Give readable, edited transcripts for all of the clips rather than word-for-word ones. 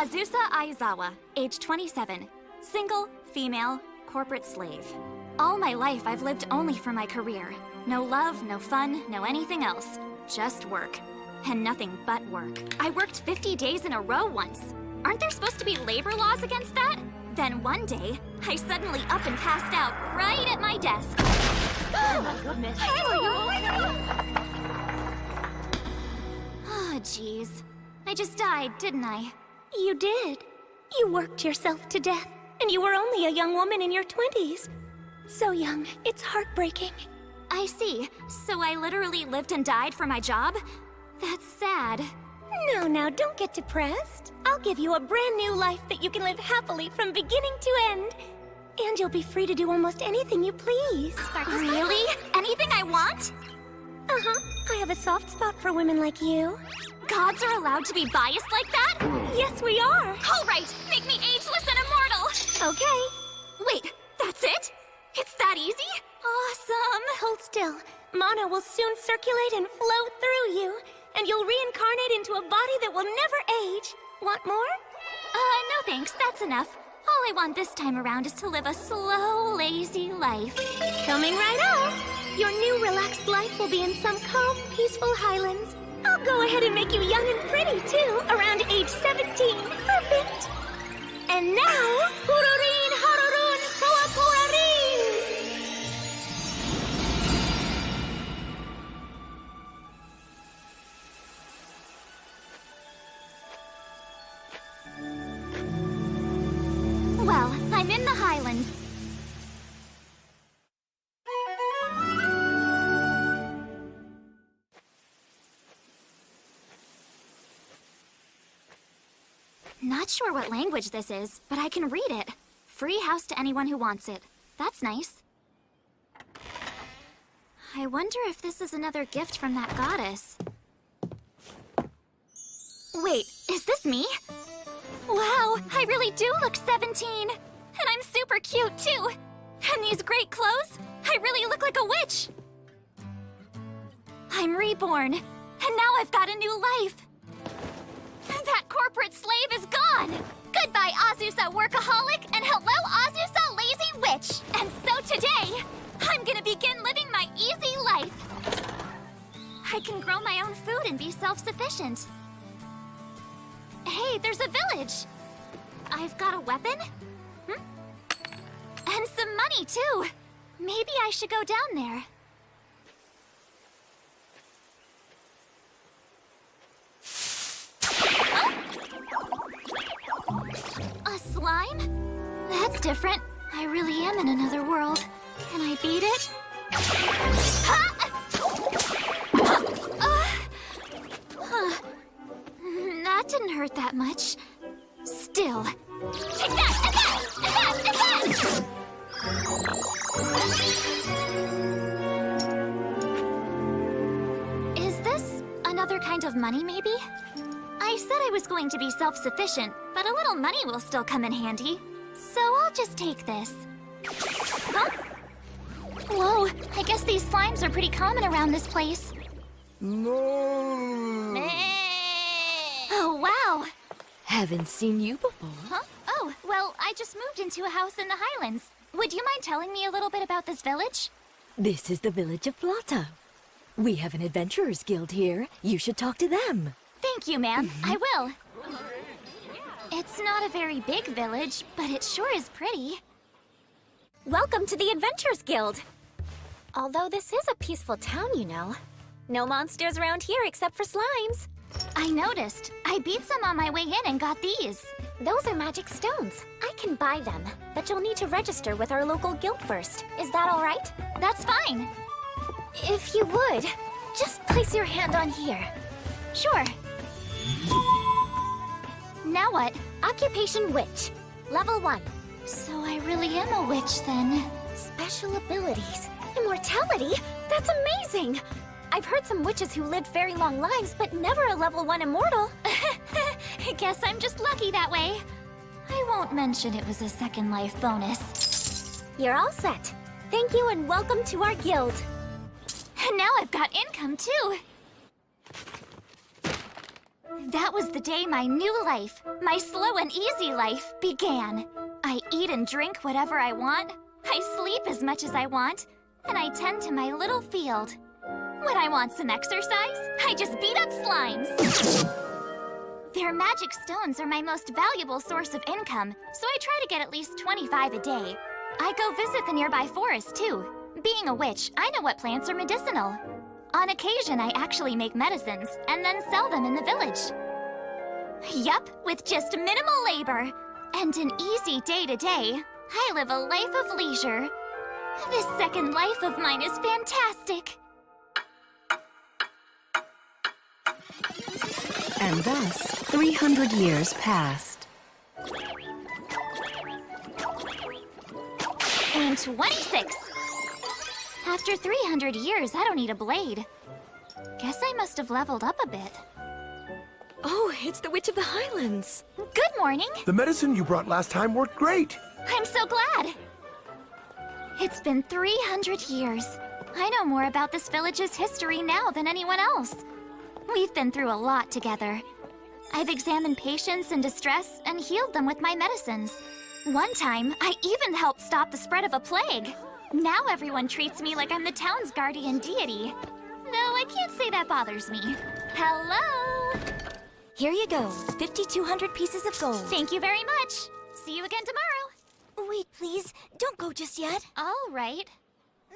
Azusa Aizawa, age 27. Single, female, corporate slave. All my life I've lived only for my career. No love, no fun, no anything else. Just work. And nothing but work. I worked 50 days in a row once. Aren't there supposed to be labor laws against that? Then one day, I suddenly up and passed out right at my desk. Oh my goodness. Oh, jeez. I just died, didn't I? You did. You worked yourself to death, and you were only a young woman in your 20s. So young, it's heartbreaking. I see. So I literally lived and died for my job? That's sad. Now, don't get depressed. I'll give you a brand new life that you can live happily from beginning to end. And you'll be free to do almost anything you please. Really? Anything I want? Uh-huh. I have a soft spot for women like you. Gods are allowed to be biased like that? Yes, we are. All right, make me ageless and immortal. Okay. Wait, that's it? It's that easy? Awesome. Hold still. Mana will soon circulate and flow through you, and you'll reincarnate into a body that will never age. Want more? No thanks, that's enough. All I want this time around is to live a slow, lazy life. Coming right up. Your new relaxed life will be in some calm, peaceful highlands. I'll go ahead and make you young and pretty, too, around age 17. Perfect. And now, Pururin Harurun Puapurarin! Well, I'm in the highlands. Not sure what language this is, but I can read it. Free house to anyone who wants it. That's nice. I wonder if this is another gift from that goddess. Wait, is this me? Wow, I really do look 17! And I'm super cute, too! And these great clothes? I really look like a witch! I'm reborn, and now I've got a new life! That corporate slave is gone! Goodbye, Azusa workaholic, and hello, Azusa lazy witch! And so today, I'm gonna begin living my easy life! I can grow my own food and be self-sufficient. Hey, there's a village! I've got a weapon? And some money, too! Maybe I should go down there. A slime? That's different. I really am in another world. Can I beat it? That didn't hurt that much. Still. Take that! And that! And that! And that! Is this another kind of money, maybe? I said I was going to be self-sufficient, but a little money will still come in handy. So I'll just take this. Huh? Whoa, I guess these slimes are pretty common around this place. No. Oh, wow. Haven't seen you before. Huh? Oh, well, I just moved into a house in the Highlands. Would you mind telling me a little bit about this village? This is the village of Flata. We have an adventurers guild here. You should talk to them. Thank you, ma'am. I will. It's not a very big village, but it sure is pretty. Welcome to the Adventurers Guild. Although this is a peaceful town, you know. No monsters around here except for slimes. I noticed. I beat some on my way in and got these. Those are magic stones. I can buy them, but you'll need to register with our local guild first. Is that all right? That's fine. If you would, just place your hand on here. Sure. Now what? Occupation Witch. Level 1. So I really am a witch, then. Special abilities. Immortality? That's amazing! I've heard some witches who lived very long lives, but never a level 1 immortal. I guess I'm just lucky that way. I won't mention it was a second life bonus. You're all set. Thank you and welcome to our guild. And now I've got income, too. That was the day my new life, my slow and easy life, began. I eat and drink whatever I want. I sleep as much as I want. And I tend to my little field. When I want some exercise, I just beat up slimes. Their magic stones are my most valuable source of income, so I try to get at least 25 a day. I go visit the nearby forest, too. Being a witch, I know what plants are medicinal. On occasion, I actually make medicines, and then sell them in the village. Yup, with just minimal labor. And an easy day-to-day, I live a life of leisure. This second life of mine is fantastic. And thus, 300 years passed. And 26. After 300 years, I don't need a blade. Guess I must have leveled up a bit. Oh, it's the Witch of the Highlands. Good morning. The medicine you brought last time worked great. I'm so glad. It's been 300 years. I know more about this village's history now than anyone else. We've been through a lot together. I've examined patients in distress and healed them with my medicines. One time, I even helped stop the spread of a plague. Now everyone treats me like I'm the town's guardian deity. Though I can't say that bothers me. Hello! Here you go, 5,200 pieces of gold. Thank you very much. See you again tomorrow. Wait, please. Don't go just yet. All right.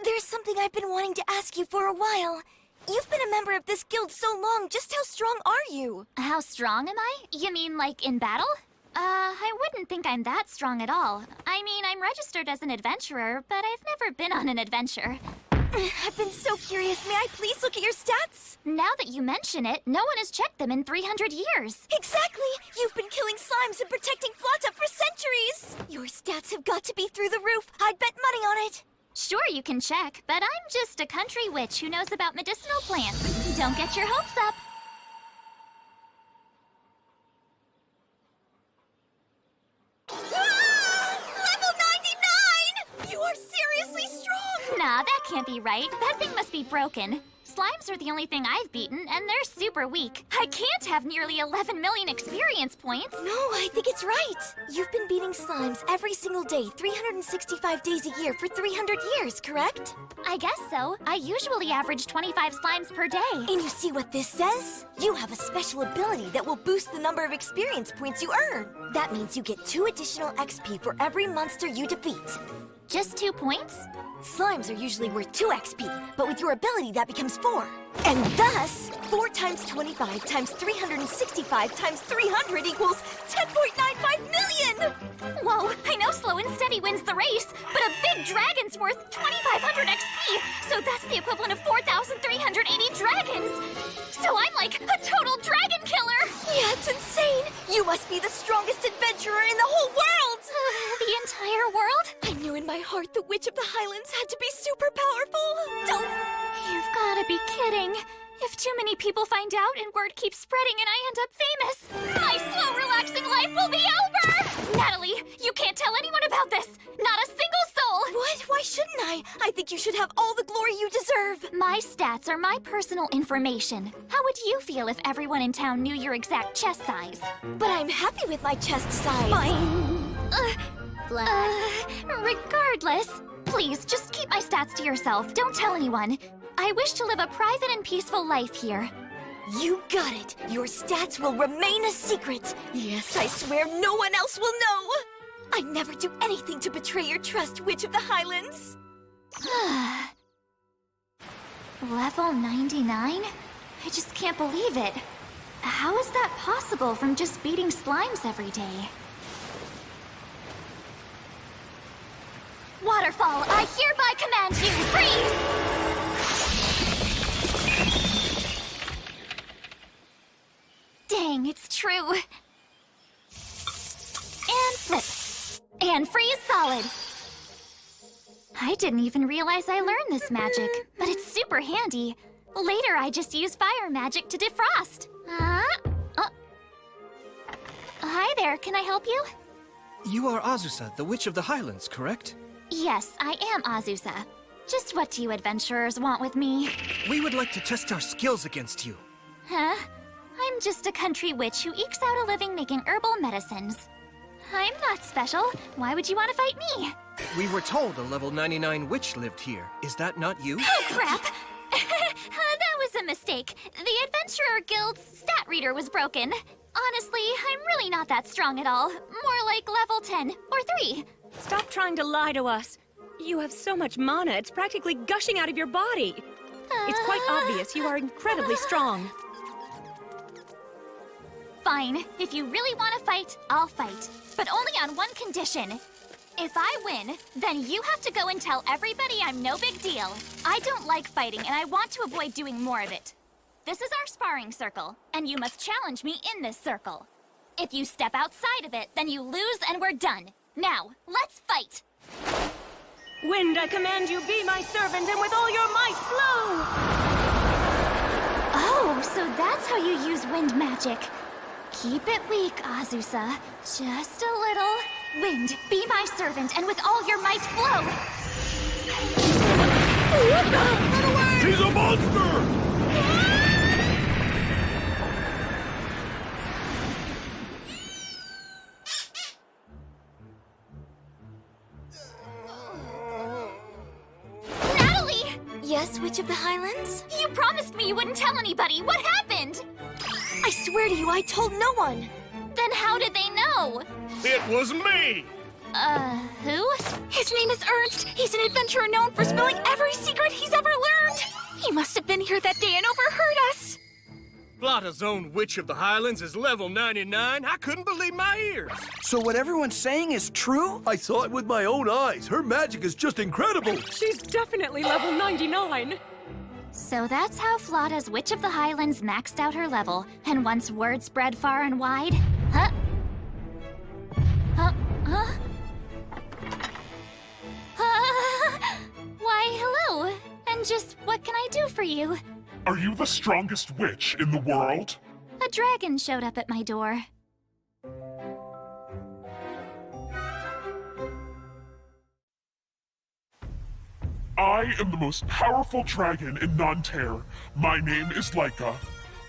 There's something I've been wanting to ask you for a while. You've been a member of this guild so long. Just how strong are you? How strong am I? You mean like in battle? I wouldn't think I'm that strong at all. I mean, I'm registered as an adventurer, but I've never been on an adventure. I've been so curious. May I please look at your stats? Now that you mention it, no one has checked them in 300 years. Exactly! You've been killing slimes and protecting Flotta for centuries! Your stats have got to be through the roof. I'd bet money on it. Sure, you can check, but I'm just a country witch who knows about medicinal plants. Don't get your hopes up. Level 99! You are seriously strong! Nah, that can't be right. That thing must be broken. Slimes are the only thing I've beaten, and they're super weak. I can't have nearly 11 million experience points. No, I think it's right. You've been beating slimes every single day, 365 days a year for 300 years, correct? I guess so. I usually average 25 slimes per day. And you see what this says? You have a special ability that will boost the number of experience points you earn. That means you get 2 additional XP for every monster you defeat. Just 2 points? Slimes are usually worth 2 XP, but with your ability that becomes 4. And thus, 4 times 25 times 365 times 300 equals 10.95 million! Whoa, I know Slow and Steady wins the race, but a big dragon's worth 2,500 XP, so that's the equivalent of 4,380 dragons! So I'm like a total dragon killer! Yeah, it's insane! You must be the strongest adventurer in the whole world! The entire world? I knew in my heart the Witch of the Highlands had to be super powerful! Don't... You've gotta be kidding. If too many people find out and word keeps spreading and I end up famous, my slow, relaxing life will be over! Natalie, you can't tell anyone about this! Not a single soul! What? Why shouldn't I? I think you should have all the glory you deserve! My stats are my personal information. How would you feel if everyone in town knew your exact chest size? But I'm happy with my chest size. Regardless, please, just keep my stats to yourself. Don't tell anyone. I wish to live a private and peaceful life here. You got it. Your stats will remain a secret. Yes, I swear no one else will know. I never do anything to betray your trust, Witch of the Highlands. Level 99? I just can't believe it. How is that possible from just beating slimes every day? Waterfall, I hereby command you, freeze! Dang, it's true. And flip. And freeze solid. I didn't even realize I learned this magic, but it's super handy. Later, I just use fire magic to defrost. Hi there, can I help you? You are Azusa, the Witch of the Highlands, correct? Yes, I am Azusa. Just what do you adventurers want with me? We would like to test our skills against you. Huh? I'm just a country witch who ekes out a living making herbal medicines. I'm not special. Why would you want to fight me? We were told a level 99 witch lived here. Is that not you? Oh, crap! That was a mistake. The Adventurer Guild's stat reader was broken. Honestly, I'm really not that strong at all. More like level 10 or 3. Stop trying to lie to us. You have so much mana, it's practically gushing out of your body. It's quite obvious you are incredibly strong. Fine. If you really want to fight, I'll fight. But only on one condition. If I win, then you have to go and tell everybody I'm no big deal. I don't like fighting, and I want to avoid doing more of it. This is our sparring circle, and you must challenge me in this circle. If you step outside of it, then you lose and we're done. Now, let's fight! Wind, I command you, be my servant, and with all your might, flow! Oh, so that's how you use wind magic. Keep it weak, Azusa. Just a little. Wind, be my servant, and with all your might, flow! She's a monster! Natalie! Yes, Witch of the Highlands? You promised me you wouldn't tell anybody. What happened? I swear to you, I told no one. Then how did they know? It was me! Who? His name is Ernst. He's an adventurer known for spilling every secret he's ever learned. He must have been here that day and overheard us. Blotta's own Witch of the Highlands is level 99. I couldn't believe my ears. So what everyone's saying is true? I saw it with my own eyes. Her magic is just incredible. She's definitely level 99. So that's how Flotta's Witch of the Highlands maxed out her level, and once word spread far and wide... Huh? Huh? Why, hello. And just what can I do for you? Are you the strongest witch in the world? A dragon showed up at my door. I am the most powerful dragon in Nanterre. My name is Laika.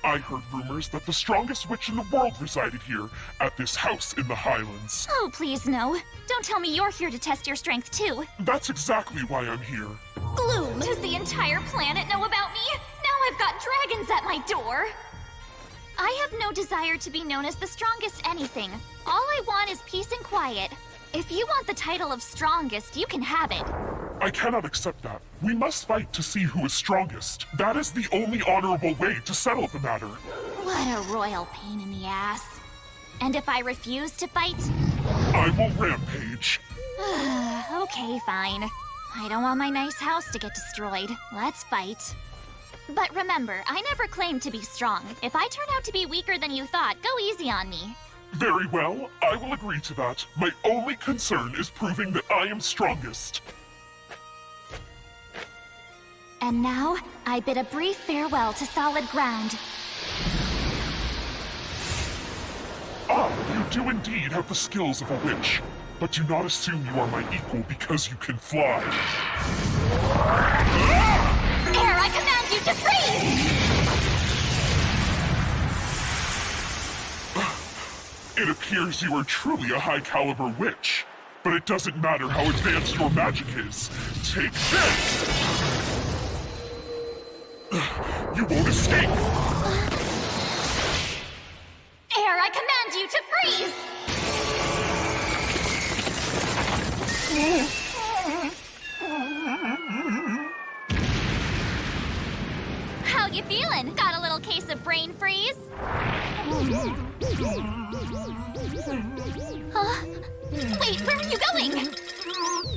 I heard rumors that the strongest witch in the world resided here, at this house in the Highlands. Oh, please no. Don't tell me you're here to test your strength, too. That's exactly why I'm here. Gloom! Does the entire planet know about me? Now I've got dragons at my door! I have no desire to be known as the strongest anything. All I want is peace and quiet. If you want the title of strongest, you can have it. I cannot accept that. We must fight to see who is strongest. That is the only honorable way to settle the matter. What a royal pain in the ass. And if I refuse to fight? I will rampage. Okay, fine. I don't want my nice house to get destroyed. Let's fight. But remember, I never claimed to be strong. If I turn out to be weaker than you thought, go easy on me. Very well, I will agree to that. My only concern is proving that I am strongest. And now, I bid a brief farewell to solid ground. Ah, you do indeed have the skills of a witch. But do not assume you are my equal because you can fly. Air, I command you to freeze! It appears you are truly a high-caliber witch. But it doesn't matter how advanced your magic is. Take this! You won't escape! Air, I command you to freeze! How you feeling? Got a little case of brain freeze? Huh? Wait, where are you going?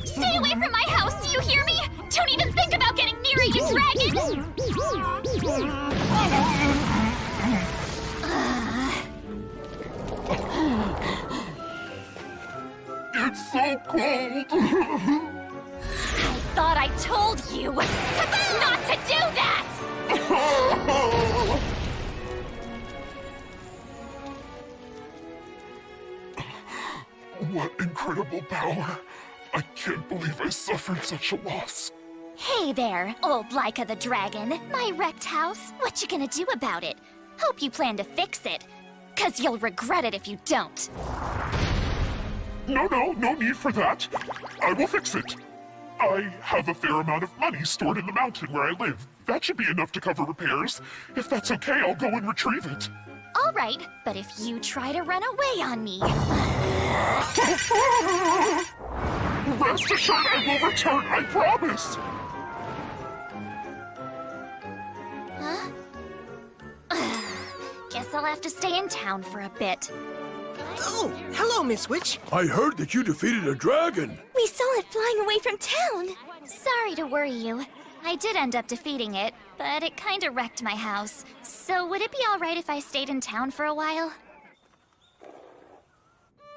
Stay away from my house, do you hear me? Don't even think about getting near it, you dragon! It's so cold! I thought I told you not to do that! What incredible power! I can't believe I suffered such a loss. Hey there, old Laika the dragon. My wrecked house. What you gonna do about it? Hope you plan to fix it. 'Cause you'll regret it if you don't. No need for that. I will fix it. I have a fair amount of money stored in the mountain where I live. That should be enough to cover repairs. If that's okay, I'll go and retrieve it. All right, but if you try to run away on me... Rest assured I will return, I promise. Guess I'll have to stay in town for a bit. Oh, hello, Miss Witch. I heard that you defeated a dragon. We saw it flying away from town. Sorry to worry you. I did end up defeating it, but it kinda wrecked my house. So would it be alright if I stayed in town for a while?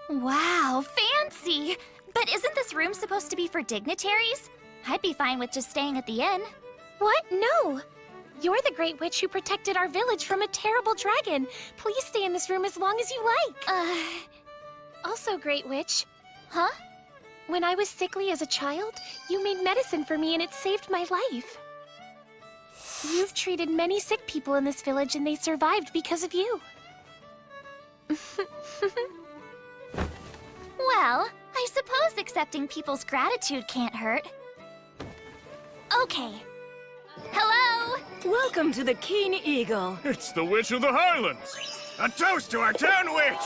Wow, fancy! But isn't this room supposed to be for dignitaries? I'd be fine with just staying at the inn. What? No. You're the Great Witch who protected our village from a terrible dragon. Please stay in this room as long as you like. Also, Great Witch. Huh? When I was sickly as a child, you made medicine for me and it saved my life. You've treated many sick people in this village and they survived because of you. Well, I suppose accepting people's gratitude can't hurt. Okay. Hello? Welcome to the Keen Eagle. It's the Witch of the Highlands. A toast to our town witch.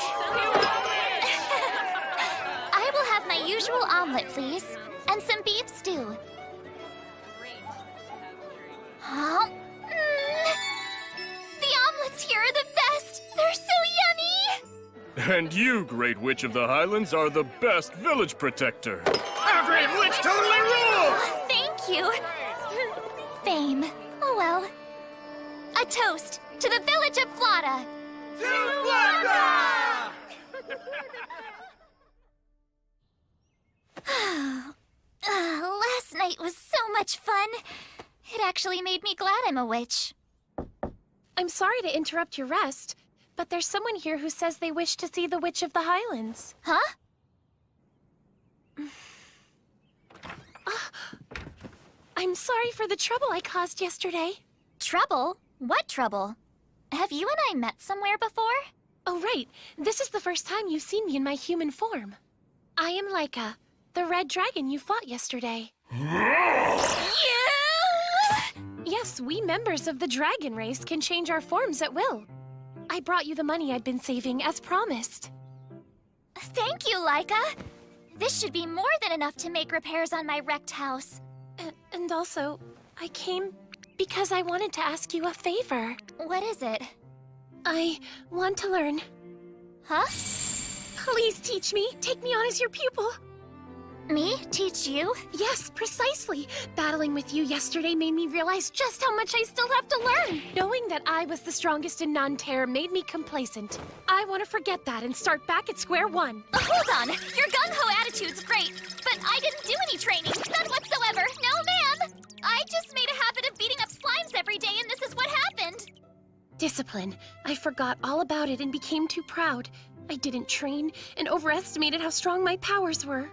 I will have my usual omelet, please. And some beef stew. Huh? The omelets here are the best! They're so yummy! And you, Great Witch of the Highlands, are the best village protector. Our Great Witch totally rules! Thank you. Fame. Oh well. A toast to the village of Flata! To Flata! Last night was so much fun. It actually made me glad I'm a witch. I'm sorry to interrupt your rest, but there's someone here who says they wish to see the Witch of the Highlands. Huh? I'm sorry for the trouble I caused yesterday. Trouble? What trouble? Have you and I met somewhere before? Oh, right. This is the first time you've seen me in my human form. I am Laika, the red dragon you fought yesterday. Yes, we members of the dragon race can change our forms at will. I brought you the money I'd been saving, as promised. Thank you, Laika. This should be more than enough to make repairs on my wrecked house. And also, I came because I wanted to ask you a favor. What is it? I want to learn. Huh? Please teach me. Take me on as your pupil. Me? Teach you? Yes, precisely. Battling with you yesterday made me realize just how much I still have to learn. Knowing that I was the strongest in Nanterre made me complacent. I want to forget that and start back at square one. Hold on! Your gung-ho attitude's great, but I didn't do any training. None whatsoever. No, ma'am! I just made a habit of beating up slimes every day, and this is what happened. Discipline. I forgot all about it and became too proud. I didn't train and overestimated how strong my powers were.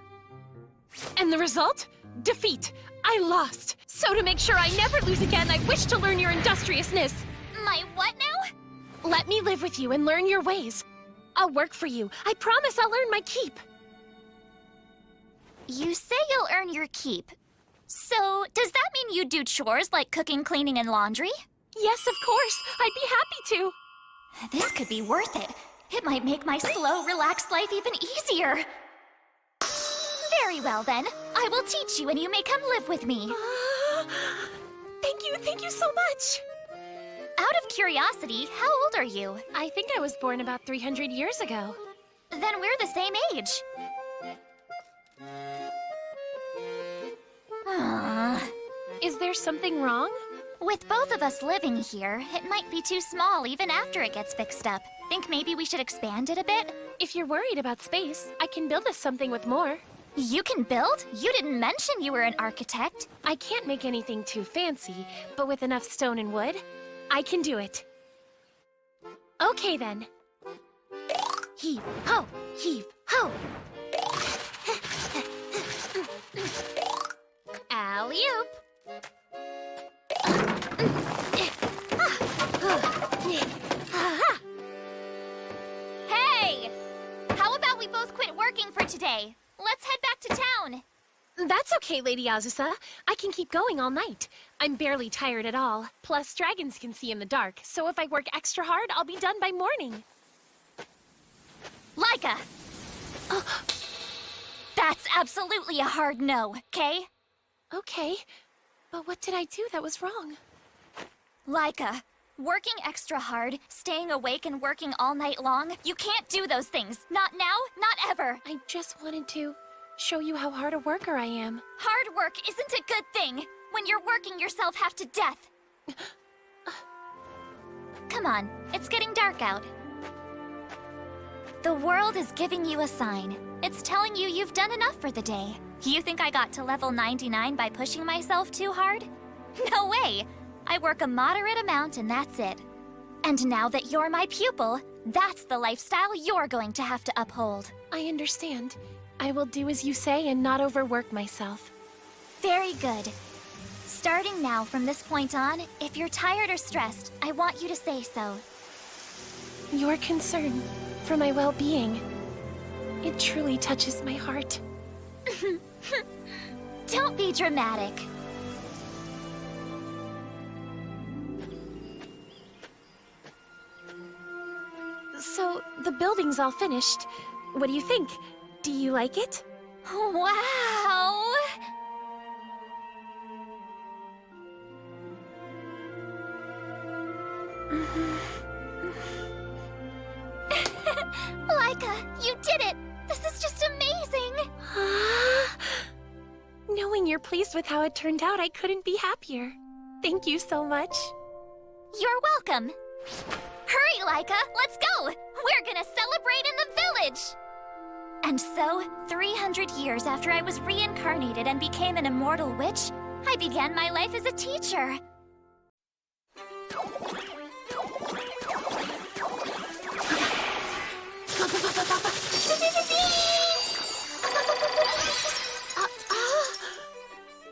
And the result? Defeat. I lost. So to make sure I never lose again, I wish to learn your industriousness. My what now? Let me live with you and learn your ways. I'll work for you. I promise I'll earn my keep. You say you'll earn your keep. So, does that mean you do chores like cooking, cleaning, and laundry? Yes, of course. I'd be happy to. This could be worth it. It might make my slow, relaxed life even easier. Very well, then. I will teach you and you may come live with me. Thank you so much. Out of curiosity, how old are you? I think I was born about 300 years ago. Then we're the same age. Is there something wrong? With both of us living here, it might be too small even after it gets fixed up. Think maybe we should expand it a bit? If you're worried about space, I can build us something with more. You can build? You didn't mention you were an architect. I can't make anything too fancy, but with enough stone and wood, I can do it. Okay then. Heave, ho! Heave, ho! Alley-oop! both quit working for today. Let's head back to town. That's okay, Lady Azusa. I can keep going all night. I'm barely tired at all. Plus, dragons can see in the dark, so if I work extra hard, I'll be done by morning. Laika! That's absolutely a hard no, okay? Okay, but what did I do that was wrong? Laika, working extra hard, staying awake and working all night long, you can't do those things. Not now, not ever. I just wanted to show you how hard a worker I am. Hard work isn't a good thing when you're working yourself half to death. Come on, it's getting dark out. The world is giving you a sign. It's telling you you've done enough for the day. You think I got to level 99 by pushing myself too hard? No way! I work a moderate amount and that's it. And now that you're my pupil, that's the lifestyle you're going to have to uphold. I understand. I will do as you say and not overwork myself. Very good. Starting now from this point on, if you're tired or stressed, I want you to say so. Your concern for my well-being, it truly touches my heart. Don't be dramatic. So, the building's all finished. What do you think? Do you like it? Wow! Laika, you did it! This is just amazing! Knowing you're pleased with how it turned out, I couldn't be happier. Thank you so much. You're welcome. Hurry, Laika, let's go! We're gonna celebrate in the village! And so, 300 years after I was reincarnated and became an immortal witch, I began my life as a teacher.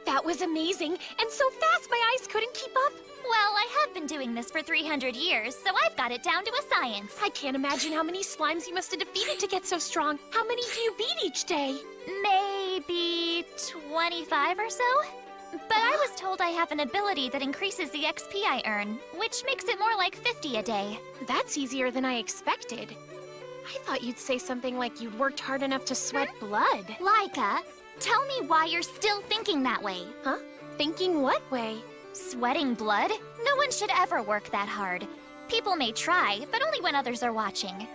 That was amazing, and so fast my eyes couldn't keep up. Well, I have been doing this for 300 years, so I've got it down to a science. I can't imagine how many slimes you must have defeated to get so strong. How many do you beat each day? Maybe 25 or so? But I was told I have an ability that increases the XP I earn, which makes it more like 50 a day. That's easier than I expected. I thought you'd say something like you'd worked hard enough to sweat blood. Laika, tell me why you're still thinking that way. Huh? Thinking what way? Sweating blood? No one should ever work that hard. People may try, but only when others are watching.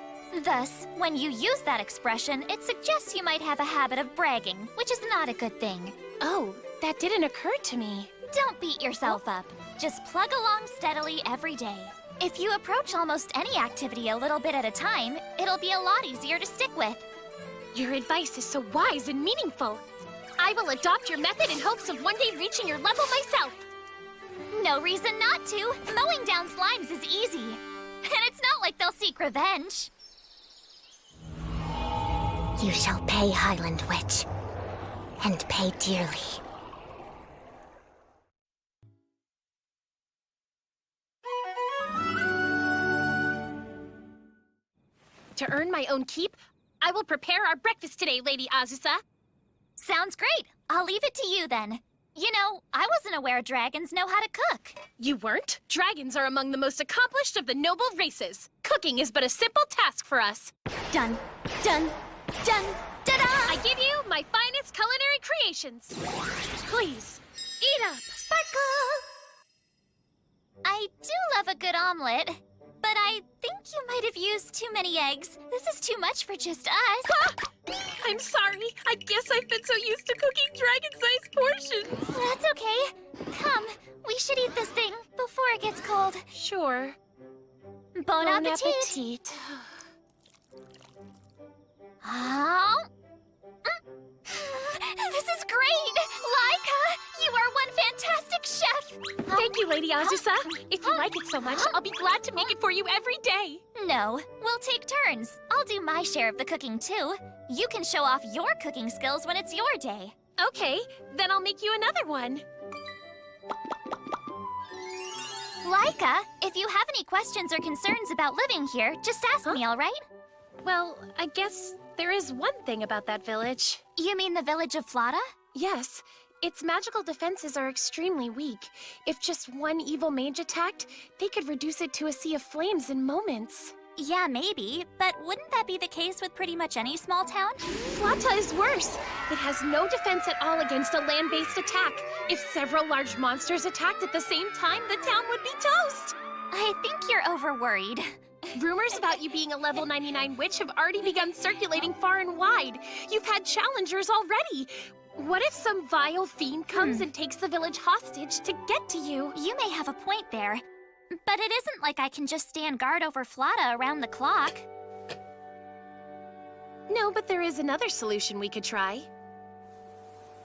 Thus, when you use that expression, it suggests you might have a habit of bragging, which is not a good thing. Oh, that didn't occur to me. Don't beat yourself up. Just plug along steadily every day. If you approach almost any activity a little bit at a time, it'll be a lot easier to stick with. Your advice is so wise and meaningful. I will adopt your method in hopes of one day reaching your level myself. No reason not to. Mowing down slimes is easy. And it's not like they'll seek revenge. You shall pay, Highland Witch. And pay dearly. To earn my own keep, I will prepare our breakfast today, Lady Azusa. Sounds great. I'll leave it to you then. You know, I wasn't aware dragons know how to cook. You weren't? Dragons are among the most accomplished of the noble races. Cooking is but a simple task for us. Done, done, done, da-da! I give you my finest culinary creations. Please, eat up. Sparkle! I do love a good omelet, but I think you might have used too many eggs. This is too much for just us. I'm sorry. I guess I've been so used to cooking dragon-sized portions. That's okay. Come, we should eat this thing before it gets cold. Sure. Bon appetit. Oh. This is great! Laika, you are one fantastic chef! Thank you, Lady Azusa. If you like it so much, I'll be glad to make it for you every day. No, we'll take turns. I'll do my share of the cooking too. You can show off your cooking skills when it's your day. Okay, then I'll make you another one. Laika, if you have any questions or concerns about living here, just ask me, all right? Well, I guess there is one thing about that village. You mean the village of Flotta? Yes, its magical defenses are extremely weak. If just one evil mage attacked, they could reduce it to a sea of flames in moments. Yeah, maybe, but wouldn't that be the case with pretty much any small town? Flotta is worse. It has no defense at all against a land-based attack. If several large monsters attacked at the same time, the town would be toast. I think you're over-worried. Rumors about you being a level 99 witch have already begun circulating far and wide. You've had challengers already. What if some vile fiend comes and takes the village hostage to get to you? You may have a point there, but it isn't like I can just stand guard over Flotta around the clock. No, but there is another solution we could try.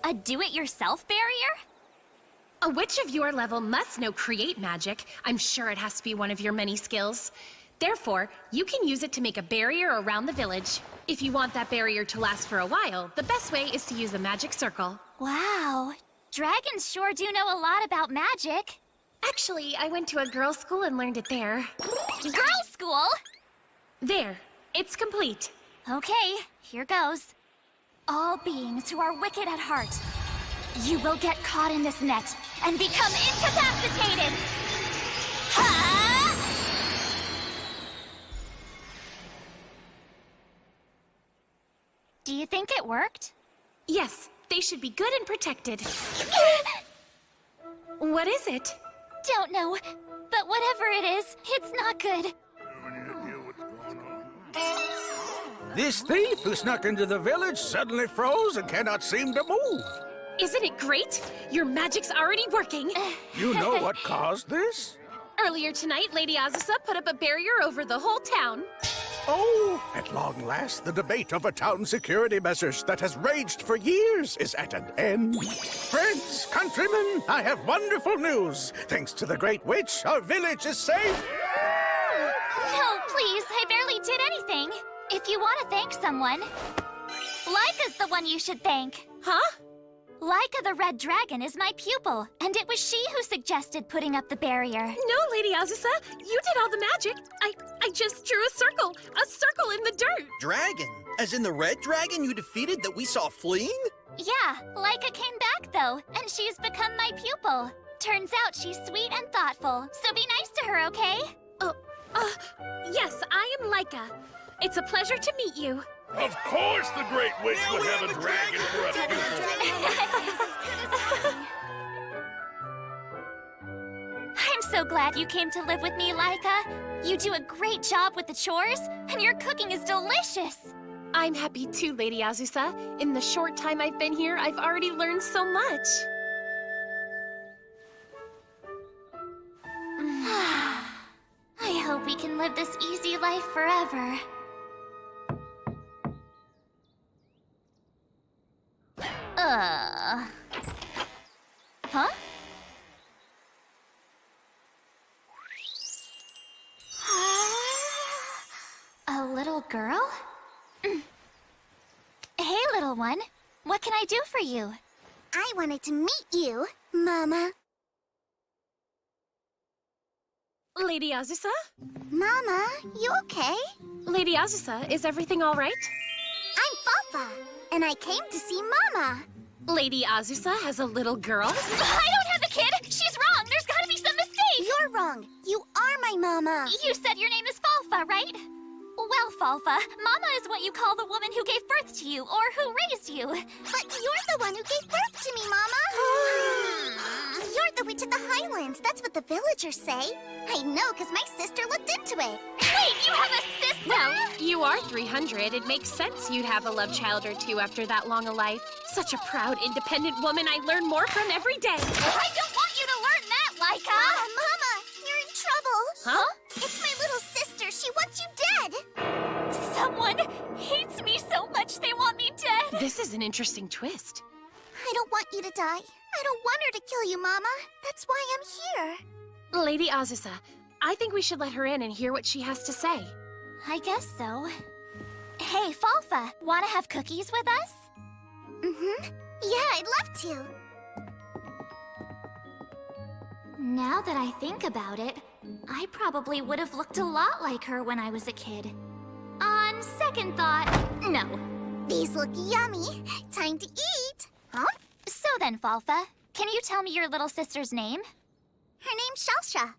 A do-it-yourself barrier? A witch of your level must know create magic. I'm sure it has to be one of your many skills. Therefore, you can use it to make a barrier around the village. If you want that barrier to last for a while, the best way is to use a magic circle. Wow, dragons sure do know a lot about magic. Actually, I went to a girls' school and learned it there. Girls' school? There, it's complete. Okay, here goes. All beings who are wicked at heart, you will get caught in this net and become incapacitated. Ha! Do you think it worked? Yes, they should be good and protected. What is it? Don't know, but whatever it is, it's not good. This thief who snuck into the village suddenly froze and cannot seem to move. Isn't it great? Your magic's already working. You know what caused this? Earlier tonight, Lady Azusa put up a barrier over the whole town. Oh, at long last, the debate over town security measures that has raged for years is at an end. Friends, countrymen, I have wonderful news. Thanks to the Great Witch, our village is safe. No, please, I barely did anything. If you want to thank someone, Laika's the one you should thank. Huh? Laika the Red Dragon is my pupil, and it was she who suggested putting up the barrier. No, Lady Azusa, you did all the magic. I just drew a circle in the dirt. Dragon? As in the red dragon you defeated that we saw fleeing? Yeah, Laika came back though, and she's become my pupil. Turns out she's sweet and thoughtful, so be nice to her, okay? Yes, I am Laika. It's a pleasure to meet you. Of course the Great Witch would have a dragon for a pupil. I'm so glad you came to live with me, Laika. You do a great job with the chores, and your cooking is delicious. I'm happy too, Lady Azusa. In the short time I've been here, I've already learned so much. I hope we can live this easy life forever. Huh? A little girl? Hey, little one. What can I do for you? I wanted to meet you, Mama. Lady Azusa? Mama, you okay? Lady Azusa, is everything all right? I'm Falfa, and I came to see Mama. Lady Azusa has a little girl? I don't have a kid! She's wrong! There's gotta be some mistake! You're wrong. You are my Mama. You said your name is Falfa, right? Well, Falfa, Mama is what you call the woman who gave birth to you, or who raised you. But you're the one who gave birth to me, Mama. You're the witch of the Highlands. That's what the villagers say. I know, because my sister looked into it. Wait, you have a sister? Well, you are 300. It makes sense you'd have a love child or two after that long a life. Such a proud, independent woman I learn more from every day. I don't want you to learn that, Laika! Mama, you're in trouble. Huh? It's my little sister. She wants you dead. Someone hates me so much they want me dead. This is an interesting twist. I don't want you to die. I don't want her to kill you, Mama. That's why I'm here. Lady Azusa, I think we should let her in and hear what she has to say. I guess so. Hey, Falfa, wanna have cookies with us? Mm-hmm. Yeah, I'd love to. Now that I think about it, I probably would have looked a lot like her when I was a kid. On second thought, no. These look yummy. Time to eat. Huh? So then, Falfa, can you tell me your little sister's name? Her name's Shalsha.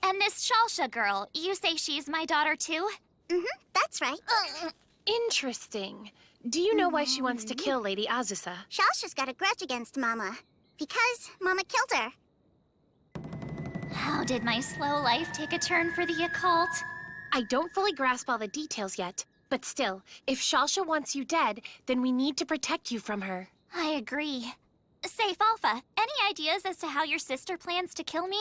And this Shalsha girl, you say she's my daughter too? Mm-hmm, that's right. Interesting. Do you know why she wants to kill Lady Azusa? Shalsha's got a grudge against Mama. Because Mama killed her. How did my slow life take a turn for the occult? I don't fully grasp all the details yet, but still, if Shalsha wants you dead, then we need to protect you from her. I agree. Say, Falfa, any ideas as to how your sister plans to kill me?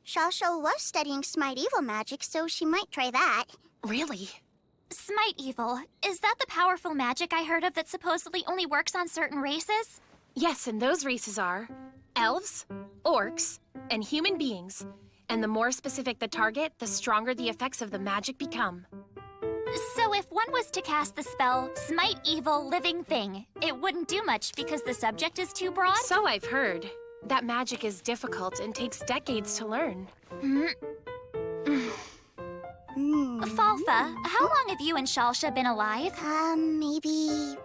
Shalsha was studying Smite Evil magic, so she might try that. Really? Smite Evil, is that the powerful magic I heard of that supposedly only works on certain races? Yes, and those races are elves, orcs, and human beings. And the more specific the target, the stronger the effects of the magic become. So if one was to cast the spell Smite Evil Living Thing, it wouldn't do much because the subject is too broad? So I've heard. That magic is difficult and takes decades to learn. Falfa, how long have you and Shalsha been alive? Maybe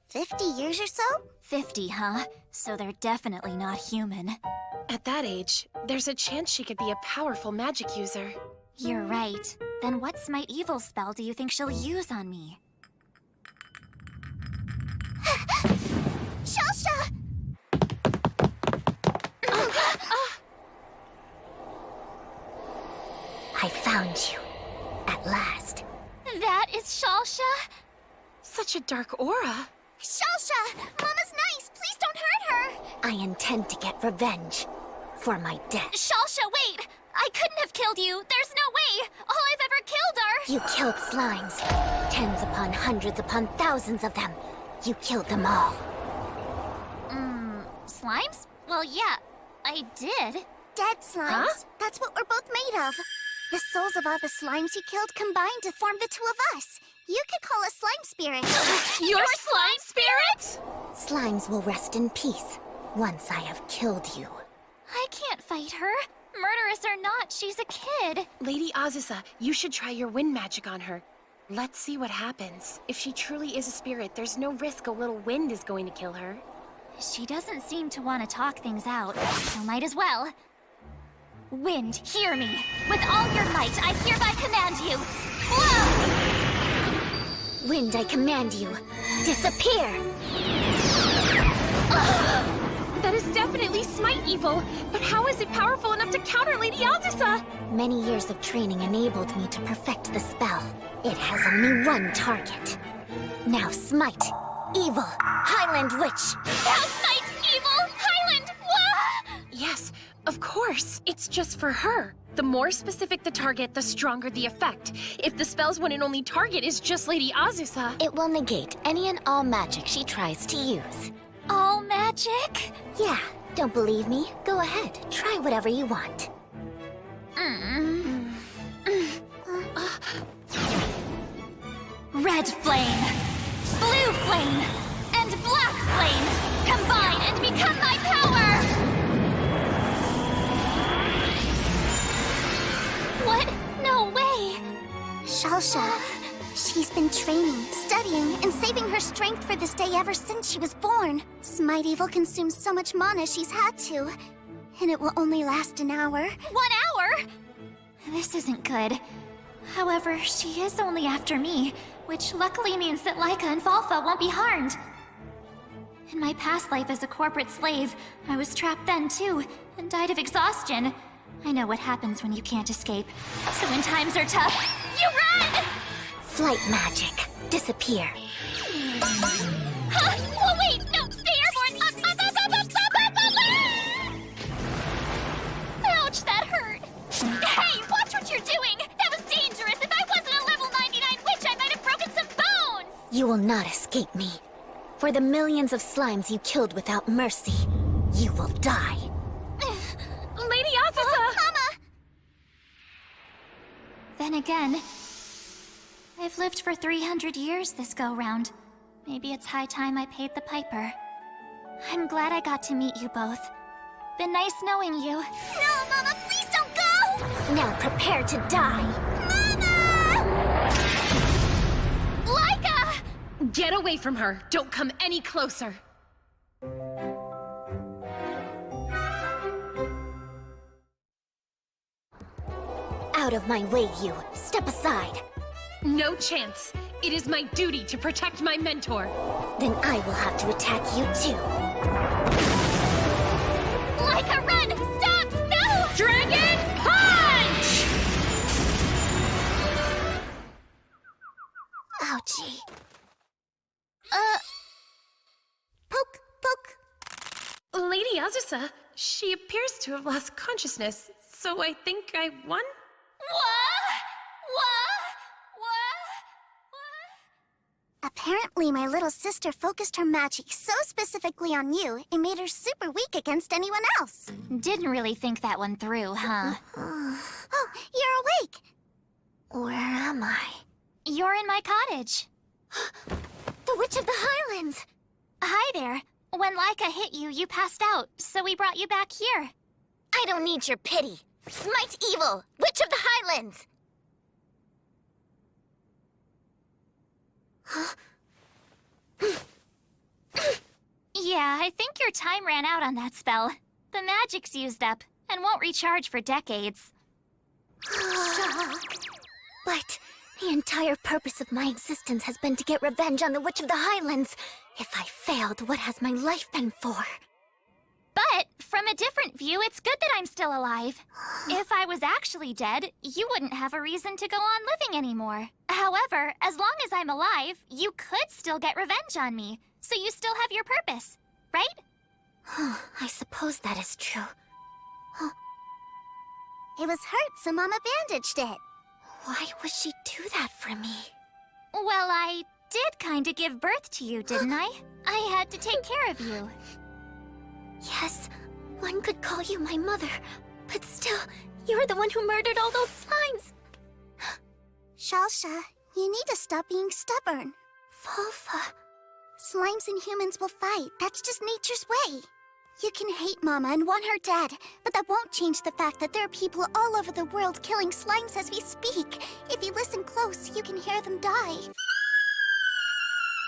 50 years or so? 50, huh? So they're definitely not human. At that age, there's a chance she could be a powerful magic user. You're right. Then what Smite Evil spell do you think she'll use on me? Shalsha! I found you. At last. That is Shalsha? Such a dark aura. Shalsha! Mama's nice! Please don't hurt her! I intend to get revenge. For my death. Shalsha, wait! I couldn't have killed you! There's no way! All I've ever killed are... You killed slimes. Tens upon hundreds upon thousands of them. You killed them all. Slimes? Well, yeah, I did. Dead slimes? Huh? That's what we're both made of. The souls of all the slimes you killed combined to form the two of us. You could call us slime spirits. Your slime spirit? Slimes will rest in peace once I have killed you. I can't fight her. Murderous or not, she's a kid. Lady Azusa, you should try your wind magic on her. Let's see what happens. If she truly is a spirit, there's no risk a little wind is going to kill her. She doesn't seem to want to talk things out, so might as well. Wind, hear me. With all your might, I hereby command you. Blow! Wind, I command you. Disappear! That is definitely Smite Evil, but how is it powerful enough to counter Lady Azusa? Many years of training enabled me to perfect the spell. It has only one target. Now smite, evil, Highland Witch. Now smite, evil, Highland Yes, of course. It's just for her. The more specific the target, the stronger the effect. If the spell's one and only target is just Lady Azusa... It will negate any and all magic she tries to use. All magic? Yeah. Don't believe me? Go ahead. Try whatever you want. Red flame, blue flame, and black flame combine and become my power! What? No way! Shalsha, she's been training, studying, and saving her strength for this day ever since she was born. Smite Evil consumes so much mana she's had to, and it will only last an hour. 1 hour? This isn't good. However, she is only after me, which luckily means that Laika and Falfa won't be harmed. In my past life as a corporate slave, I was trapped then too, and died of exhaustion. I know what happens when you can't escape. So when times are tough, you run! Flight magic. Disappear. Oh wait! No! Stay airborne! Ouch, that hurt! Hey! Watch what you're doing! That was dangerous! If I wasn't a level 99 witch, I might have broken some bones! You will not escape me. For the millions of slimes you killed without mercy, you will die. Lady Azusa! Mama! Then again, I've lived for 300 years this go-round. Maybe it's high time I paid the piper. I'm glad I got to meet you both. Been nice knowing you. No, Mama, please don't go! Now prepare to die. Mama! Get away from her. Don't come any closer. Out of my way, you. Step aside. No chance. It is my duty to protect my mentor. Then I will have to attack you too. Laika, run! Stop! No! Dragon Punch! Ouchie. Poke, poke. Lady Azusa, she appears to have lost consciousness, so I think I won? Apparently, my little sister focused her magic so specifically on you, it made her super weak against anyone else. Didn't really think that one through, huh? Oh, you're awake! Where am I? You're in my cottage. The Witch of the Highlands! Hi there. When Laika hit you, you passed out, so we brought you back here. I don't need your pity. Smite evil! Witch of the Highlands! Yeah, I think your time ran out on that spell. The magic's used up, and won't recharge for decades. But the entire purpose of my existence has been to get revenge on the Witch of the Highlands. If I failed, what has my life been for? But, from a different view, it's good that I'm still alive. If I was actually dead, you wouldn't have a reason to go on living anymore. However, as long as I'm alive, you could still get revenge on me, so you still have your purpose, right? I suppose that is true. It was hurt, so Mama bandaged it. Why would she do that for me? Well, I did kind of give birth to you, didn't I? I had to take care of you. Yes, one could call you my mother, but still, you're the one who murdered all those slimes. Shalsha, you need to stop being stubborn. Falfa, slimes and humans will fight. That's just nature's way. You can hate Mama and want her dead, but that won't change the fact that there are people all over the world killing slimes as we speak. If you listen close, you can hear them die.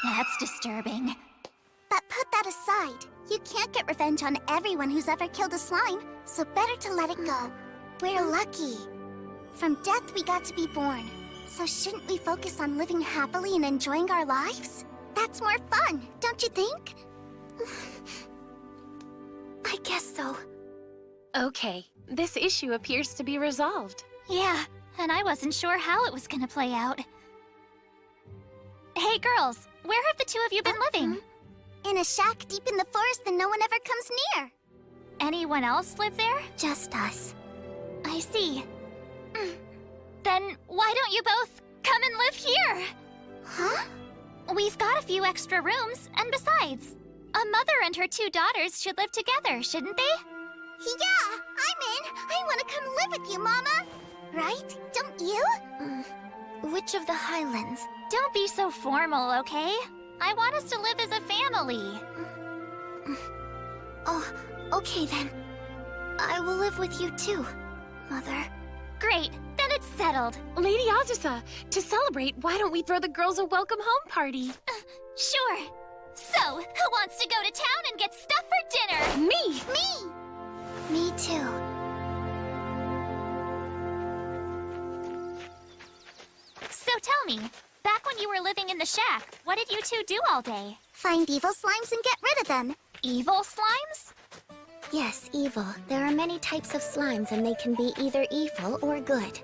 That's disturbing. But put that aside. You can't get revenge on everyone who's ever killed a slime, so better to let it go. We're lucky. From death we got to be born. So shouldn't we focus on living happily and enjoying our lives? That's more fun, don't you think? I guess so. Okay, this issue appears to be resolved. Yeah, and I wasn't sure how it was gonna play out. Hey girls, where have the two of you been living? In a shack deep in the forest that no one ever comes near. Anyone else live there? Just us. I see. Then why don't you both come and live here? Huh? We've got a few extra rooms, and besides, a mother and her two daughters should live together, shouldn't they? Yeah, I'm in. I want to come live with you, Mama. Right? Don't you? Witch of the Highlands. Don't be so formal, okay? I want us to live as a family. Oh, okay then. I will live with you too, Mother. Great, then it's settled. Lady Azusa, to celebrate, why don't we throw the girls a welcome home party? Sure. So, who wants to go to town and get stuff for dinner? Me! Me! Me too. So tell me, back when you were living in the shack, what did you two do all day? Find evil slimes and get rid of them. Evil slimes? Yes, evil. There are many types of slimes and they can be either evil or good.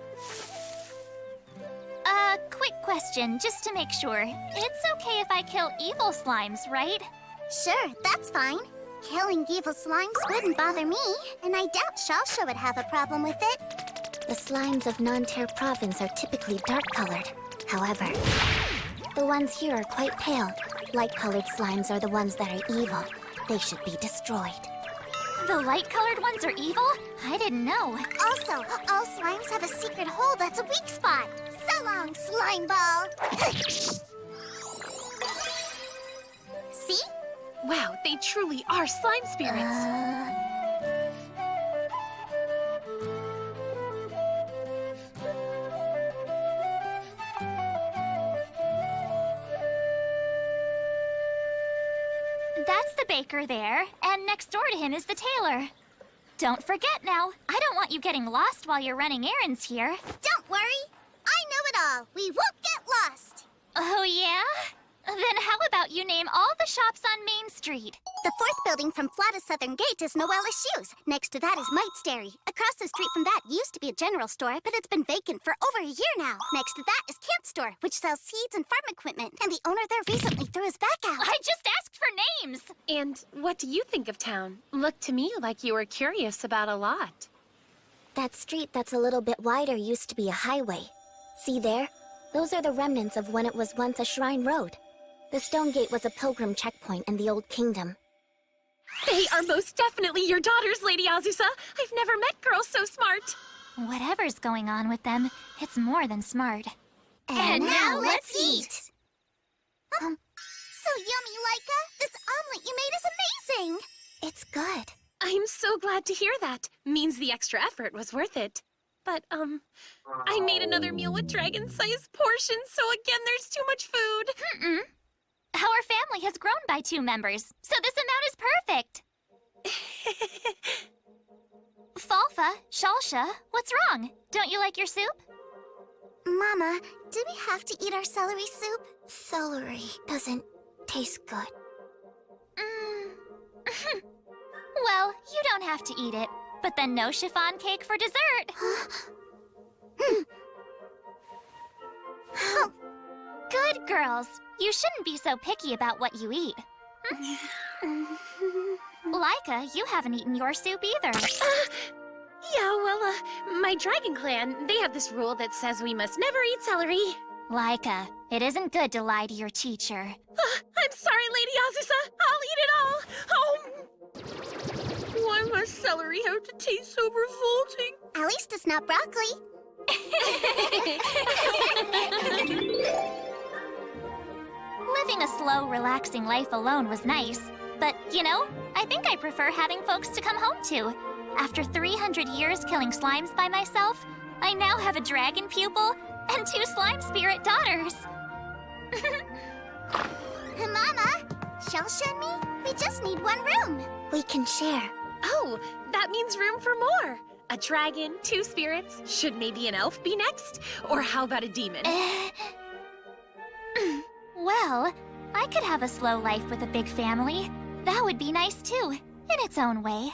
Quick question, just to make sure. It's okay if I kill evil slimes, right? Sure, that's fine. Killing evil slimes wouldn't bother me, and I doubt Shalsha would have a problem with it. The slimes of Nanterre province are typically dark-colored. However, the ones here are quite pale. Light-colored slimes are the ones that are evil. They should be destroyed. The light-colored ones are evil? I didn't know. Also, all slimes have a secret hole that's a weak spot. So long, slime ball! See? Wow, they truly are slime spirits. the baker there, and next door to him is the tailor. Don't forget now, I don't want you getting lost while you're running errands here. Don't worry. I know it all. We won't get lost. Oh, yeah? Then how about you name all the shops on Main Street? The fourth building from Flatta's southern gate is Noella's Shoes. Next to that is Mite's Dairy. Across the street from that used to be a general store, but it's been vacant for over a year now. Next to that is Camp Store, which sells seeds and farm equipment. And the owner there recently threw his back out. I just asked for names! And what do you think of town? Looked to me like you were curious about a lot. That street that's a little bit wider used to be a highway. See there? Those are the remnants of when it was once a shrine road. The Stone Gate was a pilgrim checkpoint in the Old Kingdom. They are most definitely your daughters, Lady Azusa. I've never met girls so smart. Whatever's going on with them, it's more than smart. And now let's eat! So yummy, Laika! This omelet you made is amazing! It's good. I'm so glad to hear that. Means the extra effort was worth it. But, I made another meal with dragon-sized portions, so again, there's too much food. Our family has grown by 2 members, so this amount is perfect. Falfa, Shalsha, what's wrong? Don't you like your soup? Mama, do we have to eat our celery soup? Celery doesn't taste good. Well, you don't have to eat it, but then no chiffon cake for dessert. Good girls. You shouldn't be so picky about what you eat. Laika, you haven't eaten your soup either. Yeah, well, my dragon clan, they have this rule that says we must never eat celery. Laika, it isn't good to lie to your teacher. I'm sorry, Lady Azusa. I'll eat it all. Why must celery have to taste so revolting? At least it's not broccoli. Living a slow, relaxing life alone was nice. But, you know, I think I prefer having folks to come home to. After 300 years killing slimes by myself, I now have a dragon pupil and 2 slime spirit daughters. Mama, Shalsha and me, we just need 1 room. We can share. Oh, that means room for more. A dragon, 2 spirits. Should maybe an elf be next? Or how about a demon? Well, I could have a slow life with a big family. That would be nice too, in its own way.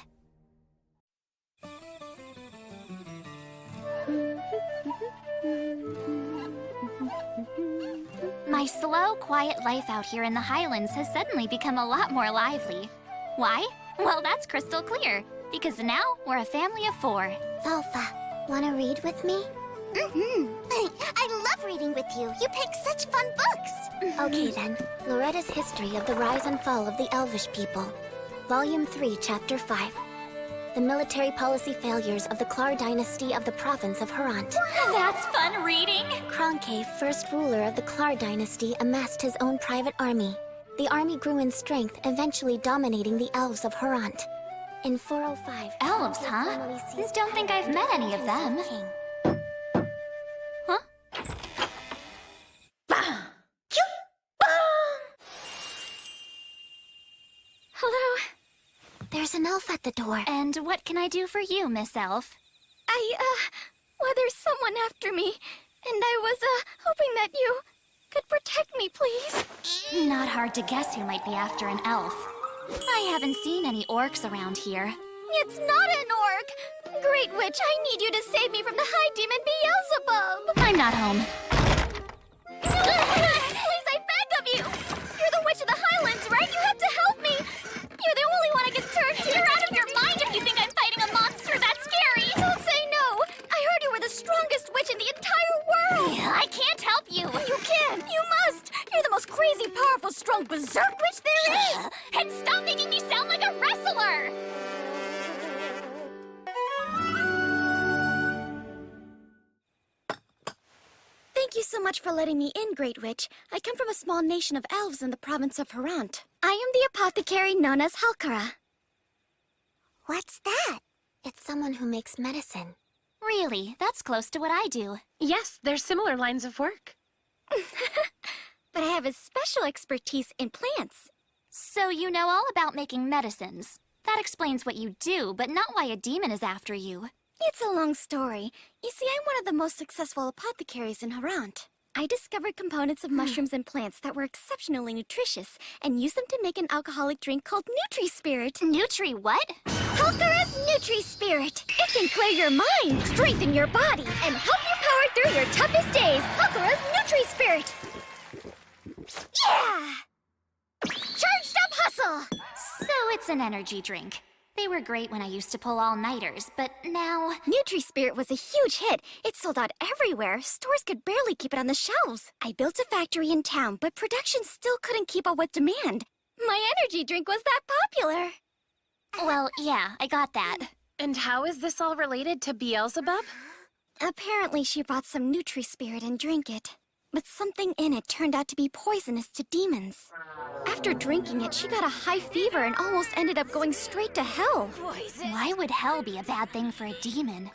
My slow, quiet life out here in the Highlands has suddenly become a lot more lively. Why? Well, that's crystal clear, because now we're a family of 4. Falfa, wanna read with me? I love reading with you. You pick such fun books. Okay then, Loretta's History of the Rise and Fall of the Elvish People. Volume 3, Chapter 5. The Military Policy Failures of the Klar Dynasty of the Province of Harant. That's fun reading! Kronke, first ruler of the Klar Dynasty, amassed his own private army. The army grew in strength, eventually dominating the elves of Harant. In 405... Elves, huh? Don't think I've met any of them. Huh? Hello? There's an elf at the door. And what can I do for you, Miss Elf? Well, there's someone after me, and I was, hoping that you could protect me, please. Not hard to guess who might be after an elf. I haven't seen any orcs around here. It's not an orc! Great Witch, I need you to save me from the High Demon Beelzebub! I'm not home. Please, I beg of you! You're the Witch of the Highlands, right? You have to help me! You're the only one I can turn to! You're out of your mind if you think I'm fighting a monster that scary! Don't say no! I heard you were the strongest witch in the entire world! I can't help you! You can! You must! You're the most crazy, powerful, strong berserk witch there is! And stop making me sound like a wrestler! Thank you so much for letting me in, Great Witch. I come from a small nation of elves in the province of Harant. I am the apothecary known as Halkara. What's that? It's someone who makes medicine. Really, that's close to what I do. Yes, they're similar lines of work. But I have a special expertise in plants. So you know all about making medicines. That explains what you do, but not why a demon is after you. It's a long story. You see, I'm one of the most successful apothecaries in Harant. I discovered components of mushrooms and plants that were exceptionally nutritious and used them to make an alcoholic drink called Nutri-Spirit. Nutri what? Halkara's Nutri-Spirit. It can clear your mind, strengthen your body, and help you power through your toughest days. Halkara's Nutri-Spirit. Yeah! Charged up hustle! So it's an energy drink. They were great when I used to pull all-nighters, but now... Nutri-Spirit was a huge hit. It sold out everywhere. Stores could barely keep it on the shelves. I built a factory in town, but production still couldn't keep up with demand. My energy drink was that popular. Well, yeah, I got that. And how is this all related to Beelzebub? Apparently she brought some Nutri-Spirit and drank it. But something in it turned out to be poisonous to demons. After drinking it, she got a high fever and almost ended up going straight to hell. Why would hell be a bad thing for a demon?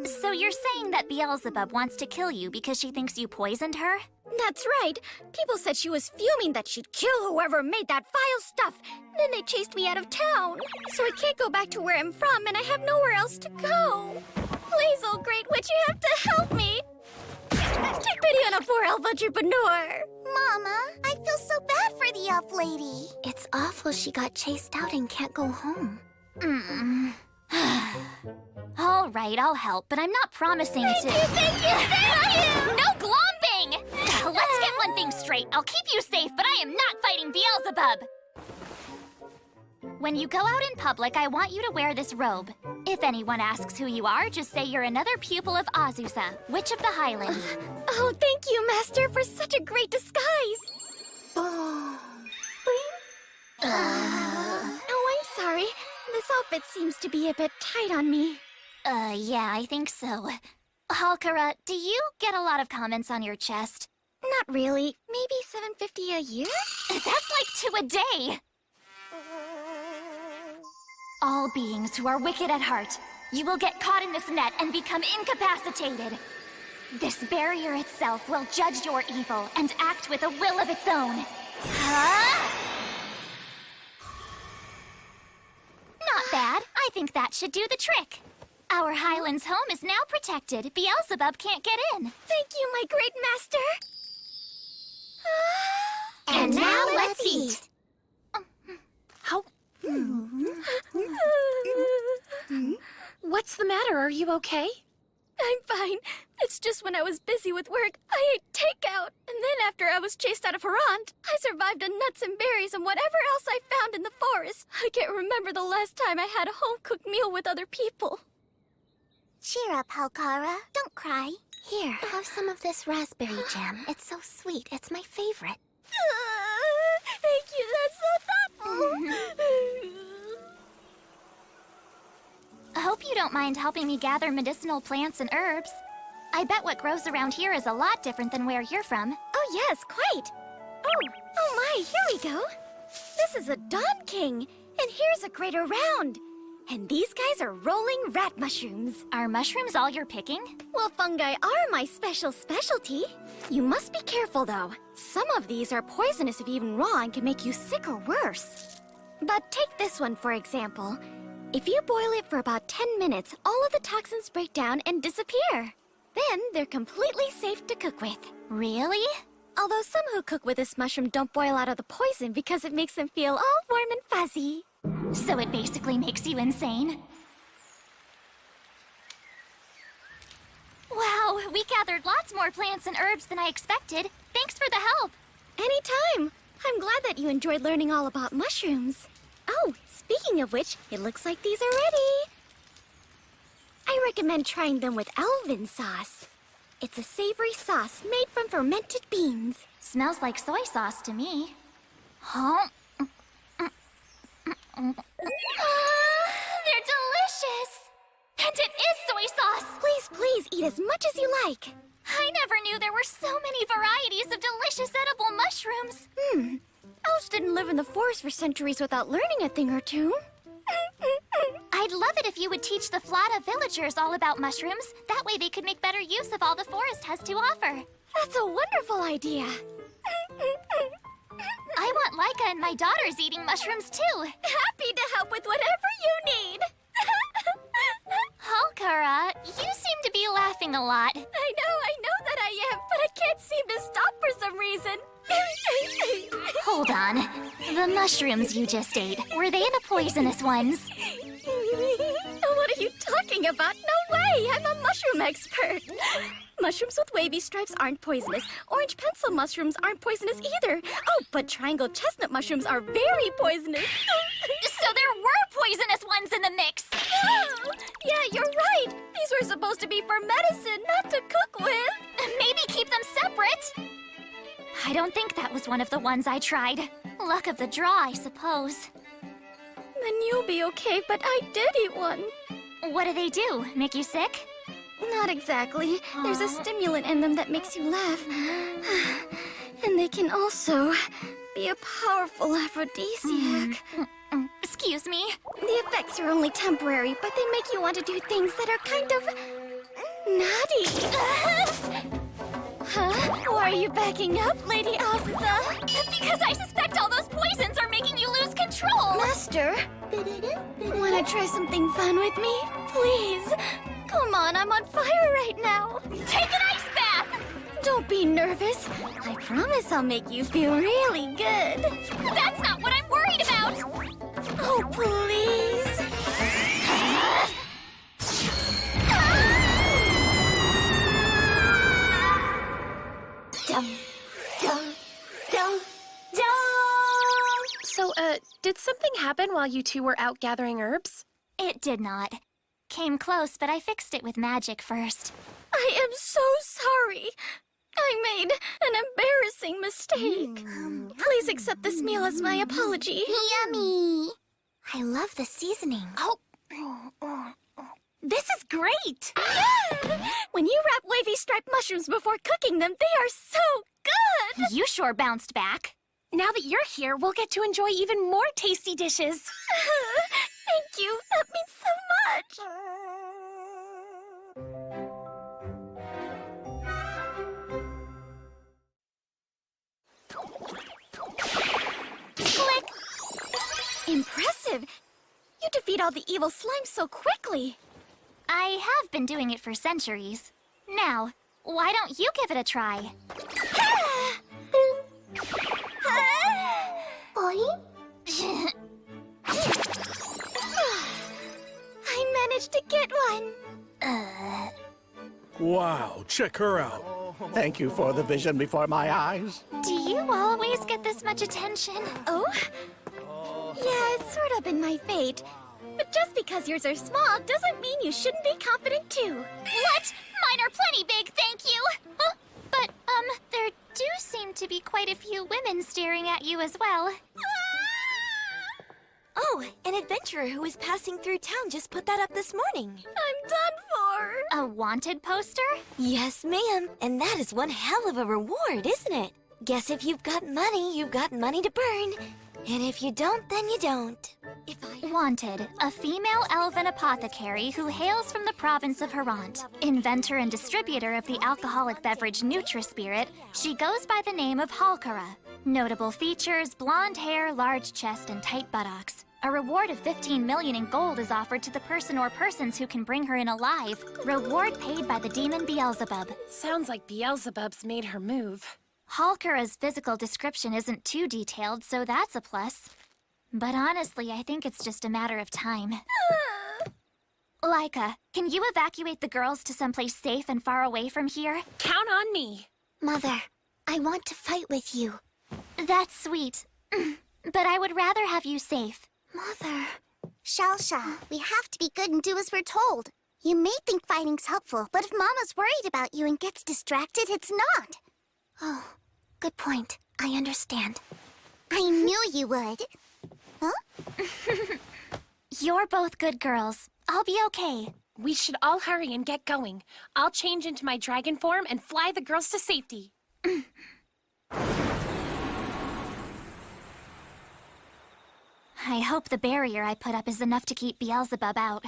So you're saying that Beelzebub wants to kill you because she thinks you poisoned her? That's right. People said she was fuming that she'd kill whoever made that vile stuff. Then they chased me out of town. So I can't go back to where I'm from, and I have nowhere else to go. Please, oh great witch, you have to help me. Take pity on a poor elf entrepreneur. Mama, I feel so bad for the elf lady. It's awful she got chased out and can't go home. All right, I'll help, but I'm not promising to... Thank you! No glomping! Let's get one thing straight. I'll keep you safe, but I am not fighting Beelzebub. When you go out in public, I want you to wear this robe. If anyone asks who you are, just say you're another pupil of Azusa, Witch of the Highlands. Oh, thank you, Master, for such a great disguise. Oh, I'm sorry. This outfit seems to be a bit tight on me. Yeah, I think so. Halkara, do you get a lot of comments on your chest? Not really. Maybe $750 a year? That's like 2 a day! All beings who are wicked at heart, you will get caught in this net and become incapacitated. This barrier itself will judge your evil and act with a will of its own. Huh? Not bad. I think that should do the trick. Our Highlands home is now protected. Beelzebub can't get in. Thank you, my great master. And now let's eat. How? What's the matter? Are you okay? I'm fine. It's just when I was busy with work, I ate takeout. And then after I was chased out of Harant, I survived on nuts and berries and whatever else I found in the forest. I can't remember the last time I had a home-cooked meal with other people. Cheer up, Halkara. Don't cry. Here, have some of this raspberry jam. It's so sweet. It's my favorite. Thank you. That's so thoughtful. I hope you don't mind helping me gather medicinal plants and herbs. I bet what grows around here is a lot different than where you're from. Oh, yes, quite. Oh my, here we go. This is a Dawn King, and here's a greater round. And these guys are rolling rat mushrooms. Are mushrooms all you're picking? Well, fungi are my specialty. You must be careful, though. Some of these are poisonous if eaten raw and can make you sick or worse. But take this one, for example. If you boil it for about 10 minutes, all of the toxins break down and disappear. Then they're completely safe to cook with. Really? Although some who cook with this mushroom don't boil out of the poison because it makes them feel all warm and fuzzy. So it basically makes you insane? Wow, we gathered lots more plants and herbs than I expected. Thanks for the help. Anytime. I'm glad that you enjoyed learning all about mushrooms. Oh, speaking of which, it looks like these are ready. I recommend trying them with Elven sauce. It's a savory sauce made from fermented beans. Smells like soy sauce to me. Huh? They're delicious! And it is soy sauce! Please eat as much as you like. I never knew there were so many varieties of delicious edible mushrooms. Elves didn't live in the forest for centuries without learning a thing or two. I'd love it if you would teach the Flata villagers all about mushrooms. That way they could make better use of all the forest has to offer. That's a wonderful idea. I want Aunt Laika and my daughter's eating mushrooms too. Happy to help with whatever you need. Halkara, you seem to be laughing a lot. I know that I am, but I can't seem to stop for some reason. Hold on. The mushrooms you just ate, were they the poisonous ones? What are you talking about? No way! I'm a mushroom expert. Mushrooms with wavy stripes aren't poisonous. Orange pencil mushrooms aren't poisonous either. Oh, but triangle chestnut mushrooms are very poisonous. So there were poisonous ones in the mix. Yeah, you're right. These were supposed to be for medicine, not to cook with. Maybe keep them separate. I don't think that was one of the ones I tried. Luck of the draw, I suppose. Then you'll be okay, but I did eat one. What do they do? Make you sick? Not exactly. There's a stimulant in them that makes you laugh. And they can also be a powerful aphrodisiac. Excuse me? The effects are only temporary, but they make you want to do things that are kind of naughty. Huh? Why are you backing up, Lady Azusa? Because I suspect all those poisons are making you lose control. Master, wanna try something fun with me? Please. Come on, I'm on fire right now. Take an ice bath! Don't be nervous. I promise I'll make you feel really good. That's not what I'm worried about! Oh, please. So, did something happen while you two were out gathering herbs? It did not. Came close, but I fixed it with magic first. I am so sorry. I made an embarrassing mistake. Please accept this meal as my apology. Yummy! I love the seasoning. Oh, this is great! Yeah! When you wrap wavy striped mushrooms before cooking them, they are so good! You sure bounced back. Now that you're here, we'll get to enjoy even more tasty dishes. Thank you. That means so much. Click! Impressive! You defeat all the evil slimes so quickly. I have been doing it for centuries. Now, why don't you give it a try? I managed to get one. Wow, check her out. Thank you for the vision before my eyes. Do you always get this much attention? Oh? Yeah, it's sort of been my fate. But just because yours are small doesn't mean you shouldn't be confident too. What? Mine are plenty big, thank you. Huh? But, there do seem to be quite a few women staring at you as well. Oh, an adventurer who was passing through town just put that up this morning. I'm done for. A wanted poster? Yes, ma'am. And that is one hell of a reward, isn't it? Guess if you've got money to burn. And if you don't, then you don't. Wanted, a female elven apothecary who hails from the province of Harant. Inventor and distributor of the alcoholic beverage Nutrispirit, she goes by the name of Halkara. Notable features, blonde hair, large chest, and tight buttocks. A reward of 15 million in gold is offered to the person or persons who can bring her in alive. Reward paid by the demon Beelzebub. Sounds like Beelzebub's made her move. Halkara's physical description isn't too detailed, so that's a plus. But honestly, I think it's just a matter of time. Laika, can you evacuate the girls to someplace safe and far away from here? Count on me. Mother, I want to fight with you. That's sweet. But I would rather have you safe. Mother. Shelsha, we have to be good and do as we're told. You may think fighting's helpful, but if Mama's worried about you and gets distracted, it's not. Oh, good point. I understand. I knew you would. Huh? You're both good girls. I'll be okay. We should all hurry and get going. I'll change into my dragon form and fly the girls to safety. I hope the barrier I put up is enough to keep Beelzebub out.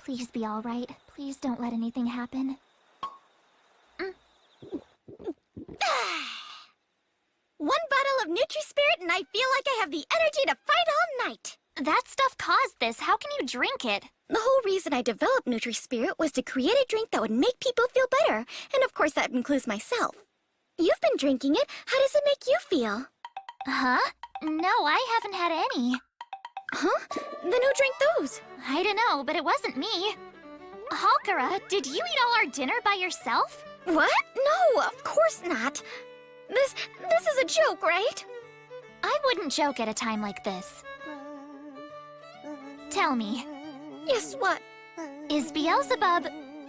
Please be all right. Please don't let anything happen. Nutri-Spirit, and I feel like I have the energy to fight all night. That stuff caused this. How can you drink it? The whole reason I developed Nutri-Spirit was to create a drink that would make people feel better. And of course, that includes myself. You've been drinking it. How does it make you feel? Huh? No, I haven't had any. Huh? Then who drank those? I don't know, but it wasn't me. Halkara, did you eat all our dinner by yourself? What? No, of course not. This is a joke, right? I wouldn't joke at a time like this. Tell me. Yes, what? Is Beelzebub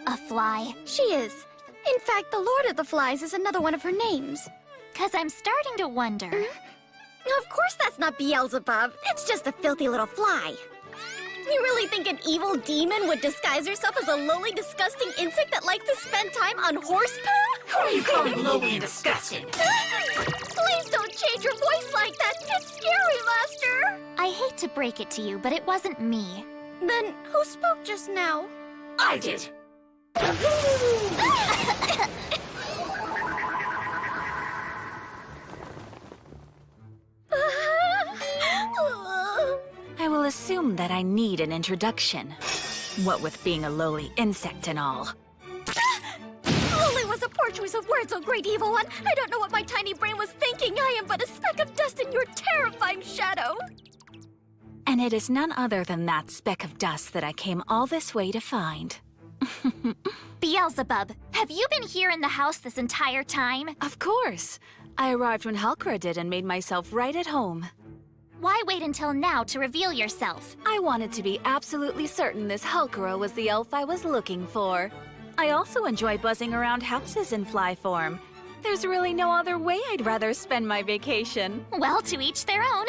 a fly? She is. In fact, the Lord of the Flies is another one of her names. 'Cause I'm starting to wonder. Of course that's not Beelzebub. It's just a filthy little fly. You really think an evil demon would disguise herself as a lowly, disgusting insect that likes to spend time on horse poo? Who are you calling lowly and disgusting? Please don't change your voice like that. It's scary, Master. I hate to break it to you, but it wasn't me. Then who spoke just now? I did. I will assume that I need an introduction. What with being a lowly insect and all. Lowly was a poor choice of words, oh great evil one. I don't know what my tiny brain was thinking. I am but a speck of dust in your terrifying shadow. And it is none other than that speck of dust that I came all this way to find. Beelzebub, have you been here in the house this entire time? Of course. I arrived when Halkara did and made myself right at home. Why wait until now to reveal yourself? I wanted to be absolutely certain this Halkara was the elf I was looking for. I also enjoy buzzing around houses in fly form. There's really no other way I'd rather spend my vacation. Well, to each their own.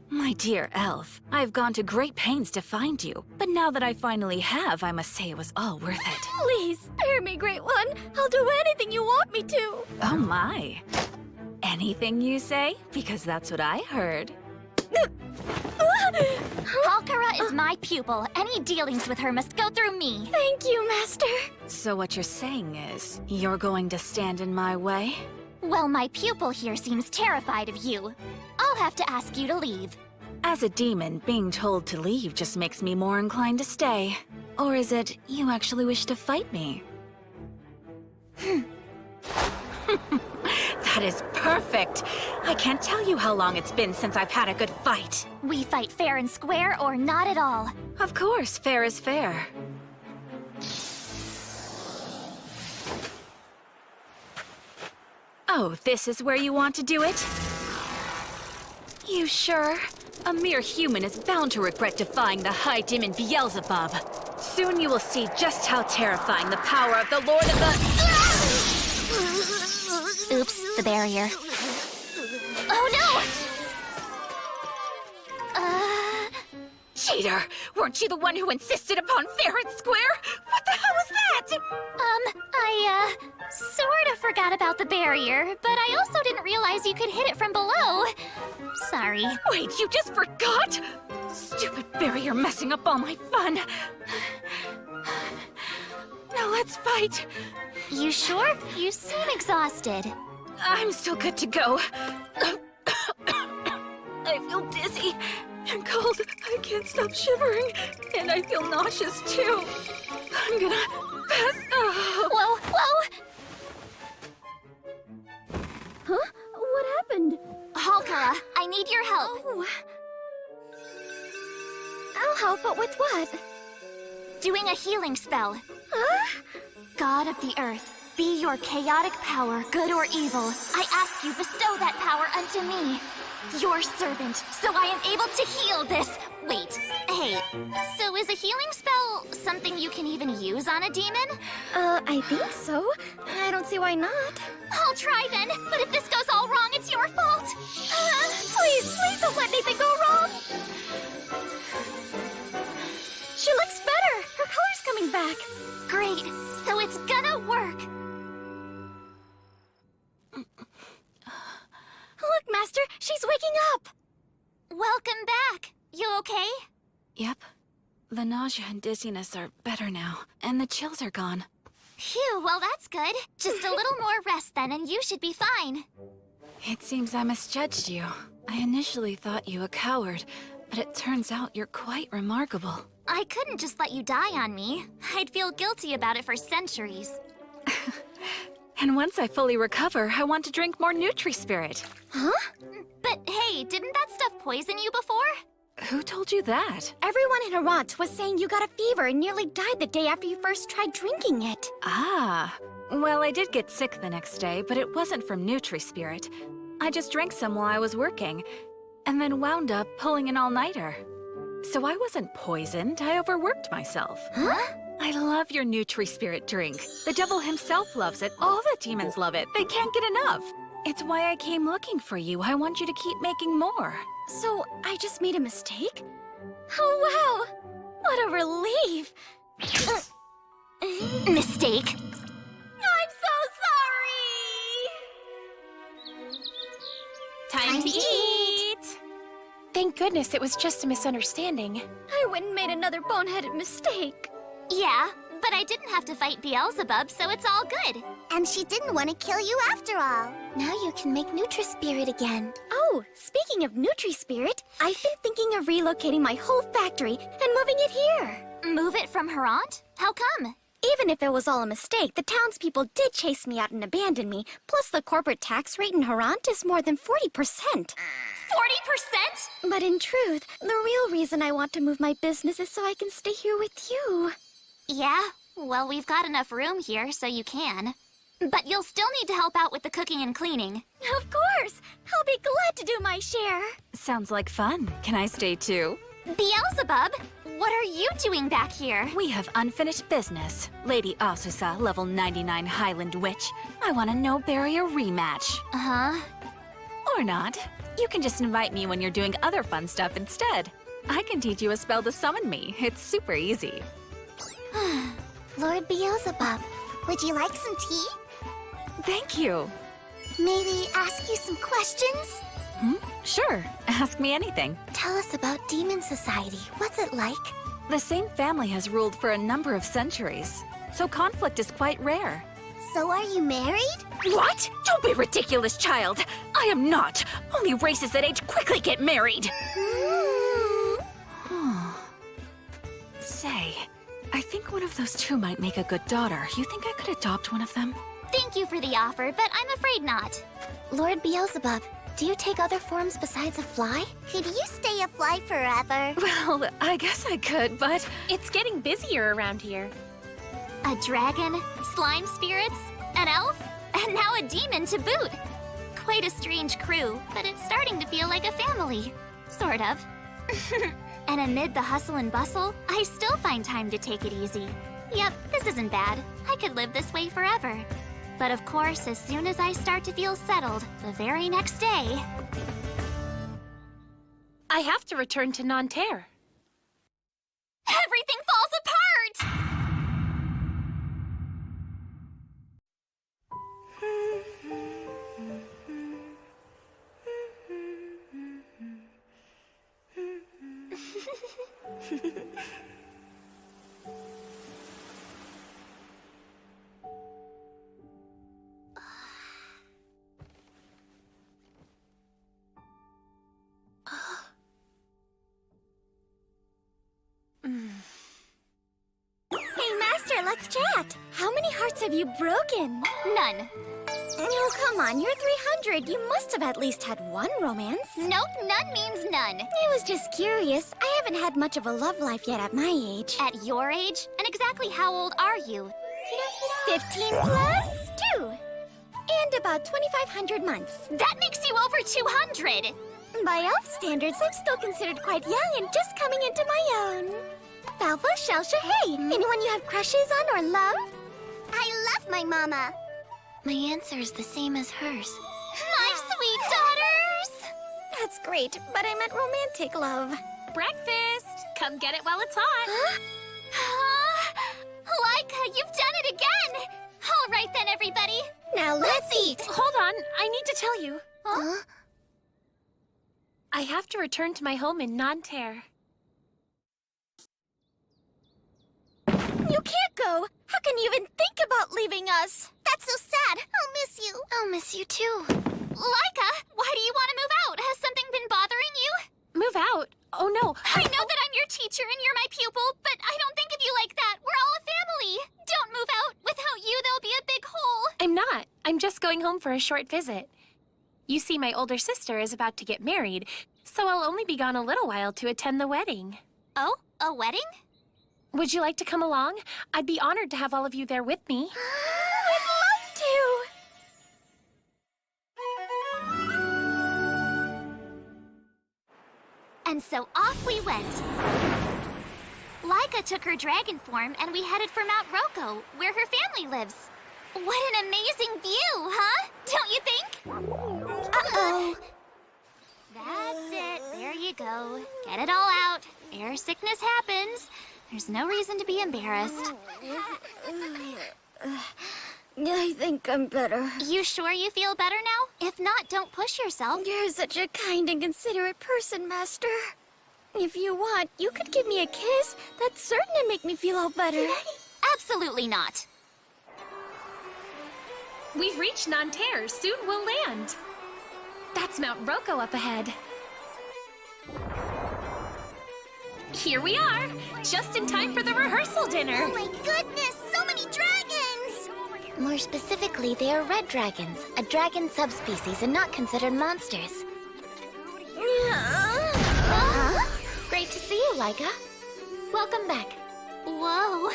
My dear elf, I've gone to great pains to find you, but now that I finally have, I must say it was all worth it. Please, spare me, great one. I'll do anything you want me to. Oh my. Anything you say? Because that's what I heard. Halkara is my pupil. Any dealings with her must go through me. Thank you, Master. So what you're saying is, you're going to stand in my way? Well, my pupil here seems terrified of you. I'll have to ask you to leave. As a demon, being told to leave just makes me more inclined to stay. Or is it you actually wish to fight me? That is perfect! I can't tell you how long it's been since I've had a good fight. We fight fair and square or not at all. Of course, fair is fair. Oh, this is where you want to do it? You sure? A mere human is bound to regret defying the High Demon Beelzebub. Soon you will see just how terrifying the power of the Lord of the... Oops, the barrier. Oh no! Cheater! Weren't you the one who insisted upon fair and square? What the hell was that? I sort of forgot about the barrier, but I also didn't realize you could hit it from below. Sorry. Wait, you just forgot? Stupid barrier messing up all my fun. Now let's fight. You sure? You seem exhausted. I'm still good to go. I feel dizzy and cold. I can't stop shivering. And I feel nauseous, too. I'm gonna pass out. Whoa, whoa! Huh? What happened? Halkara, I need your help. Oh. I'll help, but with what? Doing a healing spell. Huh? God of the earth, be your chaotic power, good or evil. I ask you bestow that power unto me, your servant, so I am able to heal this. Wait, hey, so is a healing spell something you can even use on a demon? I think so. I don't see why not. I'll try then, but if this goes all wrong, it's your fault. Please don't let anything go wrong. She looks better. Her color's coming back. Great, so it's gonna work. Look, Master, she's waking up. Welcome back. You okay? Yep. The nausea and dizziness are better now, and the chills are gone. Phew, well that's good. Just a little more rest then and you should be fine. It seems I misjudged you. I initially thought you a coward, but it turns out you're quite remarkable. I couldn't just let you die on me. I'd feel guilty about it for centuries. And once I fully recover, I want to drink more Nutri-Spirit. Huh? But hey, didn't that stuff poison you before? Who told you that? Everyone in Harant was saying you got a fever and nearly died the day after you first tried drinking it. Ah. Well, I did get sick the next day, but it wasn't from Nutri-Spirit. I just drank some while I was working, and then wound up pulling an all-nighter. So I wasn't poisoned, I overworked myself. Huh? I love your Nutri-Spirit drink. The devil himself loves it. All the demons love it. They can't get enough. It's why I came looking for you. I want you to keep making more. So, I just made a mistake? Oh, wow! What a relief! Mistake. I'm so sorry! Time to eat! Thank goodness it was just a misunderstanding. I wouldn't made another boneheaded mistake. Yeah, but I didn't have to fight Beelzebub, so it's all good. And she didn't want to kill you after all. Now you can make Nutri-Spirit again. Oh, speaking of Nutri-Spirit, I've been thinking of relocating my whole factory and moving it here. Move it from Harant? How come? Even if it was all a mistake, the townspeople did chase me out and abandon me. Plus, the corporate tax rate in Harant is more than 40%. 40%? But in truth, the real reason I want to move my business is so I can stay here with you. Yeah, well, we've got enough room here, so you can. But you'll still need to help out with the cooking and cleaning. Of course! I'll be glad to do my share. Sounds like fun. Can I stay too? Beelzebub, what are you doing back here? We have unfinished business. Lady Asusa, level 99 Highland Witch. I want a no-barrier rematch. Uh-huh. Or not. You can just invite me when you're doing other fun stuff instead. I can teach you a spell to summon me. It's super easy. Lord Beelzebub, would you like some tea? Thank you. Maybe ask you some questions? Sure. Ask me anything. Tell us about Demon Society. What's it like? The same family has ruled for a number of centuries, so conflict is quite rare. So are you married? What? Don't be ridiculous, child! I am not! Only races that age quickly get married! Say, I think one of those two might make a good daughter. You think I could adopt one of them? Thank you for the offer, but I'm afraid not. Lord Beelzebub, do you take other forms besides a fly? Could you stay a fly forever? Well, I guess I could, but... It's getting busier around here. A dragon, slime spirits, an elf, and now a demon to boot. Quite a strange crew, but it's starting to feel like a family. Sort of. And amid the hustle and bustle, I still find time to take it easy. Yep, this isn't bad. I could live this way forever. But of course, as soon as I start to feel settled, the very next day... I have to return to Nanterre. Everything falls apart! Hey, Master, let's chat. How many hearts have you broken? None. Oh, come on, you're 300. You must have at least had one romance. Nope, none means none. I was just curious. I haven't had much of a love life yet at my age. At your age? And exactly how old are you? 15 plus 2. And about 2,500 months. That makes you over 200! By elf standards, I'm still considered quite young and just coming into my own. Valva, Shelsha, hey, anyone you have crushes on or love? I love my mama. My answer is the same as hers. My sweet daughters! That's great, but I meant romantic love. Breakfast! Come get it while it's hot. Laika, you've done it again! All right then, everybody. Now let's eat. Hold on, I need to tell you. Huh? I have to return to my home in Nanterre. You can't go. How can you even think about leaving us. That's so sad. I'll miss you. I'll miss you too. Laika, why do you want to move out? Has something been bothering you? Move out? Oh no. I know that I'm your teacher and you're my pupil, but I don't think of you like that. We're all a family. Don't move out. Without you, there'll be a big hole. I'm not. I'm just going home for a short visit. You see, my older sister is about to get married, so I'll only be gone a little while to attend the wedding. Oh, a wedding? Would you like to come along? I'd be honored to have all of you there with me. I'd love to. And so off we went. Laika took her dragon form and we headed for Mount Roko, where her family lives. What an amazing view, huh? Don't you think? Uh-oh. That's it. There you go. Get it all out. Air sickness happens. There's no reason to be embarrassed. I think I'm better. You sure you feel better now? If not, don't push yourself. You're such a kind and considerate person, Master. If you want, you could give me a kiss. That's certain to make me feel all better. Absolutely not. We've reached Nanterre. Soon we'll land. That's Mount Roko up ahead. Here we are, just in time for the rehearsal dinner. Oh my goodness, so many dragons! More specifically, they are red dragons, a dragon subspecies and not considered monsters. Great to see you, Laika. Welcome back. Whoa.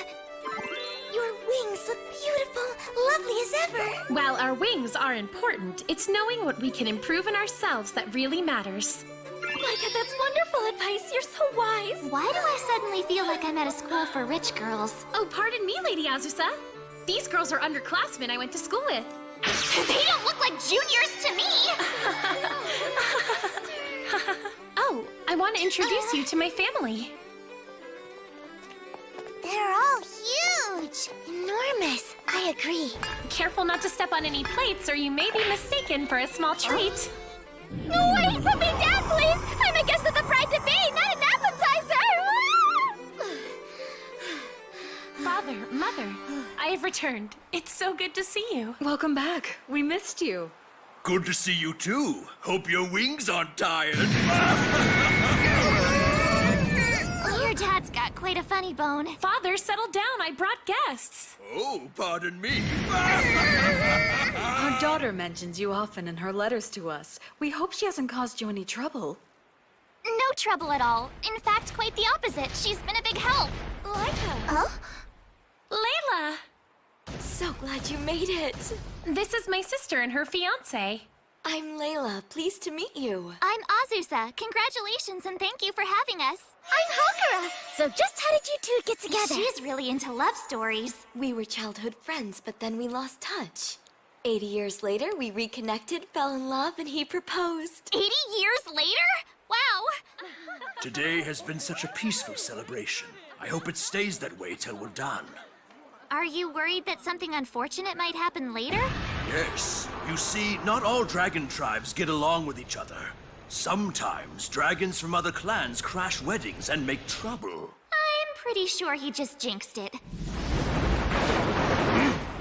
Your wings look beautiful, lovely as ever. While our wings are important, it's knowing what we can improve in ourselves that really matters. Laika, that's wonderful advice. You're so wise. Why do I suddenly feel like I'm at a school for rich girls? Oh, pardon me, Lady Azusa. These girls are underclassmen I went to school with. They don't look like juniors to me. Oh, I want to introduce you to my family. They're all huge. Enormous. I agree. Careful not to step on any plates or you may be mistaken for a small treat. Wait, put me down, please! I'm a guest at the bride-to-be, not an appetizer! Father, Mother, I have returned. It's so good to see you. Welcome back. We missed you. Good to see you too. Hope your wings aren't tired. Your dad's got quite a funny bone. Father, settle down. I brought guests. Oh, pardon me. Our daughter mentions you often in her letters to us. We hope she hasn't caused you any trouble. No trouble at all. In fact, quite the opposite. She's been a big help. Laika! Huh? Layla! So glad you made it. This is my sister and her fiancé. I'm Layla. Pleased to meet you. I'm Azusa. Congratulations and thank you for having us. I'm Hakura. So just how did you two get together? She's really into love stories. We were childhood friends, but then we lost touch. 80 years later, we reconnected, fell in love, and he proposed. 80 years later? Wow. Today has been such a peaceful celebration. I hope it stays that way till we're done. Are you worried that something unfortunate might happen later? Yes. You see, not all dragon tribes get along with each other. Sometimes dragons from other clans crash weddings and make trouble. I'm pretty sure he just jinxed it.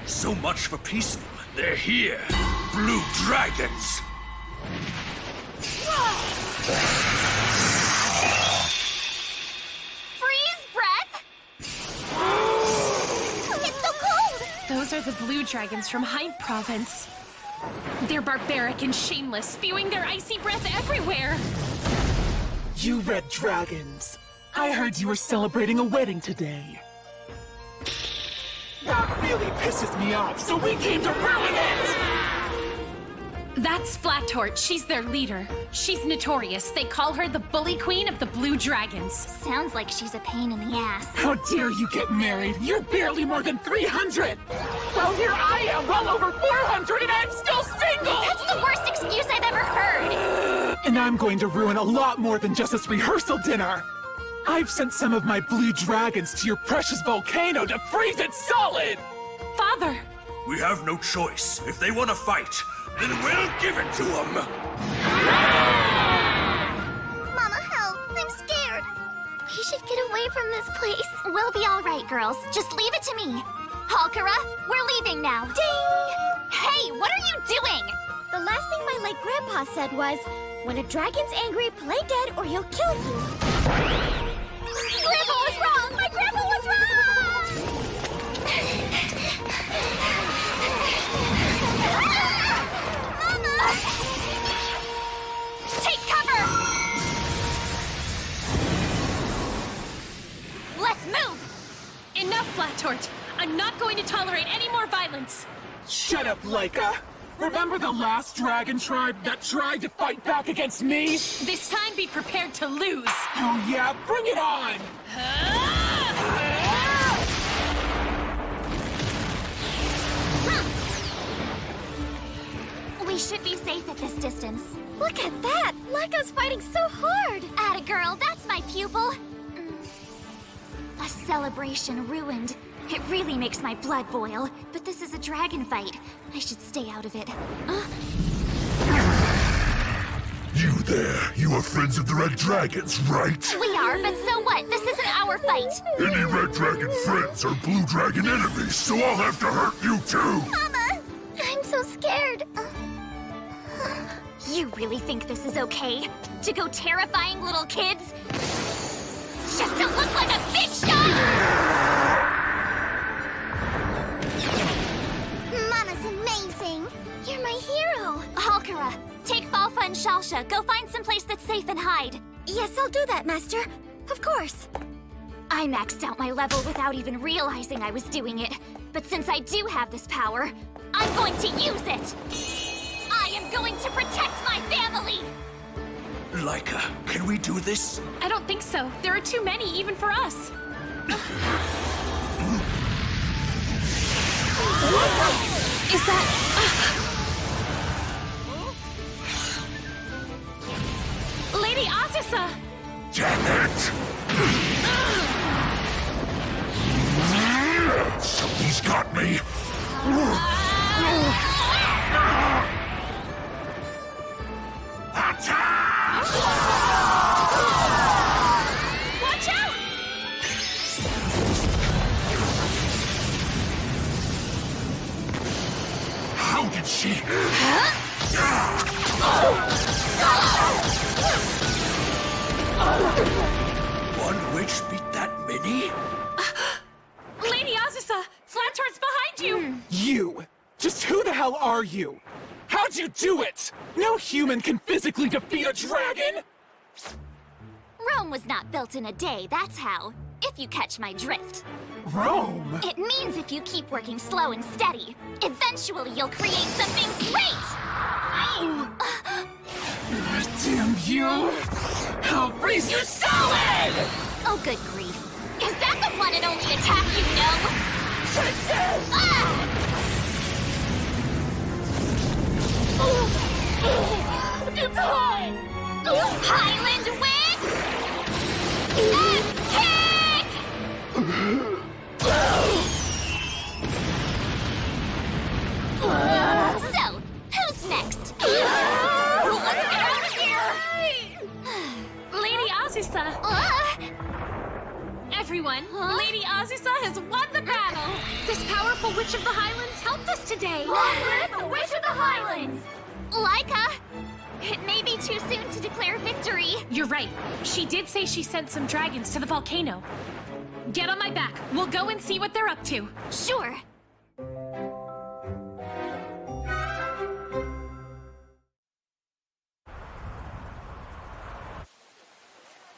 So much for peaceful. They're here. Blue dragons. Freeze breath? It's so cold! Those are the blue dragons from Hyde Province. They're barbaric and shameless, spewing their icy breath everywhere. You red dragons. I heard you were celebrating a wedding today. That really pisses me off, so we came to ruin it! That's Flathort. She's their leader. She's notorious. They call her the bully queen of the blue dragons. Sounds like she's a pain in the ass. How dare you get married? You're barely more than 300! Well, here I am, well over 400, and I'm still single! That's the worst excuse I've ever heard! And I'm going to ruin a lot more than just this rehearsal dinner! I've sent some of my blue dragons to your precious volcano to freeze it solid! Father! We have no choice. If they want to fight, then we'll give it to them! Mama, help! I'm scared! We should get away from this place. We'll be all right, girls. Just leave it to me. Halkara, we're leaving now. Ding! Hey, what are you doing? The last thing my late grandpa said was, when a dragon's angry, play dead or he'll kill you. Grandpa was wrong! My grandpa was wrong! Mama! Take cover! Let's move! Enough, Flat Tort. I'm not going to tolerate any more violence. Shut up, Laika! Remember the last dragon tribe that tried to fight back against me? This time, be prepared to lose. Oh yeah, bring it on! We should be safe at this distance. Look at that! Laika's fighting so hard! Atta girl, that's my pupil. A celebration ruined. It really makes my blood boil, but this is a dragon fight. I should stay out of it. You there, you are friends of the Red Dragons, right? We are, but so what? This isn't our fight. Any Red Dragon friends are Blue Dragon enemies, so I'll have to hurt you too! Mama! I'm so scared. You really think this is okay? To go terrifying little kids? Just to look like a big shot? Mama's amazing. You're my hero. Halkara, take Falfa and Shalsha. Go find some place that's safe and hide. Yes, I'll do that, Master. Of course. I maxed out my level without even realizing I was doing it. But since I do have this power, I'm going to use it! I am going to protect my family! Laika, can we do this? I don't think so. There are too many, even for us. Is that... Lady Azusa! Damn it! Something's got me! Watch out! How did she... One witch beat that many? Lady Azusa! Flat Tort's behind you! You! Just who the hell are you? How'd you do it? No human can physically defeat a dragon! Rome was not built in a day, that's how. If you catch my drift. Rome? It means if you keep working slow and steady, eventually you'll create something great! Damn you! I'll freeze you solid! Oh, good grief. Is that the one and only attack you know? It's hot! Highland Witch! Kick! So, who's next? Let's get out of here! Lady Azusa! Everyone, Lady Azusa has won the battle! This powerful Witch of the Highlands helped us today! Long live the Witch of the Highlands! Laika! It may be too soon to declare victory. You're right. She did say she sent some dragons to the volcano. Get on my back. We'll go and see what they're up to. Sure.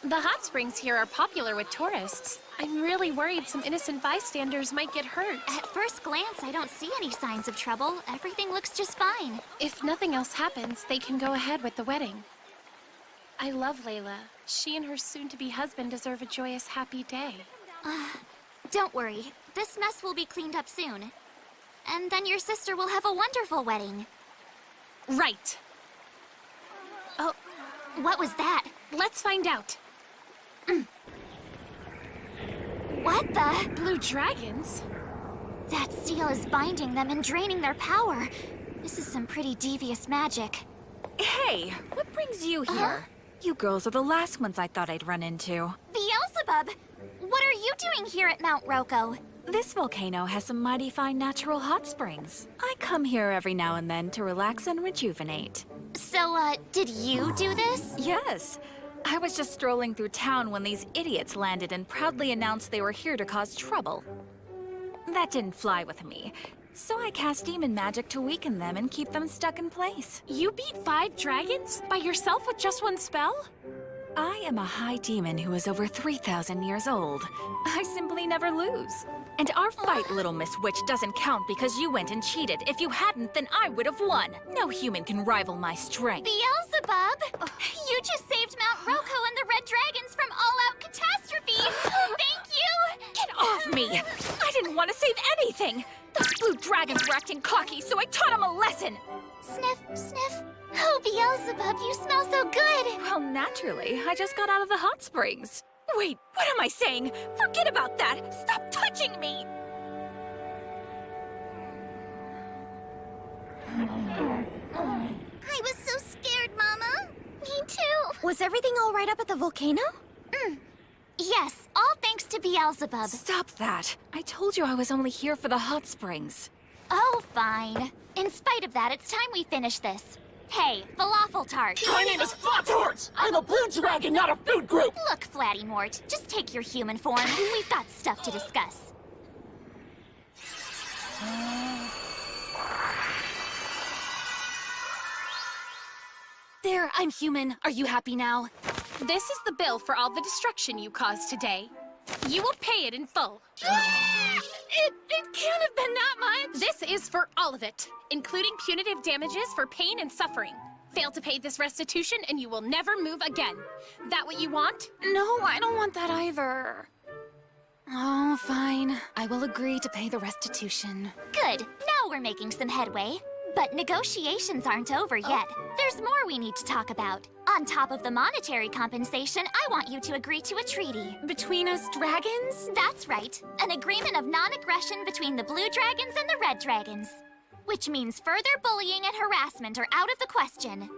The hot springs here are popular with tourists. I'm really worried some innocent bystanders might get hurt. At first glance, I don't see any signs of trouble. Everything looks just fine. If nothing else happens, they can go ahead with the wedding. I love Layla. She and her soon-to-be husband deserve a joyous, happy day. Don't worry. This mess will be cleaned up soon. And then your sister will have a wonderful wedding. Right. Oh, what was that? Let's find out. What the? Blue dragons? That seal is binding them and draining their power. This is some pretty devious magic. Hey, what brings you here? You girls are the last ones I thought I'd run into. Beelzebub! What are you doing here at Mount Roko? This volcano has some mighty fine natural hot springs. I come here every now and then to relax and rejuvenate. So, did you do this? Yes. I was just strolling through town when these idiots landed and proudly announced they were here to cause trouble. That didn't fly with me, so I cast demon magic to weaken them and keep them stuck in place. You beat 5 dragons? By yourself with just one spell? I am a high demon who is over 3,000 years old. I simply never lose. And our fight, Little Miss Witch, doesn't count because you went and cheated. If you hadn't, then I would have won. No human can rival my strength. Beelzebub! You just saved Mount Roko and the Red Dragons from all-out catastrophe! Thank you! Get off me! I didn't want to save anything! Those blue dragons were acting cocky, so I taught them a lesson! Sniff, sniff. Oh, Beelzebub, you smell so good! Well, naturally. I just got out of the hot springs. Wait, what am I saying? Forget about that! Stop touching me! I was so scared, Mama. Me too. Was everything all right up at the volcano? Yes, all thanks to Beelzebub. Stop that. I told you I was only here for the hot springs. Oh, fine. In spite of that, it's time we finish this. Hey, Falafel Tart. My name is Flotort! I'm a blue dragon, not a food group! Look, Flatty Mort, just take your human form. We've got stuff to discuss. There, I'm human. Are you happy now? This is the bill for all the destruction you caused today. You will pay it in full. It can't have been that much! This is for all of it, including punitive damages for pain and suffering. Fail to pay this restitution and you will never move again. That what you want? No, I don't want that either. Oh, fine. I will agree to pay the restitution. Good. Now we're making some headway. But negotiations aren't over yet. There's more we need to talk about. On top of the monetary compensation, I want you to agree to a treaty. Between us dragons? That's right. An agreement of non-aggression between the blue dragons and the red dragons. Which means further bullying and harassment are out of the question.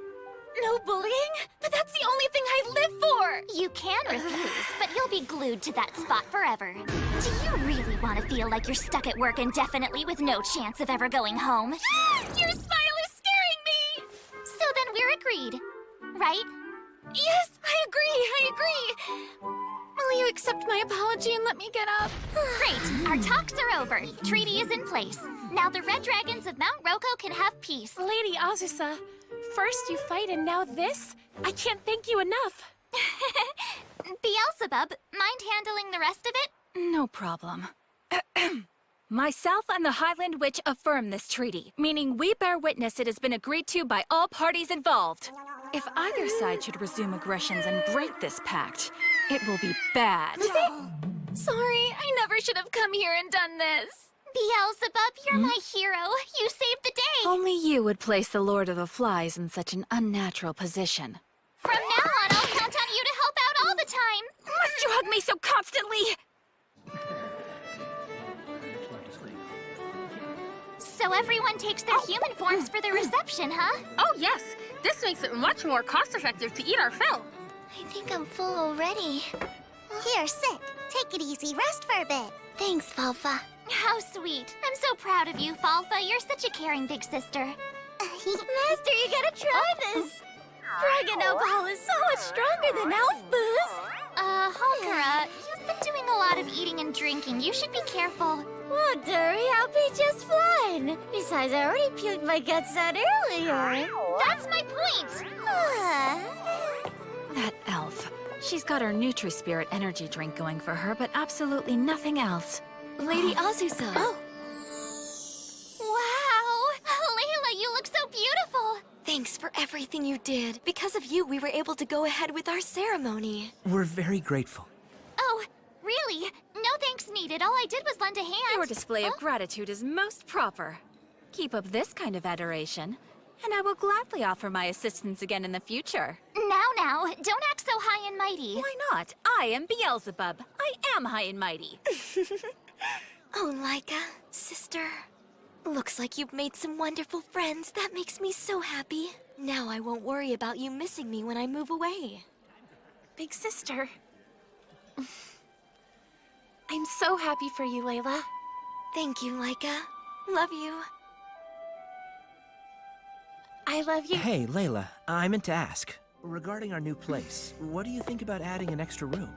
No bullying? But that's the only thing I live for! You can refuse, but you'll be glued to that spot forever. Do you really want to feel like you're stuck at work indefinitely with no chance of ever going home? Your smile is scaring me! So then we're agreed, right? Yes, I agree! Will you accept my apology and let me get up? Great, our talks are over. Treaty is in place. Now the Red Dragons of Mount Roko can have peace. Lady Azusa, first you fight and now this? I can't thank you enough. Beelzebub, mind handling the rest of it? No problem. Myself and the Highland Witch affirm this treaty, meaning we bear witness it has been agreed to by all parties involved. If either side should resume aggressions and break this pact, it will be bad. Sorry, I never should have come here and done this. Beelzebub, you're my hero. You saved the day. Only you would place the Lord of the Flies in such an unnatural position. From now on, I'll count on you to help out all the time. Must you hug me so constantly? So everyone takes their human forms for the reception, huh? Oh, yes. This makes it much more cost-effective to eat our fill. I think I'm full already. Here, sit. Take it easy. Rest for a bit. Thanks, Falfa. How sweet. I'm so proud of you, Falfa. You're such a caring big sister. Master, you gotta try this. Dragon alcohol is so much stronger than elf booze. Holkara, you've been doing a lot of eating and drinking. You should be careful. Won't worry, I'll be just fine. Besides, I already puked my guts out earlier. That's my point! That elf. She's got her Nutri-Spirit energy drink going for her, but absolutely nothing else. Lady Azusa. Oh. Wow! Layla, you look so beautiful! Thanks for everything you did. Because of you, we were able to go ahead with our ceremony. We're very grateful. Oh, really? No thanks needed. All I did was lend a hand. Your display of gratitude is most proper. Keep up this kind of adoration, and I will gladly offer my assistance again in the future. Now, don't act so high and mighty. Why not? I am Beelzebub. I am high and mighty. Oh, Laika, sister. Looks like you've made some wonderful friends. That makes me so happy. Now I won't worry about you missing me when I move away. Big sister. I'm so happy for you, Layla. Thank you, Laika. Love you. I love you. Hey, Layla, I meant to ask. Regarding our new place, what do you think about adding an extra room?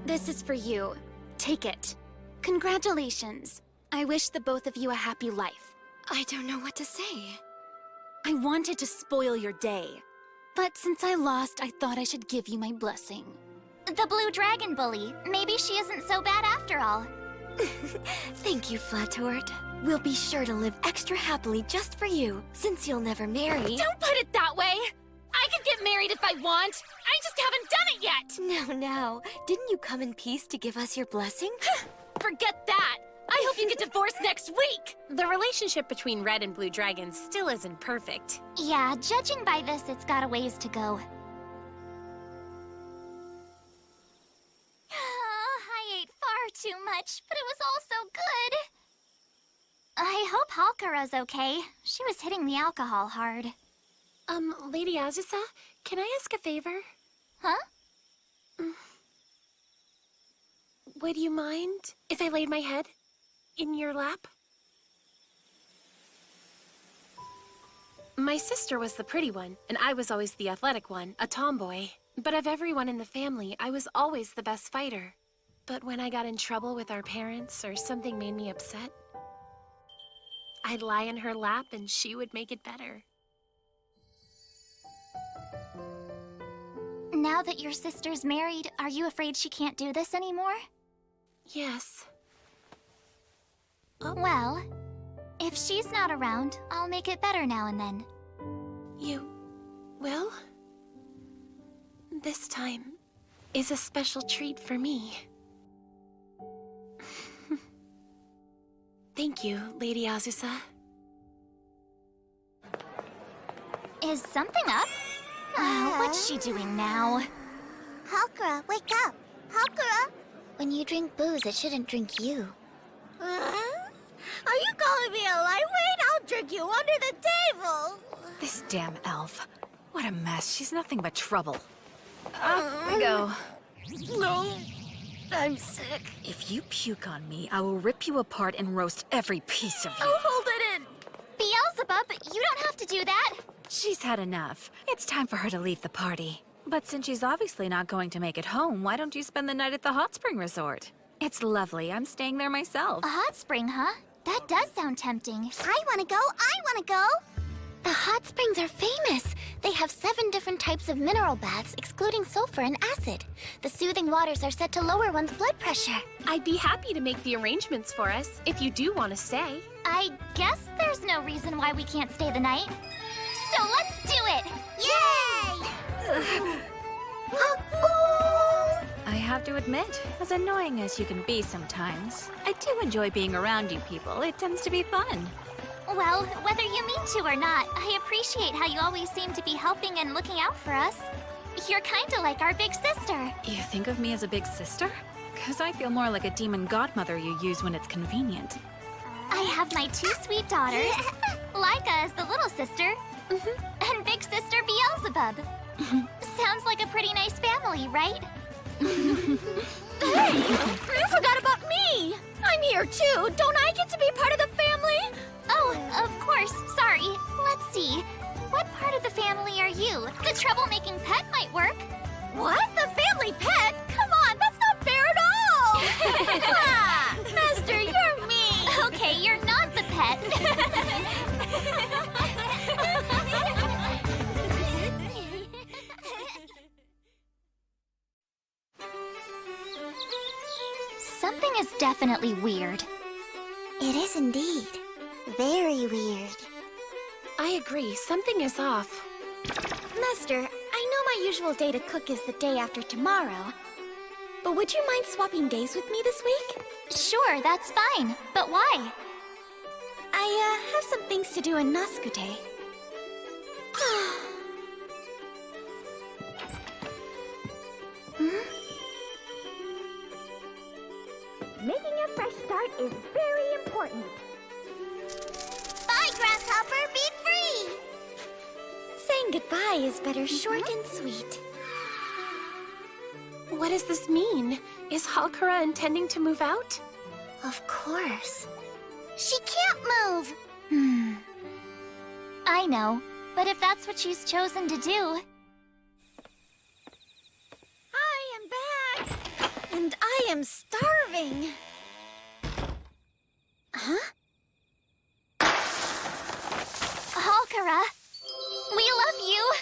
This is for you. Take it. Congratulations. I wish the both of you a happy life. I don't know what to say. I wanted to spoil your day. But since I lost, I thought I should give you my blessing. The blue dragon bully. Maybe she isn't so bad after all. Thank you, Flatort. We'll be sure to live extra happily just for you, since you'll never marry. Don't put it that way! I could get married if I want! I just haven't done it yet! Now, didn't you come in peace to give us your blessing? Forget that! I hope you get divorced next week! The relationship between Red and Blue Dragons still isn't perfect. Yeah, judging by this, it's got a ways to go. I ate far too much, but it was all so good. I hope Halkara's okay. She was hitting the alcohol hard. Lady Azusa, can I ask a favor? Huh? Would you mind if I laid my head in your lap? My sister was the pretty one, and I was always the athletic one, a tomboy. But of everyone in the family, I was always the best fighter. But when I got in trouble with our parents or something made me upset, I'd lie in her lap and she would make it better. Now that your sister's married, are you afraid she can't do this anymore? Yes. Well, if she's not around, I'll make it better now and then. You will? This time is a special treat for me. Thank you, Lady Azusa. Is something up? What's she doing now? Halkara, wake up! Halkara! When you drink booze, it shouldn't drink you. Are you calling me a lightweight? I'll drink you under the table! This damn elf. What a mess. She's nothing but trouble. Up we go. No, I'm sick. If you puke on me, I will rip you apart and roast every piece of you. Oh, hold it in! Beelzebub, you don't have to do that! She's had enough. It's time for her to leave the party. But since she's obviously not going to make it home, why don't you spend the night at the hot spring resort? It's lovely. I'm staying there myself. A hot spring, huh? That does sound tempting. I wanna go! I wanna go! The hot springs are famous. They have 7 different types of mineral baths, excluding sulfur and acid. The soothing waters are said to lower one's blood pressure. I'd be happy to make the arrangements for us, if you do want to stay. I guess there's no reason why we can't stay the night. So let's do it! Yay! I have to admit, as annoying as you can be sometimes, I do enjoy being around you people. It tends to be fun. Well, whether you mean to or not, I appreciate how you always seem to be helping and looking out for us. You're kinda like our big sister. You think of me as a big sister? 'Cause I feel more like a demon godmother you use when it's convenient. I have my 2 sweet daughters. Laika is the little sister. And big sister Beelzebub. Sounds like a pretty nice family, right? Hey! You forgot about me! I'm here too! Don't I get to be part of the family? Oh, of course. Sorry. Let's see. What part of the family are you? The troublemaking pet might work. What? The family pet? Come on, that's not fair at all! Master, you're mean! Okay, you're not the pet. Something is definitely weird. It is indeed. Very weird. I agree, something is off. Master, I know my usual day to cook is the day after tomorrow. But would you mind swapping days with me this week? Sure, that's fine. But why? I, have some things to do in Nascute. Making a fresh start is very important. Bye, Grasshopper! Be free! Saying goodbye is better short and sweet. What does this mean? Is Halkara intending to move out? Of course. She can't move! I know, but if that's what she's chosen to do... I am back! And I am starving! Huh? Halkara, we love you!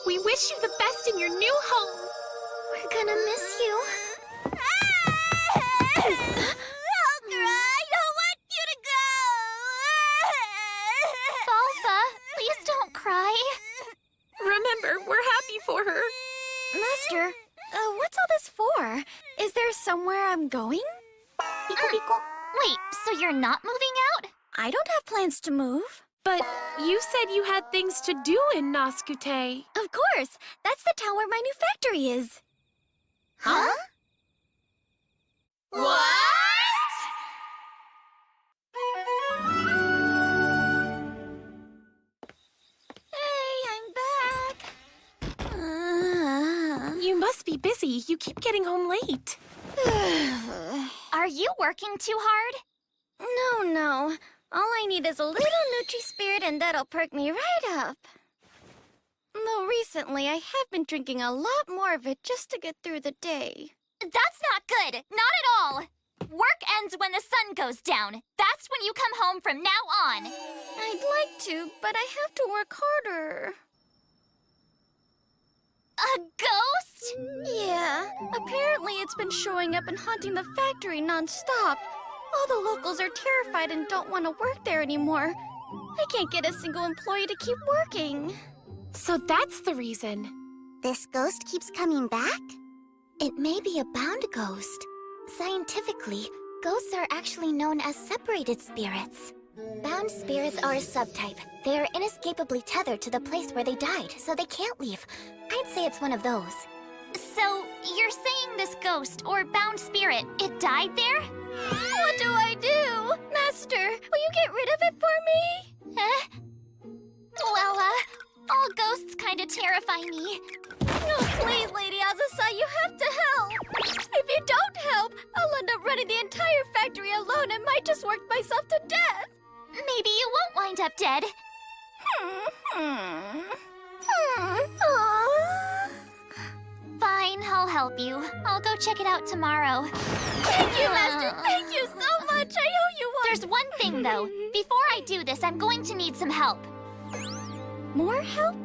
We wish you the best in your new home! We're gonna miss you. Halkara, I don't want you to go! Falfa, please don't cry. Remember, we're happy for her. Master, what's all this for? Is there somewhere I'm going? Wait, so you're not moving out? I don't have plans to move. But you said you had things to do in Noskute. Of course! That's the town where my new factory is. Huh? What? Hey, I'm back. You must be busy. You keep getting home late. Are you working too hard? No. All I need is a little Nutri-Spirit and that'll perk me right up. Though recently, I have been drinking a lot more of it just to get through the day. That's not good. Not at all. Work ends when the sun goes down. That's when you come home from now on. I'd like to, but I have to work harder. A ghost? Yeah, apparently it's been showing up and haunting the factory non-stop. All the locals are terrified and don't want to work there anymore. I can't get a single employee to keep working. So that's the reason. This ghost keeps coming back? It may be a bound ghost. Scientifically, ghosts are actually known as separated spirits. Bound spirits are a subtype. They are inescapably tethered to the place where they died, so they can't leave. I'd say it's one of those. So, you're saying this ghost, or bound spirit, it died there? What do I do? Master, will you get rid of it for me? Well, all ghosts kinda terrify me. No, please, Lady Azusa, you have to help. If you don't help, I'll end up running the entire factory alone and might just work myself to death. Maybe you won't wind up dead. Fine, I'll help you. I'll go check it out tomorrow. Thank you, Master. Thank you so much. I owe you one. There's one thing, though. Before I do this, I'm going to need some help. More help?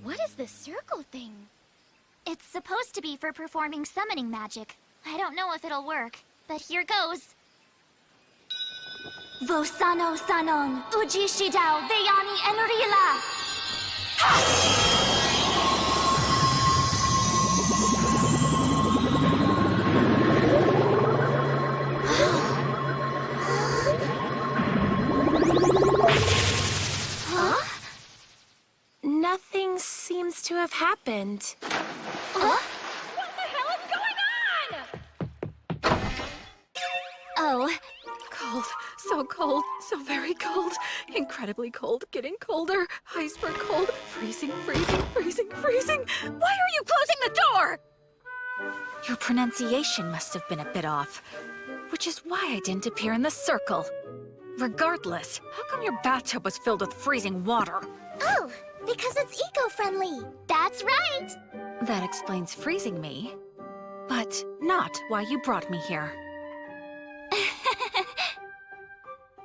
What is this circle thing? It's supposed to be for performing summoning magic. I don't know if it'll work, but here goes. Vosano sanon, uji shidao, veyani enrila! Huh? Nothing seems to have happened. Huh? What the hell is going on? Oh. Cold. So cold. So very cold. Incredibly cold. Getting colder. Iceberg cold. Freezing, freezing, freezing, freezing. Why are you closing the door? Your pronunciation must have been a bit off. Which is why I didn't appear in the circle. Regardless, how come your bathtub was filled with freezing water? Oh, because it's eco-friendly. That's right. That explains freezing me. But not why you brought me here.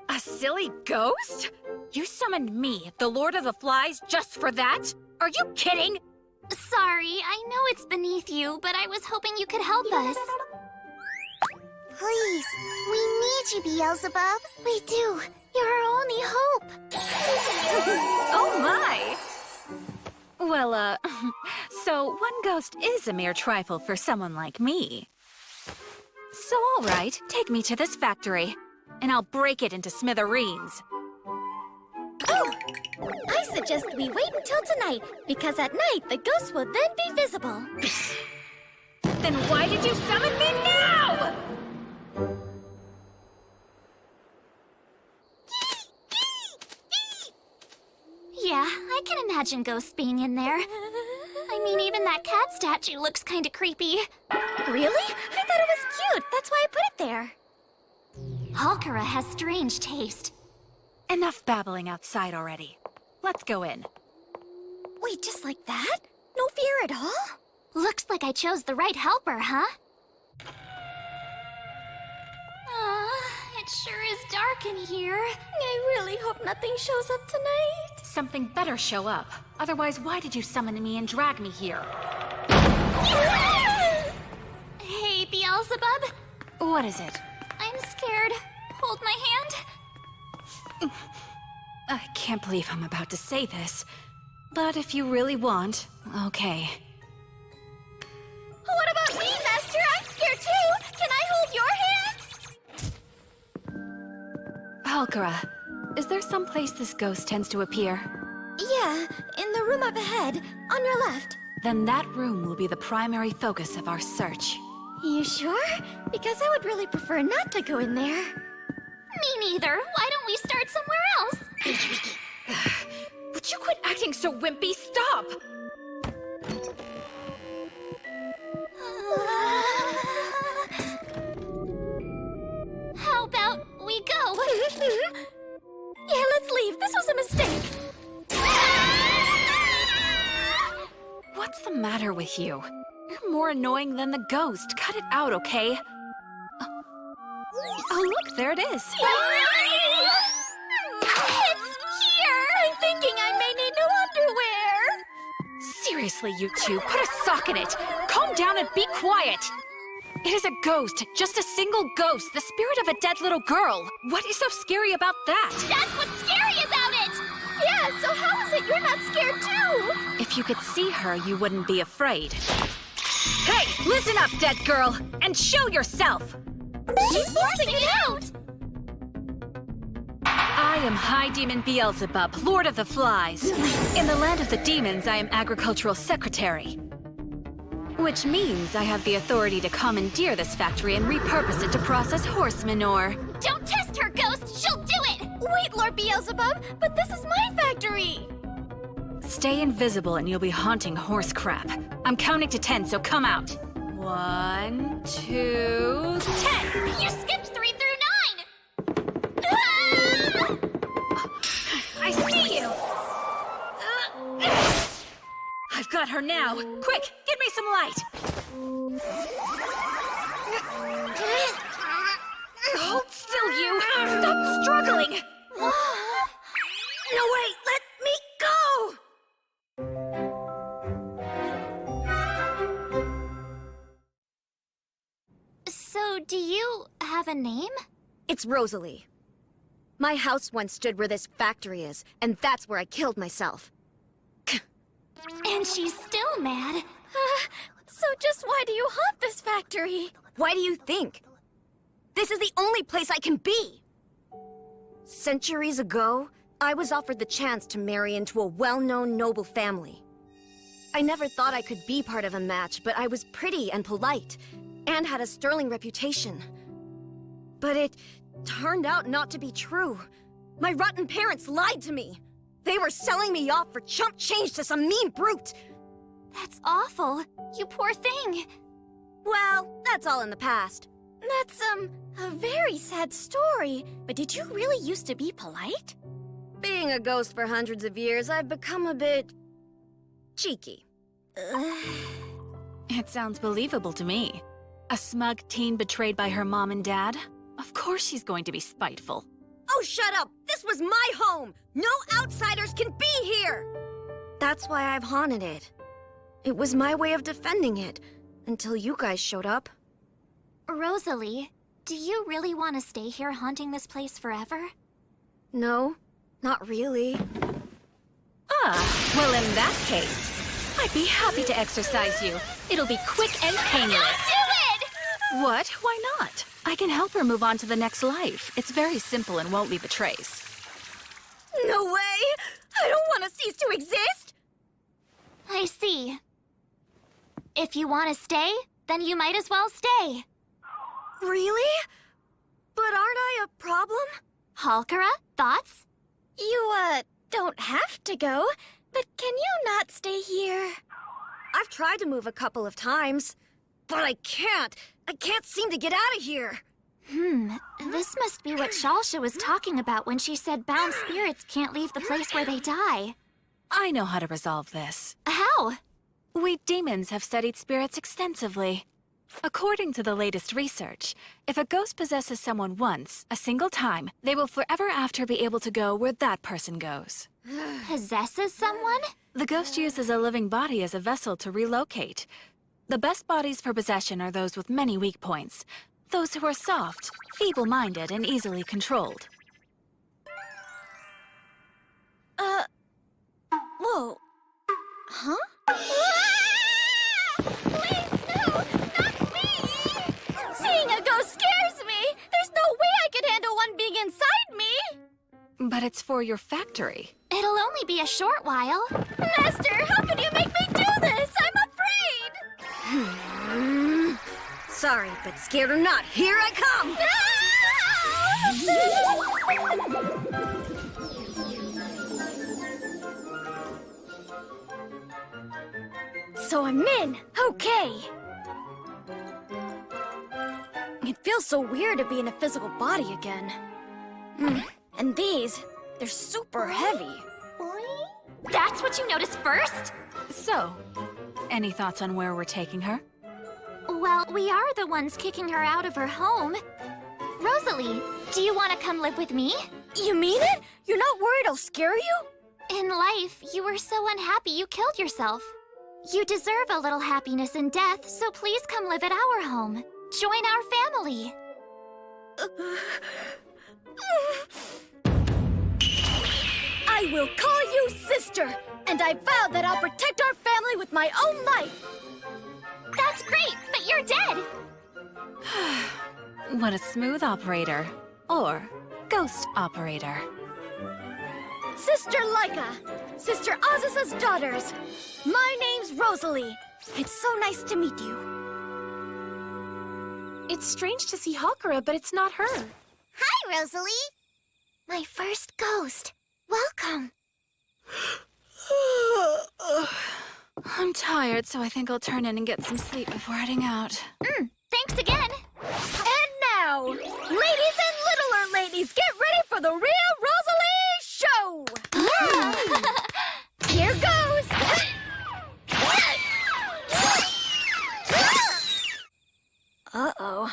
A silly ghost? You summoned me, the Lord of the Flies, just for that? Are you kidding? Sorry, I know it's beneath you, but I was hoping you could help us. Please, we need you, Beelzebub. We do. You're our only hope. Oh my! Well, so one ghost is a mere trifle for someone like me. So all right, take me to this factory, and I'll break it into smithereens. Oh! I suggest we wait until tonight, because at night the ghost will then be visible. Then why did you summon me now? Yeah, I can imagine ghosts being in there. I mean, even that cat statue looks kinda creepy. Really? I thought it was cute. That's why I put it there. Halkara has strange taste. Enough babbling outside already. Let's go in. Wait, just like that? No fear at all? Looks like I chose the right helper, huh? It sure is dark in here. I really hope nothing shows up tonight. Something better show up. Otherwise, why did you summon me and drag me here? Hey, Beelzebub. What is it? I'm scared. Hold my hand. I can't believe I'm about to say this. But if you really want, okay. What about me, Master? I'm scared too. Can I hold your hand? Halkara, is there some place this ghost tends to appear? Yeah, in the room up ahead, on your left. Then that room will be the primary focus of our search. You sure? Because I would really prefer not to go in there. Me neither. Why don't we start somewhere else? Would you quit acting so wimpy? Stop! How about we go? Yeah, let's leave. This was a mistake. What's the matter with you? You're more annoying than the ghost. Cut it out, okay? Oh, look, there it is. It's here! I'm thinking I may need new underwear. Seriously, you two, put a sock in it. Calm down and be quiet. It is a ghost, just a single ghost, the spirit of a dead little girl. What is so scary about that? That's what's scary about it! Yeah, so how is it you're not scared too? If you could see her, you wouldn't be afraid. Hey, listen up, dead girl, and show yourself! She's forcing it out! I am High Demon Beelzebub, Lord of the Flies. In the land of the demons, I am Agricultural Secretary. Which means I have the authority to commandeer this factory and repurpose it to process horse manure. Don't test her, Ghost! She'll do it! Wait, Lord Beelzebub, but this is my factory! Stay invisible and you'll be haunting horse crap. I'm counting to 10, so come out. 1, 2, 10! You skipped 3 through 9! I see you! I've got her now. Quick, give me some light. Hold still, you. Stop struggling. No, wait, let me go. So, do you have a name? It's Rosalie. My house once stood where this factory is, and that's where I killed myself. And she's still mad. So just why do you haunt this factory? Why do you think? This is the only place I can be! Centuries ago, I was offered the chance to marry into a well-known noble family. I never thought I could be part of a match, but I was pretty and polite, and had a sterling reputation. But it turned out not to be true. My rotten parents lied to me. They were selling me off for chump change to some mean brute. That's awful. You poor thing. Well, that's all in the past. That's, a very sad story. But did you really used to be polite? Being a ghost for hundreds of years, I've become a bit cheeky. It sounds believable to me. A smug teen betrayed by her mom and dad? Of course she's going to be spiteful. Oh, shut up! This was my home! No outsiders can be here! That's why I've haunted it. It was my way of defending it, until you guys showed up. Rosalie, do you really want to stay here haunting this place forever? No, not really. Ah, well in that case, I'd be happy to exercise you. It'll be quick and painless. Don't do it! What? Why not? I can help her move on to the next life. It's very simple and won't leave a trace. No way! I don't want to cease to exist! I see. If you want to stay, then you might as well stay. Really? But aren't I a problem? Halkara, thoughts? You, don't have to go, but can you not stay here? I've tried to move a couple of times, but I can't. I can't seem to get out of here. This must be what Shalsha was talking about when she said bound spirits can't leave the place where they die. I know how to resolve this. How? We demons have studied spirits extensively. According to the latest research, if a ghost possesses someone once, a single time, they will forever after be able to go where that person goes. Possesses someone? The ghost uses a living body as a vessel to relocate. The best bodies for possession are those with many weak points. Those who are soft, feeble-minded, and easily controlled. Whoa. Huh? Please, no! Not me! Seeing a ghost scares me! There's no way I could handle one being inside me! But it's for your factory. It'll only be a short while. Master, how can you make me do this? I'm afraid! Sorry, but scared or not, here I come! So I'm in. Okay. It feels so weird to be in a physical body again. And these, they're super heavy. That's what you noticed first? So, any thoughts on where we're taking her? Well, we are the ones kicking her out of her home. Rosalie, do you want to come live with me? You mean it? You're not worried I'll scare you? In life, you were so unhappy you killed yourself. You deserve a little happiness in death, so please come live at our home. Join our family. I will call you sister, and I vow that I'll protect our family with my own life. That's great, but you're dead. What a smooth operator. Or ghost operator. Sister Laika, Sister Aziza's daughters. My name's Rosalie. It's so nice to meet you. It's strange to see Halkara, but it's not her. Hi, Rosalie. My first ghost. Welcome. I'm tired, so I think I'll turn in and get some sleep before heading out. Thanks again. And now, ladies and littler ladies, get ready for the real Rosalie show! Here goes! Uh-oh.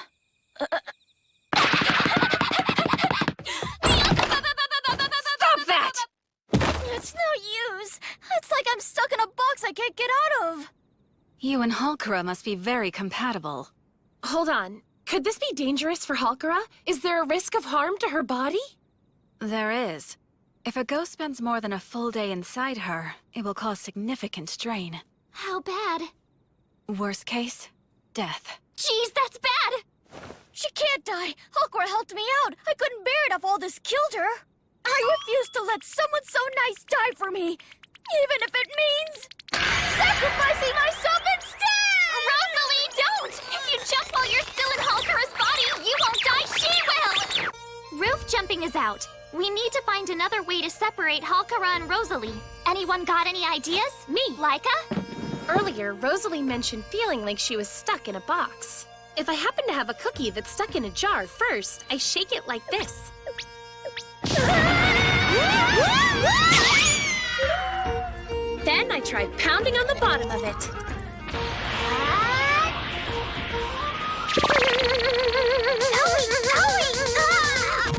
Stop that! It's no use. It's like I'm stuck in a box I can't get out of. You and Halkara must be very compatible. Hold on. Could this be dangerous for Halkara? Is there a risk of harm to her body? There is. If a ghost spends more than a full day inside her, it will cause significant strain. How bad? Worst case, death. Jeez, that's bad! She can't die. Halkara helped me out. I couldn't bear it if all this killed her. I refuse to let someone so nice die for me, even if it means sacrificing myself instead! Rosalie, don't! If you jump while you're still in Halkara's body, you won't die, she will! Roof jumping is out. We need to find another way to separate Halkara and Rosalie. Anyone got any ideas? Me. Laika? Earlier, Rosalie mentioned feeling like she was stuck in a box. If I happen to have a cookie that's stuck in a jar first, I shake it like this. Then I try pounding on the bottom of it.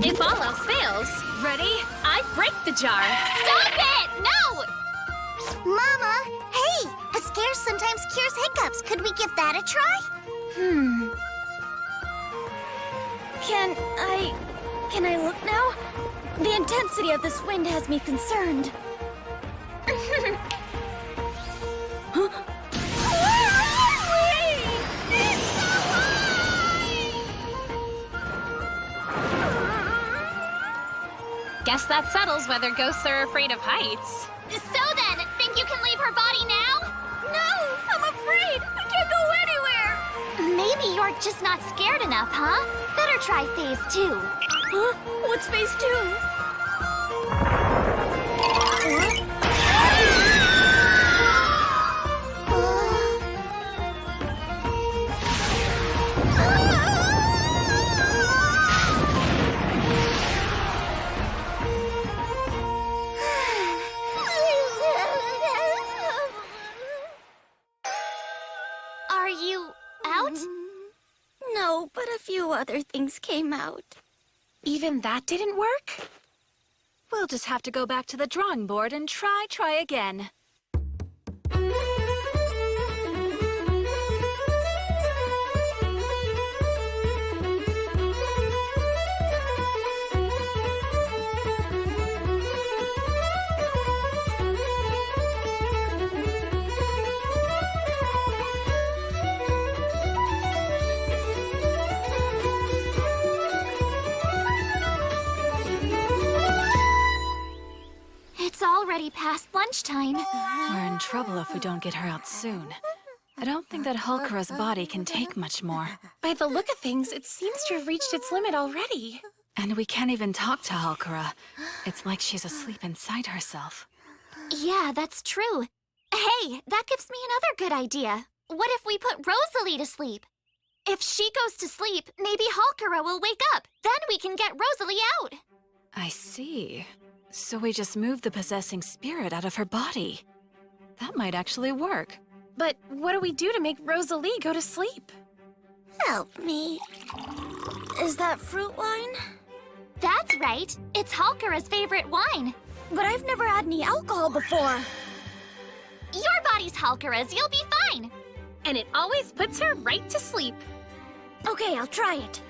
If all else fails, ready? I break the jar. Stop it! No! Mama, hey! A scare sometimes cures hiccups. Could we give that a try? Can I look now? The intensity of this wind has me concerned. Guess that settles whether ghosts are afraid of heights. So then, think you can leave her body now? No! I'm afraid! I can't go anywhere! Maybe you're just not scared enough, huh? Better try phase 2. Huh? What's phase 2? but a few other things came out. Even that didn't work? We'll just have to go back to the drawing board and try again. It's already past lunchtime. We're in trouble if we don't get her out soon. I don't think that Hulkera's body can take much more. By the look of things, it seems to have reached its limit already. And we can't even talk to Hulkera. It's like she's asleep inside herself. Yeah, that's true. Hey, that gives me another good idea. What if we put Rosalie to sleep? If she goes to sleep, maybe Hulkera will wake up. Then we can get Rosalie out. I see. So we just move the possessing spirit out of her body. That might actually work. But what do we do to make Rosalie go to sleep? Help me. Is that fruit wine? That's right. It's Hulkera's favorite wine. But I've never had any alcohol before. Your body's Hulkera's. You'll be fine. And it always puts her right to sleep. Okay, I'll try it.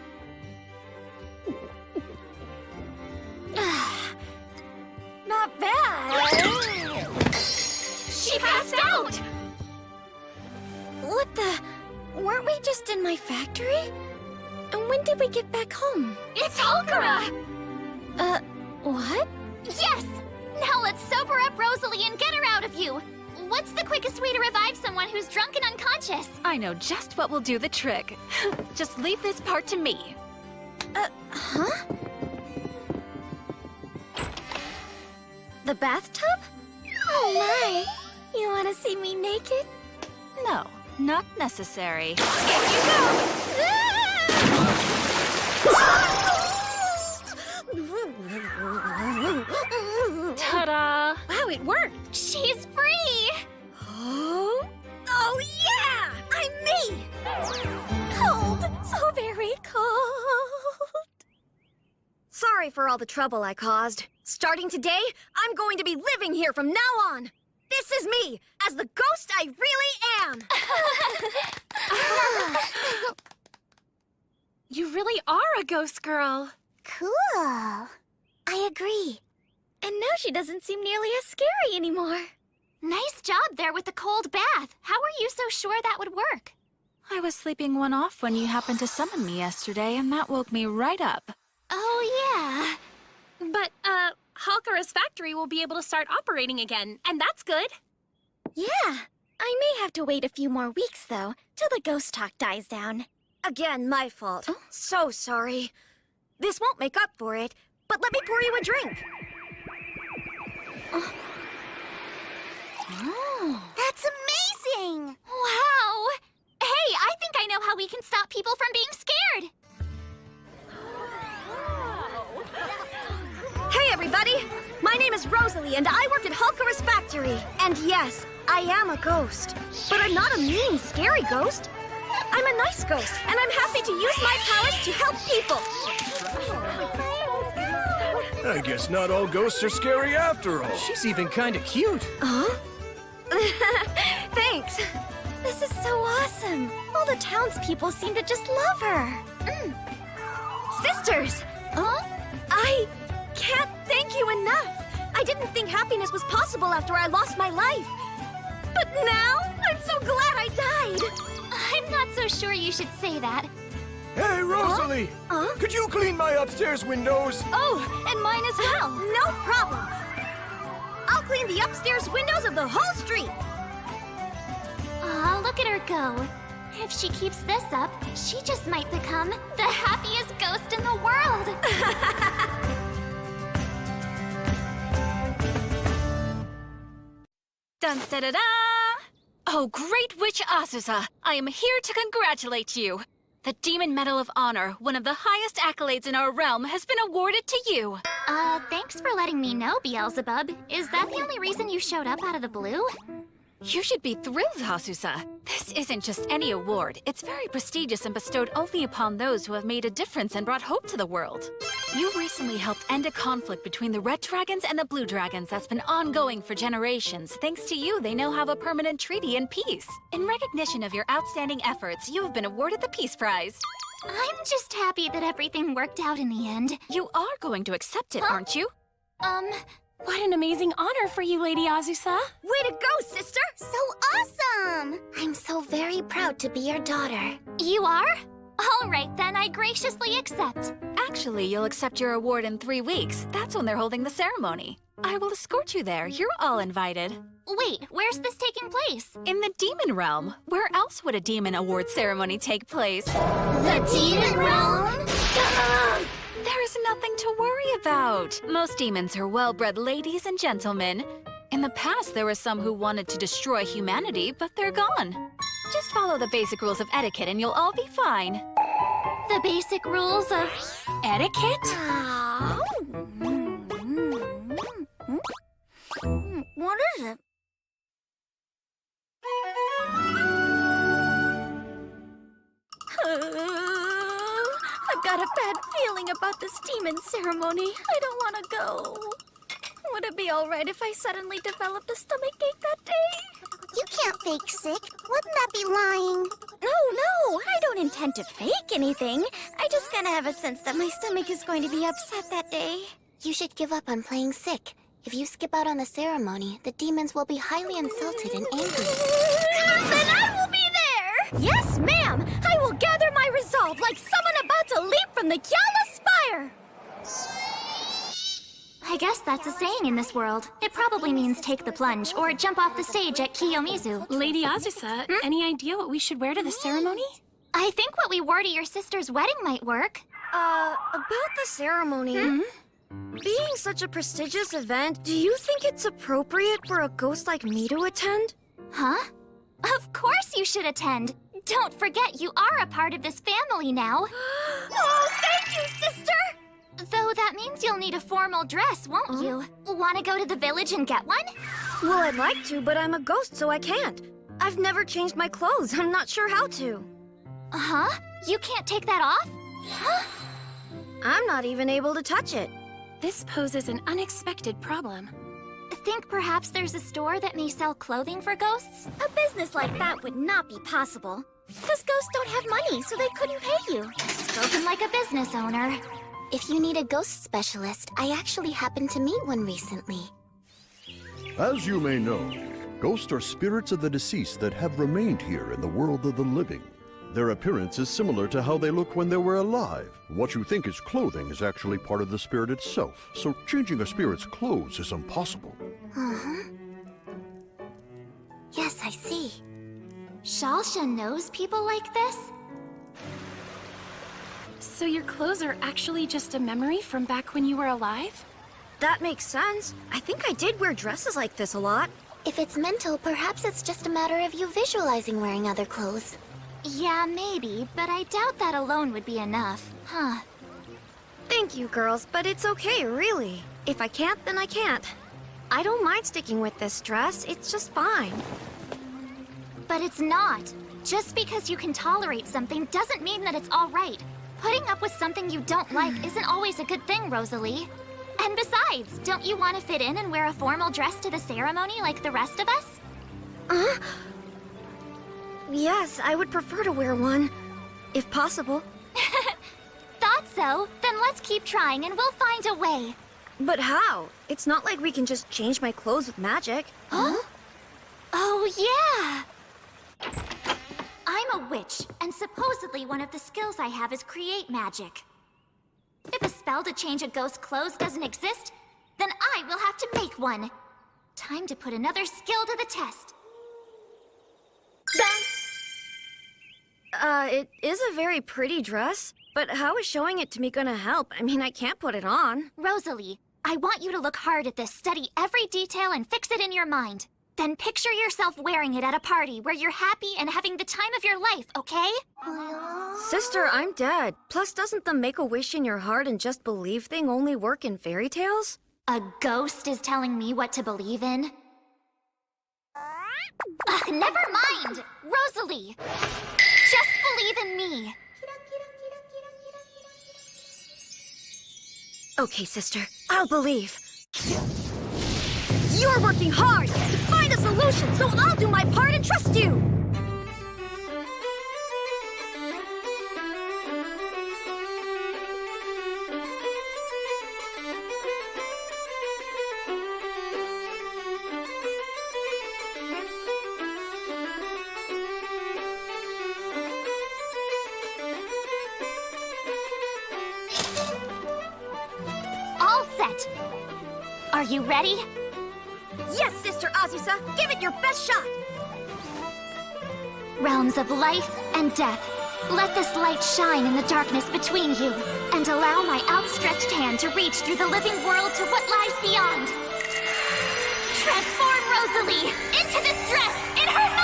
Not bad. She passed out! What the? Weren't we just in my factory? And when did we get back home? It's Hulkera! What? Yes! Now let's sober up Rosalie and get her out of you. What's the quickest way to revive someone who's drunk and unconscious? I know just what will do the trick. Just leave this part to me. Huh? The bathtub? Oh my! You want to see me naked? No, not necessary. Ta-da! Wow, it worked! She's free! Oh yeah! I'm me! Cold! So very cold! Sorry for all the trouble I caused. Starting today, I'm going to be living here from now on. This is me, as the ghost I really am. You really are a ghost girl. Cool. I agree. And now she doesn't seem nearly as scary anymore. Nice job there with the cold bath. How were you so sure that would work? I was sleeping one off when you happened to summon me yesterday, and that woke me right up. Oh, yeah. But, Hulkera's factory will be able to start operating again, and that's good. Yeah. I may have to wait a few more weeks, though, till the ghost talk dies down. Again, my fault. Oh? So sorry. This won't make up for it, but let me pour you a drink. Oh. That's amazing! Wow! Hey, I think I know how we can stop people from being scared. Hey, everybody! My name is Rosalie, and I work at Hulkera's factory. And yes, I am a ghost. But I'm not a mean, scary ghost. I'm a nice ghost, and I'm happy to use my powers to help people. I guess not all ghosts are scary after all. She's even kind of cute. Huh? Thanks. This is so awesome. All the townspeople seem to just love her. Sisters! Huh? I can't thank you enough. I didn't think happiness was possible after I lost my life. But now, I'm so glad I died. I'm not so sure you should say that. Hey, Rosalie! Could you clean my upstairs windows? Oh, and mine as well. No problem. I'll clean the upstairs windows of the whole street. Aw, look at her go. If she keeps this up, she just might become the happiest ghost in the world. Dun da da da! Oh, great witch Azusa! I am here to congratulate you. The Demon Medal of Honor, one of the highest accolades in our realm, has been awarded to you. Thanks for letting me know, Beelzebub. Is that the only reason you showed up out of the blue? You should be thrilled, Hasusa. This isn't just any award. It's very prestigious and bestowed only upon those who have made a difference and brought hope to the world. You recently helped end a conflict between the Red Dragons and the Blue Dragons that's been ongoing for generations. Thanks to you, they now have a permanent treaty and peace. In recognition of your outstanding efforts, you have been awarded the Peace Prize. I'm just happy that everything worked out in the end. You are going to accept it, aren't you? What an amazing honor for you, Lady Azusa. Way to go, sister! So awesome! I'm so very proud to be your daughter. You are? All right, then I graciously accept. Actually, you'll accept your award in 3 weeks. That's when they're holding the ceremony. I will escort you there. You're all invited. Wait, where's this taking place? In the Demon Realm. Where else would a demon award ceremony take place? The Demon Realm? There is nothing to worry about. Most demons are well-bred ladies and gentlemen. In the past, there were some who wanted to destroy humanity, but they're gone. Just follow the basic rules of etiquette and you'll all be fine. The basic rules of etiquette? What is it? I've got a bad feeling about this demon ceremony. I don't want to go. Would it be all right if I suddenly developed a stomachache that day? You can't fake sick. Wouldn't that be lying? No, I don't intend to fake anything. I just kind of have a sense that my stomach is going to be upset that day. You should give up on playing sick. If you skip out on the ceremony, the demons will be highly insulted and angry. Then I will be there! Yes, ma'am! I will gather my resolve like someone about to leap from the Kyala Spire! I guess that's a saying in this world. It probably means take the plunge or jump off the stage at Kiyomizu. Lady Azusa, any idea what we should wear to the ceremony? I think what we wore to your sister's wedding might work. About the ceremony. Being such a prestigious event, do you think it's appropriate for a ghost like me to attend? Huh? Of course you should attend. Don't forget you are a part of this family now. Oh, thank you, sister! Though that means you'll need a formal dress, won't you? Want to go to the village and get one? Well, I'd like to, but I'm a ghost, so I can't. I've never changed my clothes. I'm not sure how to. Huh? You can't take that off? I'm not even able to touch it. This poses an unexpected problem. Think perhaps there's a store that may sell clothing for ghosts? A business like that would not be possible. Because ghosts don't have money, so they couldn't pay you. Spoken like a business owner. If you need a ghost specialist, I actually happened to meet one recently. As you may know, ghosts are spirits of the deceased that have remained here in the world of the living. Their appearance is similar to how they looked when they were alive. What you think is clothing is actually part of the spirit itself, so changing a spirit's clothes is impossible. Yes, I see. Shalsha knows people like this? So your clothes are actually just a memory from back when you were alive? That makes sense. I think I did wear dresses like this a lot. If it's mental, perhaps it's just a matter of you visualizing wearing other clothes. Yeah, maybe, but I doubt that alone would be enough. Huh. Thank you, girls, but it's okay, really. If I can't, then I can't. I don't mind sticking with this dress. It's just fine. But it's not. Just because you can tolerate something doesn't mean that it's all right. Putting up with something you don't like isn't always a good thing, Rosalie. And besides, don't you want to fit in and wear a formal dress to the ceremony like the rest of us? Yes, I would prefer to wear one, if possible. Thought so. Then let's keep trying and we'll find a way. But how? It's not like we can just change my clothes with magic. Huh? Oh, yeah! I'm a witch, and supposedly one of the skills I have is create magic. If a spell to change a ghost's clothes doesn't exist, then I will have to make one. Time to put another skill to the test. It is a very pretty dress, but how is showing it to me gonna help? I mean, I can't put it on. Rosalie, I want you to look hard at this, study every detail, and fix it in your mind. Then picture yourself wearing it at a party where you're happy and having the time of your life, okay? Sister, I'm dead. Plus, doesn't the make-a-wish in your heart and just believe thing only work in fairy tales? A ghost is telling me what to believe in? Never mind! Rosalie! Just believe in me! Okay, sister. I'll believe. You're working hard to find a solution, so I'll do my part and trust you! All set! Are you ready? Yes, Sister Azusa! Give it your best shot! Realms of life and death, let this light shine in the darkness between you, and allow my outstretched hand to reach through the living world to what lies beyond. Transform Rosalie into this dress in her mind!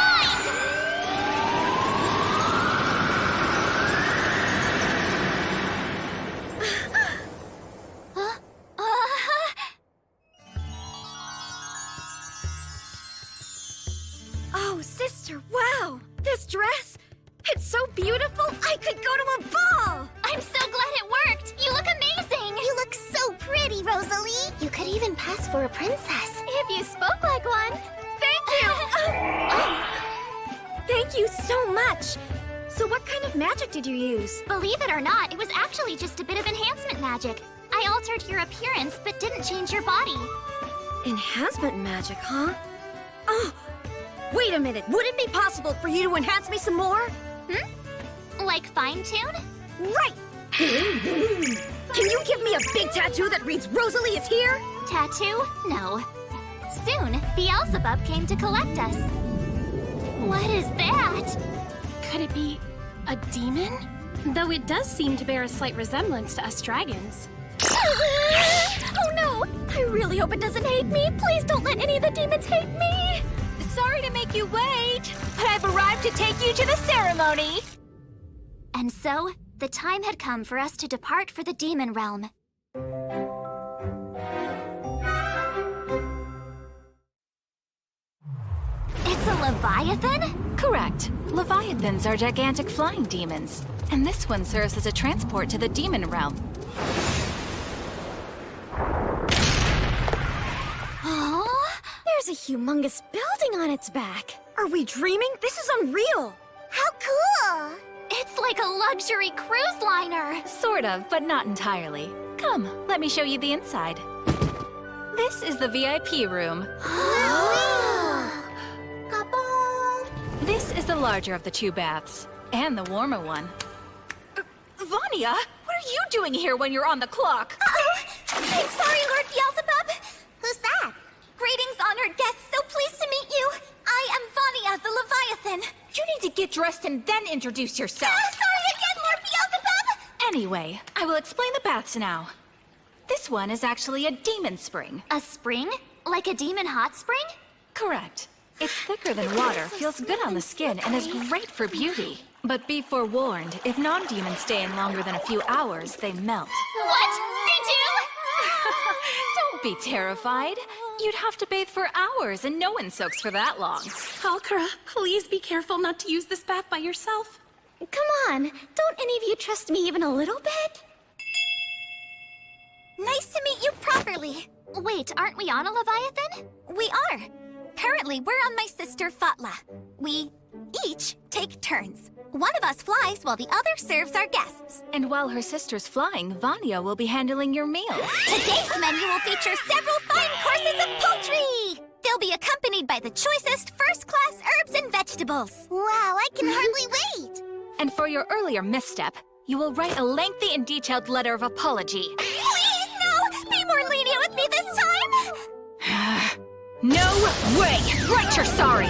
Oh, sister, wow! This dress! It's so beautiful, I could go to a ball! I'm so glad it worked! You look amazing! You look so pretty, Rosalie! You could even pass for a princess. If you spoke like one. Thank you! Thank you so much! So what kind of magic did you use? Believe it or not, it was actually just a bit of enhancement magic. I altered your appearance, but didn't change your body. Enhancement magic, huh? Oh! Wait a minute, would it be possible for you to enhance me some more? Like fine-tune? Right! Can you give me a big tattoo that reads Rosalie is here? Tattoo? No. Soon, Beelzebub came to collect us. What is that? Could it be a demon? Though it does seem to bear a slight resemblance to us dragons. Oh no! I really hope it doesn't hate me. Please don't let any of the demons hate me. Sorry to make you wait, but I've arrived to take you to the ceremony. And so, the time had come for us to depart for the demon realm. It's a Leviathan? Correct. Leviathans are gigantic flying demons, and this one serves as a transport to the demon realm. Oh, there's a humongous building on its back. Are we dreaming? This is unreal. How cool! It's like a luxury cruise liner. Sort of, but not entirely. Come, let me show you the inside. This is the VIP room. This is the larger of the two baths, and the warmer one. Vanya, what are you doing here when you're on the clock? I'm sorry, Lord Beelzebub. Who's that? Greetings, honored guests. So pleased to meet you. I am Vanya, the Leviathan. You need to get dressed and then introduce yourself. Sorry again, Lord Beelzebub. Anyway, I will explain the baths now. This one is actually a demon spring. A spring? Like a demon hot spring? Correct. It's thicker than water, feels good on the skin, and is great for beauty. But be forewarned, if non-demons stay in longer than a few hours, they melt. What? They do? Don't be terrified. You'd have to bathe for hours, and no one soaks for that long. Halkara, please be careful not to use this bath by yourself. Come on, don't any of you trust me even a little bit? Nice to meet you properly. Wait, aren't we on a Leviathan? We are. Currently, we're on my sister Fatla. We each take turns. One of us flies while the other serves our guests. And while her sister's flying, Vanya will be handling your meals. Today's menu will feature several fine courses of poultry. They'll be accompanied by the choicest first-class herbs and vegetables. Wow, I can hardly wait. And for your earlier misstep, you will write a lengthy and detailed letter of apology. Please, no! Be more lenient with me this time! No way! Write your sorry!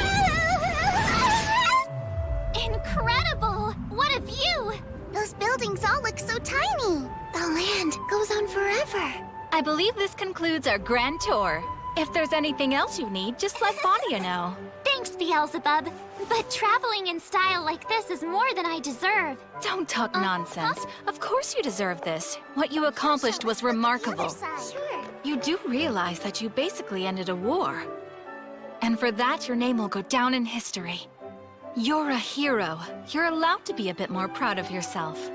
Incredible! What a view! Those buildings all look so tiny. The land goes on forever. I believe this concludes our grand tour. If there's anything else you need, just let Vanya know. Thanks, Beelzebub. But traveling in style like this is more than I deserve. Don't talk nonsense. Of course you deserve this. What you accomplished was remarkable. Sure. You do realize that you basically ended a war. And for that, your name will go down in history. You're a hero. You're allowed to be a bit more proud of yourself.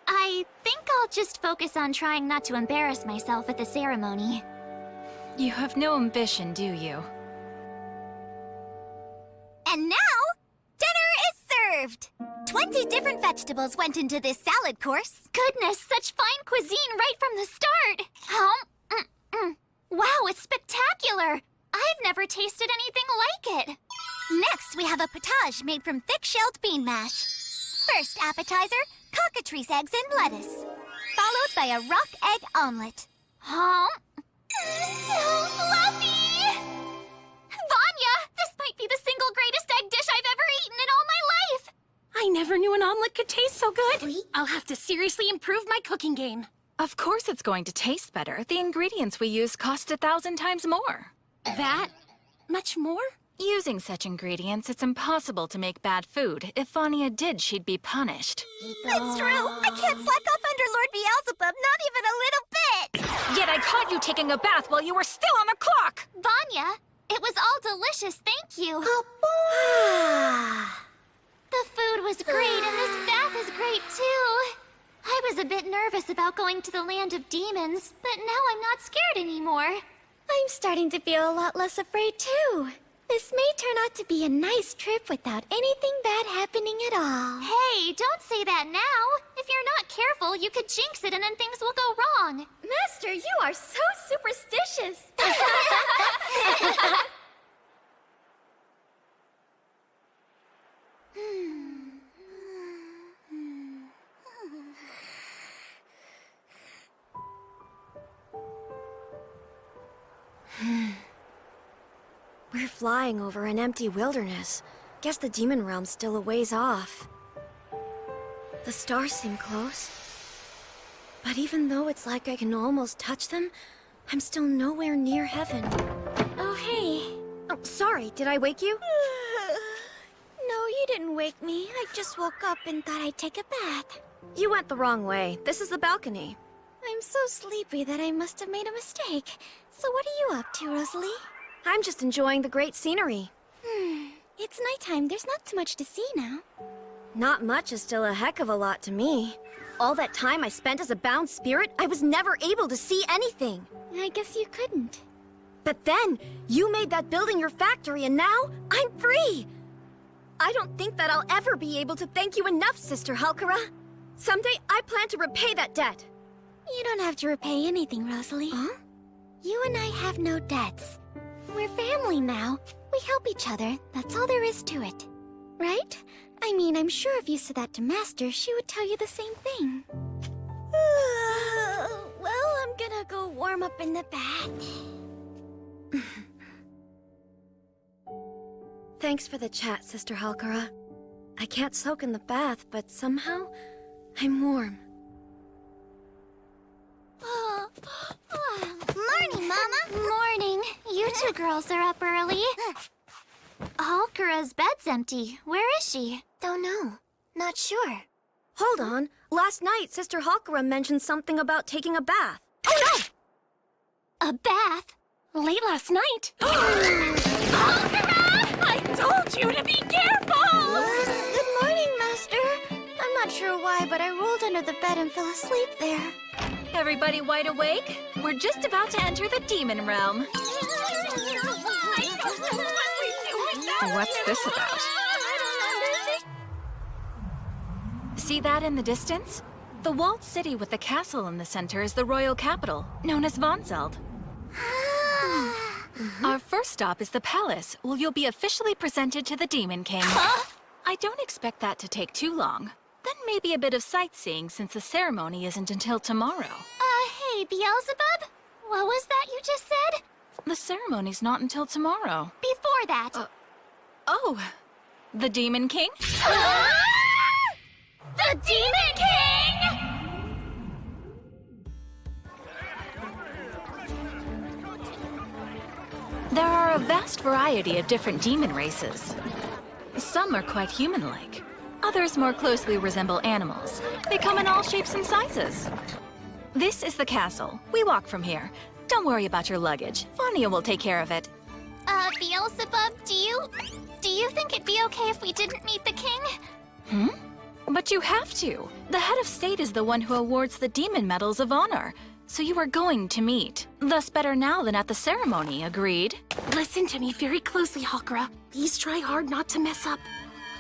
I think I'll just focus on trying not to embarrass myself at the ceremony. You have no ambition, do you? And now, dinner is served! 20 different vegetables went into this salad course. Goodness, such fine cuisine right from the start! Wow, it's spectacular! I've never tasted anything like it! Next, we have a potage made from thick-shelled bean mash. First appetizer, cockatrice eggs and lettuce. Followed by a rock egg omelet. So fluffy! Vanya, this might be the single greatest egg dish I've ever eaten in all my life! I never knew an omelet could taste so good. I'll have to seriously improve my cooking game. Of course it's going to taste better. The ingredients we use cost 1,000 times more. That much more? Using such ingredients, it's impossible to make bad food. If Vanya did, she'd be punished. It's true! I can't slack off under Lord Beelzebub, not even a little bit! Yet I caught you taking a bath while you were still on the clock! Vanya, it was all delicious, thank you. The food was great, and this bath is great, too. I was a bit nervous about going to the land of demons, but now I'm not scared anymore. I'm starting to feel a lot less afraid, too. This may turn out to be a nice trip without anything bad happening at all. Hey, don't say that now. If you're not careful, you could jinx it and then things will go wrong. Master, you are so superstitious. We're flying over an empty wilderness. Guess the demon realm's still a ways off. The stars seem close. But even though it's like I can almost touch them, I'm still nowhere near heaven. Oh, hey. Oh, sorry, did I wake you? No, you didn't wake me. I just woke up and thought I'd take a bath. You went the wrong way. This is the balcony. I'm so sleepy that I must have made a mistake. So what are you up to, Rosalie? I'm just enjoying the great scenery. It's nighttime. There's not too much to see now. Not much is still a heck of a lot to me. All that time I spent as a bound spirit, I was never able to see anything. I guess you couldn't. But then, you made that building your factory and now, I'm free! I don't think that I'll ever be able to thank you enough, Sister Halkara. Someday, I plan to repay that debt. You don't have to repay anything, Rosalie. Huh? You and I have no debts. We're family now. We help each other. That's all there is to it. Right? I mean, I'm sure if you said that to Master, she would tell you the same thing. Well, I'm gonna go warm up in the bath. Thanks for the chat, Sister Halkara. I can't soak in the bath, but somehow, I'm warm. Morning, Mama. Morning. You two girls are up early. Halkara's bed's empty. Where is she? Don't know. Not sure. Hold on. Last night, Sister Halkara mentioned something about taking a bath. Oh no! A bath? Late last night. Halkara! I told you to be careful! Good morning, Master. I'm not sure why, but I rolled under the bed and fell asleep there. Everybody wide awake? We're just about to enter the demon realm. What's this about? See that in the distance? The walled city with the castle in the center is the royal capital, known as Vonseld. Our first stop is the palace, where you'll be officially presented to the Demon King. I don't expect that to take too long. Then maybe a bit of sightseeing, since the ceremony isn't until tomorrow. Hey, Beelzebub? What was that you just said? The ceremony's not until tomorrow. Before that. Oh, the Demon King? The Demon King! There are a vast variety of different demon races. Some are quite human-like. Others more closely resemble animals. They come in all shapes and sizes. This is the castle. We walk from here. Don't worry about your luggage. Fania will take care of it. Beelzebub, do you think it'd be okay if we didn't meet the king? But you have to. The head of state is the one who awards the Demon Medals of Honor. So you are going to meet. Thus better now than at the ceremony, agreed? Listen to me very closely, Hakura. Please try hard not to mess up.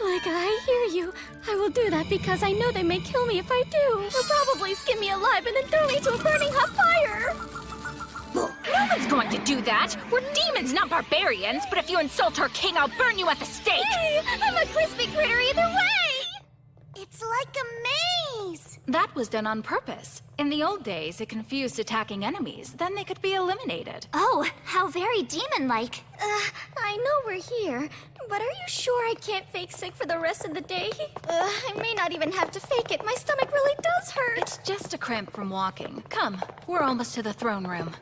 Like, I hear you. I will do that because I know they may kill me if I do. They'll probably skin me alive and then throw me into a burning hot fire. No one's going to do that. We're demons, not barbarians. But if you insult our king, I'll burn you at the stake. Hey, I'm a crispy critter either way. It's like a maze. That was done on purpose. In the old days, it confused attacking enemies. Then they could be eliminated. Oh, how very demon-like. I know we're here, but are you sure I can't fake sick for the rest of the day? I may not even have to fake it. My stomach really does hurt. It's just a cramp from walking. Come, we're almost to the throne room.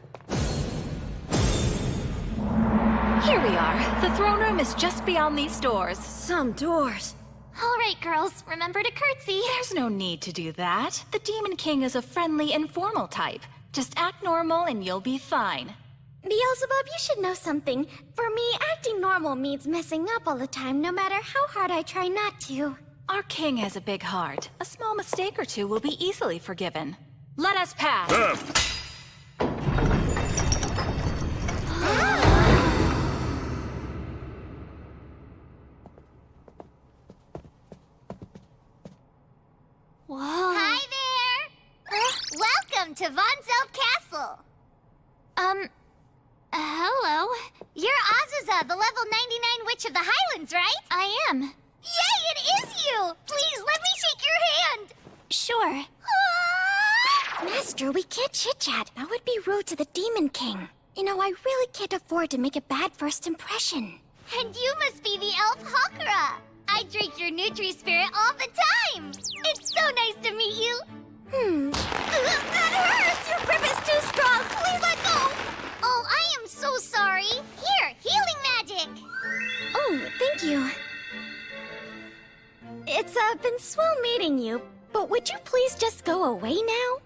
Here we are. The throne room is just beyond these doors. Some doors. All right, girls, remember to curtsy. There's no need to do that. The Demon King is a friendly, informal type. Just act normal and you'll be fine. Beelzebub, you should know something. For me, acting normal means messing up all the time, no matter how hard I try not to. Our king has a big heart. A small mistake or two will be easily forgiven. Let us pass. Whoa. Hi there! Welcome to Von Zeld Castle! Hello? You're Azusa, the level 99 Witch of the Highlands, right? I am. Yay, it is you! Please, let me shake your hand! Sure. Master, we can't chit-chat. That would be rude to the Demon King. You know, I really can't afford to make a bad first impression. And you must be the elf Hakura! I drink your Nutri-Spirit all the time! It's so nice to meet you! That hurts! Your grip is too strong! Please let go! Oh, I am so sorry! Here, healing magic! Oh, thank you. It's been swell meeting you, but would you please just go away now?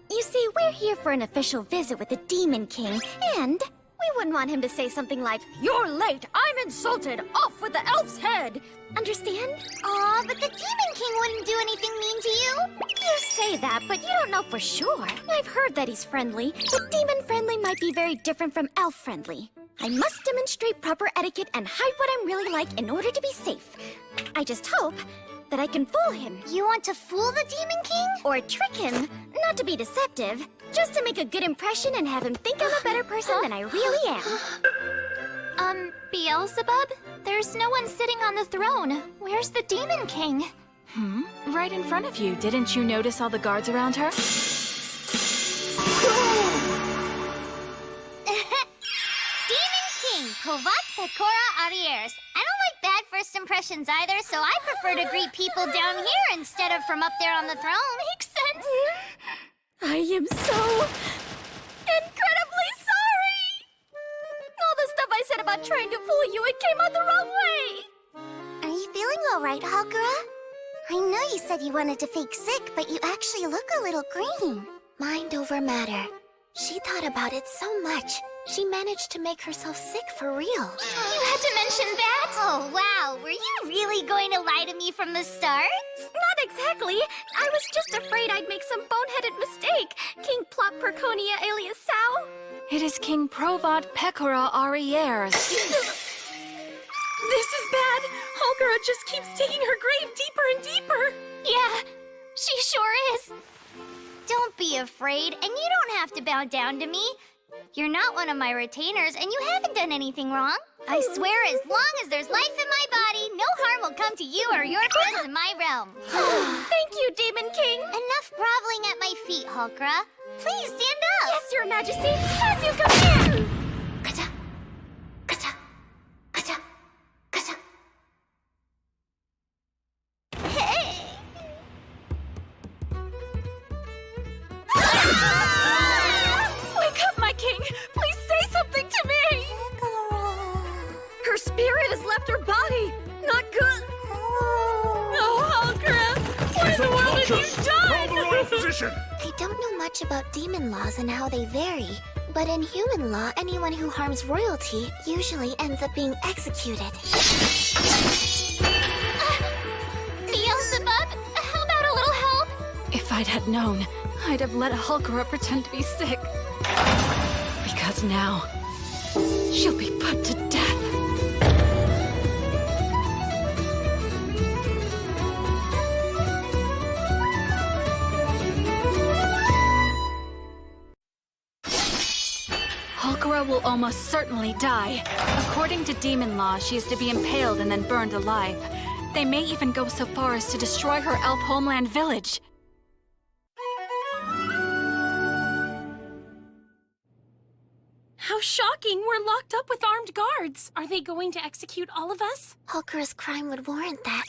You see, we're here for an official visit with the Demon King, and we wouldn't want him to say something like, "You're late, I'm insulted, off with the elf's head!" Understand? Aw, but the Demon King wouldn't do anything mean to you! You say that, but you don't know for sure. I've heard that he's friendly, but demon-friendly might be very different from elf-friendly. I must demonstrate proper etiquette and hide what I'm really like in order to be safe. I just hope that I can fool him. You want to fool the Demon King? Or trick him, not to be deceptive, just to make a good impression and have him think I'm a better person than I really am. Beelzebub? There's no one sitting on the throne. Where's the Demon King? Right in front of you. Didn't you notice all the guards around her? Demon King, Kovat Pecora Arrieres. I don't like bad first impressions either, so I prefer to greet people down here instead of from up there on the throne. Makes sense. I am so incredibly sorry! All the stuff I said about trying to fool you, it came out the wrong way! Are you feeling all right, Hakura? I know you said you wanted to fake sick, but you actually look a little green. Mind over matter. She thought about it so much, she managed to make herself sick for real. You had to mention that? Oh, wow. Were you really going to lie to me from the start? Not exactly. I was just afraid I'd make some boneheaded mistake. King Plot Perconia alias Sao? It is King Provat Pecora Arrieres. This is bad. Hakura just keeps digging her grave deeper and deeper. Yeah, she sure is. Don't be afraid, and you don't have to bow down to me. You're not one of my retainers, and you haven't done anything wrong. I swear, as long as there's life in my body, no harm will come to you or your friends in my realm. Thank you, Demon King. Enough groveling at my feet, Hakura. Please stand up. Yes, Your Majesty. As you command. Kacha, kacha, kacha, kacha. Hey. Wake up, my king! Please say something to me! Her spirit has left her body. Not good. Oh, Hakura! What in the world have you done? Call the royal physician! I don't know much about demon laws and how they vary, But in human law, anyone who harms royalty usually ends up being executed. Beelzebub, how about a little help? If I'd had known, I'd have let Hulkara pretend to be sick. Because now, she'll be put to death. Hulkara will almost certainly die. According to demon law, she is to be impaled and then burned alive. They may even go so far as to destroy her elf homeland village. How shocking! We're locked up with armed guards. Are they going to execute all of us? Hulkara's crime would warrant that.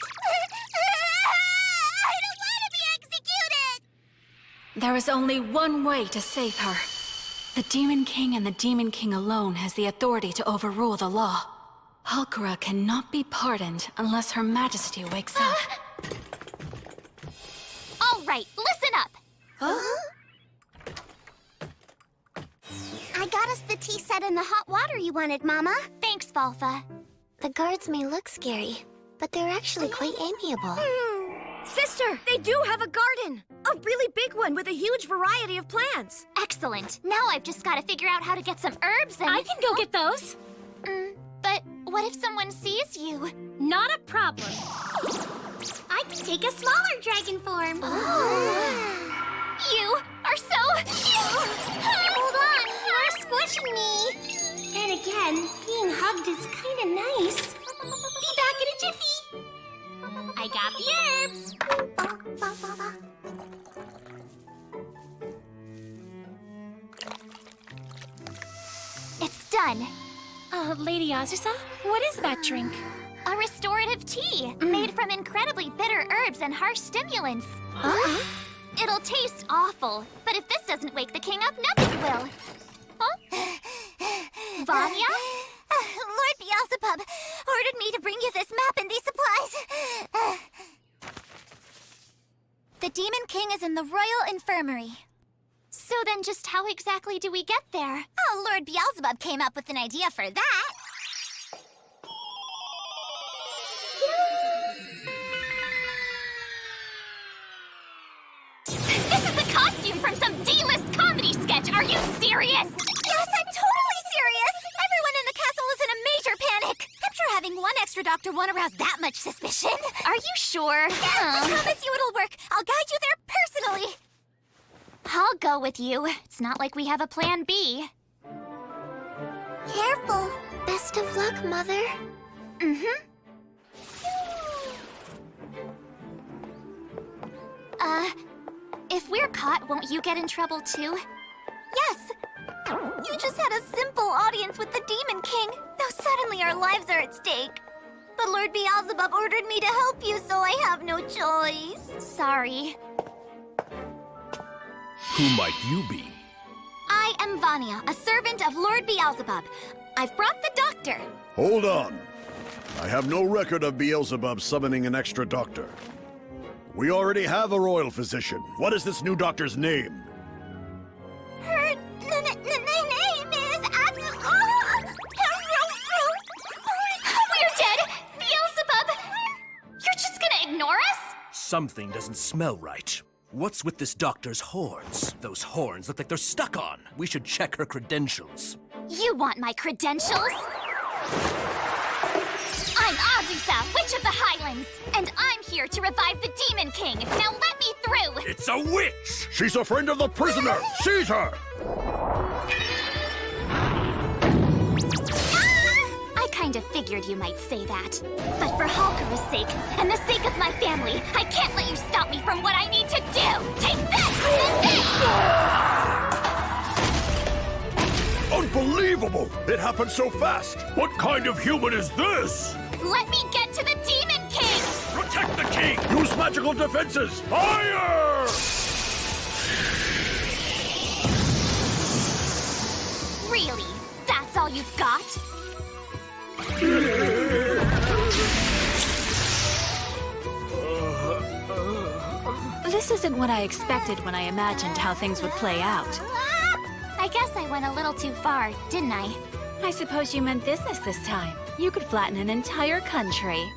I don't want to be executed! There is only one way to save her. The Demon King and the Demon King alone has the authority to overrule the law. Hulkara cannot be pardoned unless Her Majesty wakes up. All right, listen up. I got us the tea set and the hot water you wanted, Mama. Thanks, Falfa. The guards may look scary, but they're actually quite amiable. Sister, they do have a garden! A really big one with a huge variety of plants. Excellent. Now I've just got to figure out how to get some herbs and... I can go get those. But what if someone sees you? Not a problem. I can take a smaller dragon form. You are so cute! Hold on, you're squishing me. And again, being hugged is kind of nice. Be back in a jiffy. I got the herbs. It's done. Lady Azusa, what is that drink? A restorative tea made from incredibly bitter herbs and harsh stimulants. It'll taste awful, but if this doesn't wake the king up, nothing will. Huh? Vanya? Lord Beelzebub ordered me to bring you this map and these supplies. The Demon King is in the Royal Infirmary. So then just how exactly do we get there? Oh, Lord Beelzebub came up with an idea for that. This is a costume from some D-list comedy sketch. Are you serious? Yes, I'm totally serious. Everyone in the castle is in a major panic. I'm sure having one extra doctor won't arouse that much suspicion. Are you sure? I promise you it'll work. I'll guide you there personally. I'll go with you. It's not like we have a plan B. Careful. Best of luck, Mother. If we're caught, won't you get in trouble too? Yes. You just had a simple audience with the Demon King. Now suddenly our lives are at stake. But Lord Beelzebub ordered me to help you, so I have no choice. Sorry. Who might you be? I am Vanya, a servant of Lord Beelzebub. I've brought the doctor. Hold on. I have no record of Beelzebub summoning an extra doctor. We already have a royal physician. What is this new doctor's name? Her name is We're dead! Beelzebub! You're just gonna ignore us? Something doesn't smell right. What's with this doctor's horns? Those horns look like they're stuck on. We should check her credentials. You want my credentials? I'm Azusa, Witch of the Highlands, and I'm here to revive the Demon King. Now let me through! It's a witch! She's a friend of the prisoner! Seize her! I kind of figured you might say that. But for Hulkara's sake, and the sake of my family, I can't let you stop me from what I need to do! Take this! And this! Unbelievable! It happened so fast! What kind of human is this? Let me get to the Demon King! Protect the king! Use magical defenses! Fire! Really? That's all you've got? This isn't what I expected when I imagined how things would play out. I I guess I went a little too far, didn't I? I suppose you meant business this time. You could flatten an entire country.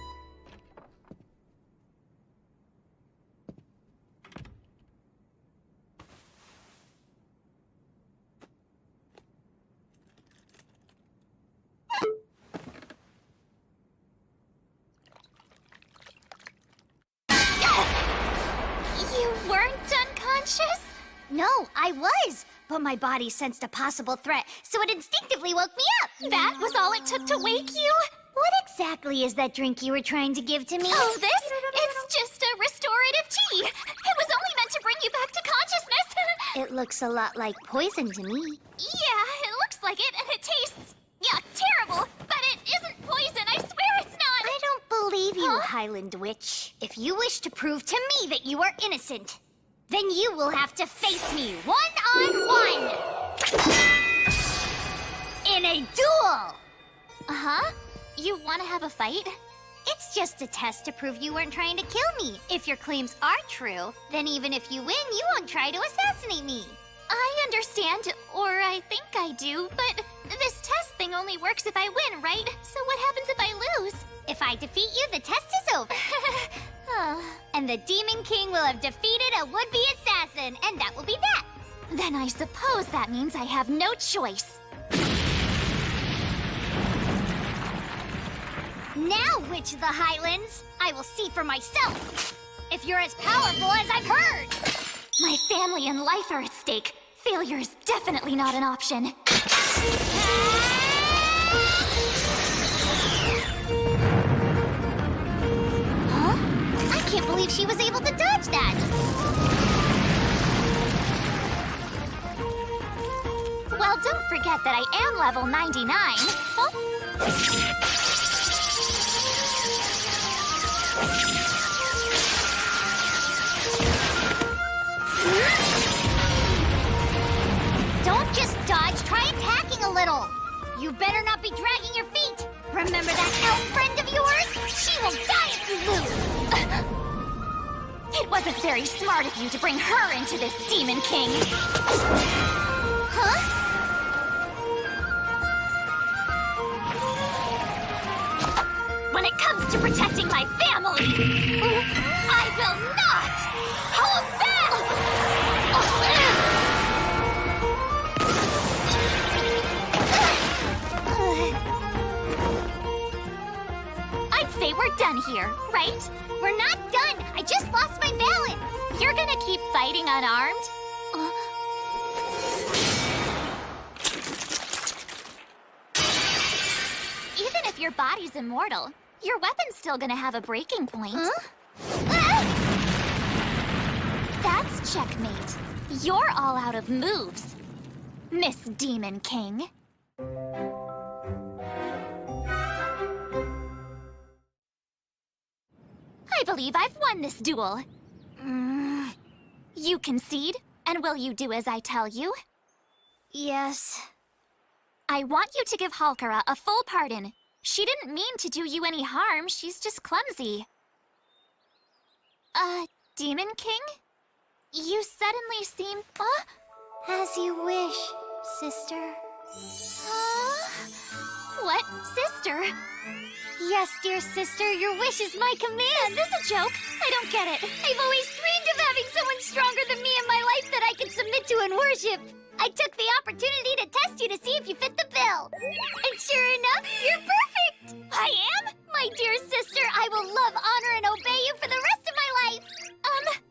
You weren't unconscious? No, I was. But my body sensed a possible threat, so it instinctively woke me up. That was all it took to wake you? What exactly is that drink you were trying to give to me? Oh, this? It's just a restorative tea. It was only meant to bring you back to consciousness. It looks a lot like poison to me. Yeah, it looks like it, and it tastes, terrible. But it isn't poison, I swear it's not. I don't believe you, Highland Witch. If you wish to prove to me that you are innocent, then you will have to face me one-on-one! In a duel! Uh-huh. You want to have a fight? It's just a test to prove you weren't trying to kill me. If your claims are true, then even if you win, you won't try to assassinate me. I understand, or I think I do, but this test thing only works if I win, right? So what happens if I lose? If I defeat you, the test is over. And the Demon King will have defeated a would-be assassin, and that will be that. Then I suppose that means I have no choice. Now, Witch of the Highlands, I will see for myself. If you're as powerful as I've heard. My family and life are at stake. Failure is definitely not an option. I can't believe she was able to dodge that! Well, don't forget that I am level 99. Don't just dodge, try attacking a little! You better not be dragging your feet! Remember that elf friend of yours? She will die if you lose! It wasn't very smart of you to bring her into this, Demon King. Huh? When it comes to protecting my family, I will not hold back! I'd say we're done here, right? We're not done! I just lost my balance! You're gonna keep fighting unarmed? Even if your body's immortal, your weapon's still gonna have a breaking point. That's checkmate. You're all out of moves, Miss Demon King. I believe I've won this duel. You concede, and will you do as I tell you? Yes. I want you to give Halkara a full pardon. She didn't mean to do you any harm, she's just clumsy. Demon King? You suddenly seem... As you wish, sister. What, sister? Yes, dear sister, your wish is my command. Is this a joke? I don't get it. I've always dreamed of having someone stronger than me in my life that I can submit to and worship. I took the opportunity to test you to see if you fit the bill. And sure enough, you're perfect. I am? My dear sister, I will love, honor, and obey you for the rest of my life.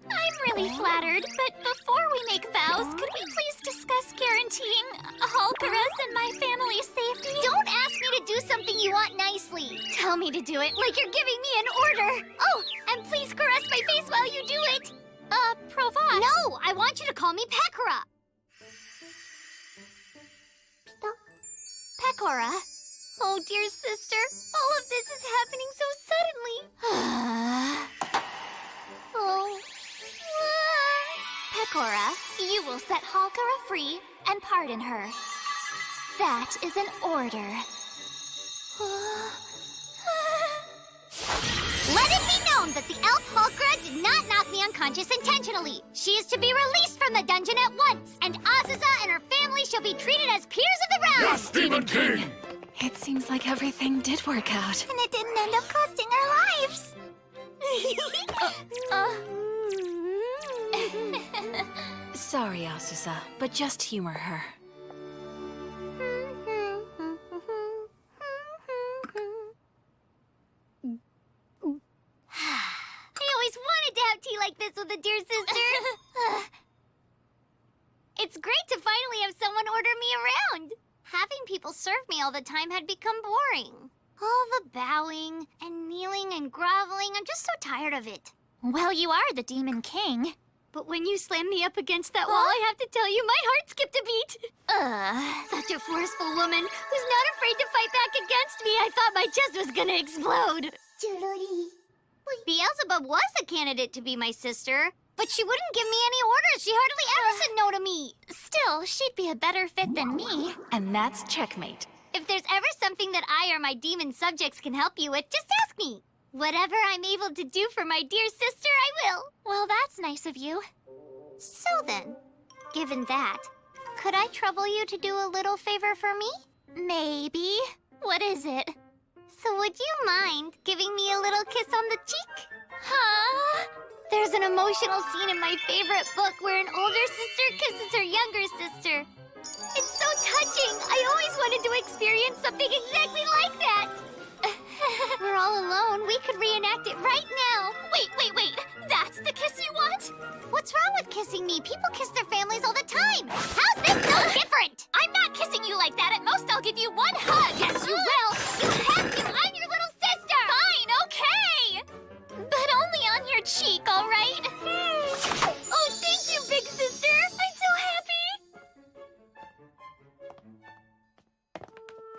I'm really flattered, but before we make vows, could we please discuss guaranteeing Halkara's and my family's safety? Don't ask me to do something you want nicely. Tell me to do it like you're giving me an order. Oh, and please caress my face while you do it. Provost. No, I want you to call me Pekora. Pekora. Oh, dear sister, all of this is happening so suddenly. Oh. Pekora, you will set Halkara free and pardon her. That is an order. Let it be known that the elf Halkara did not knock me unconscious intentionally. She is to be released from the dungeon at once, and Azaza and her family shall shall be treated as peers of the realm! Yes, Demon King! It seems like everything did work out. And it didn't end up costing our lives. Sorry, Azusa, but just humor her. I always wanted to have tea like this with a dear sister. It's great to finally have someone order me around. Having people serve me all the time had become boring. All the bowing and kneeling and groveling, I'm just so tired of it. Well, you are the Demon King. But when you slammed me up against that wall, I have to tell you, my heart skipped a beat. Such a forceful woman who's not afraid to fight back against me. I thought my chest was gonna explode. Beelzebub was a candidate to be my sister, but she wouldn't give me any orders. She hardly ever said no to me. Still, she'd be a better fit than me. And that's checkmate. If there's ever something that I or my demon subjects can help you with, just ask me. Whatever I'm able to do for my dear sister, I will. Well, that's nice of you. So then, given that, could I trouble you to do a little favor for me? Maybe. What is it? So would you mind giving me a little kiss on the cheek? Huh? There's an emotional scene in my favorite book where an older sister kisses her younger sister. It's so touching. I always wanted to experience something exactly like that. We're all alone. We could reenact it right now. Wait. That's the kiss you want? What's wrong with kissing me? People kiss their families all the time. How's this so different? I'm not kissing you like that. At most, I'll give you one hug. Yes, you will. You have to. I'm your little sister. Fine, okay. But only on your cheek, all right? Oh, thank you, big sister. I'm so happy.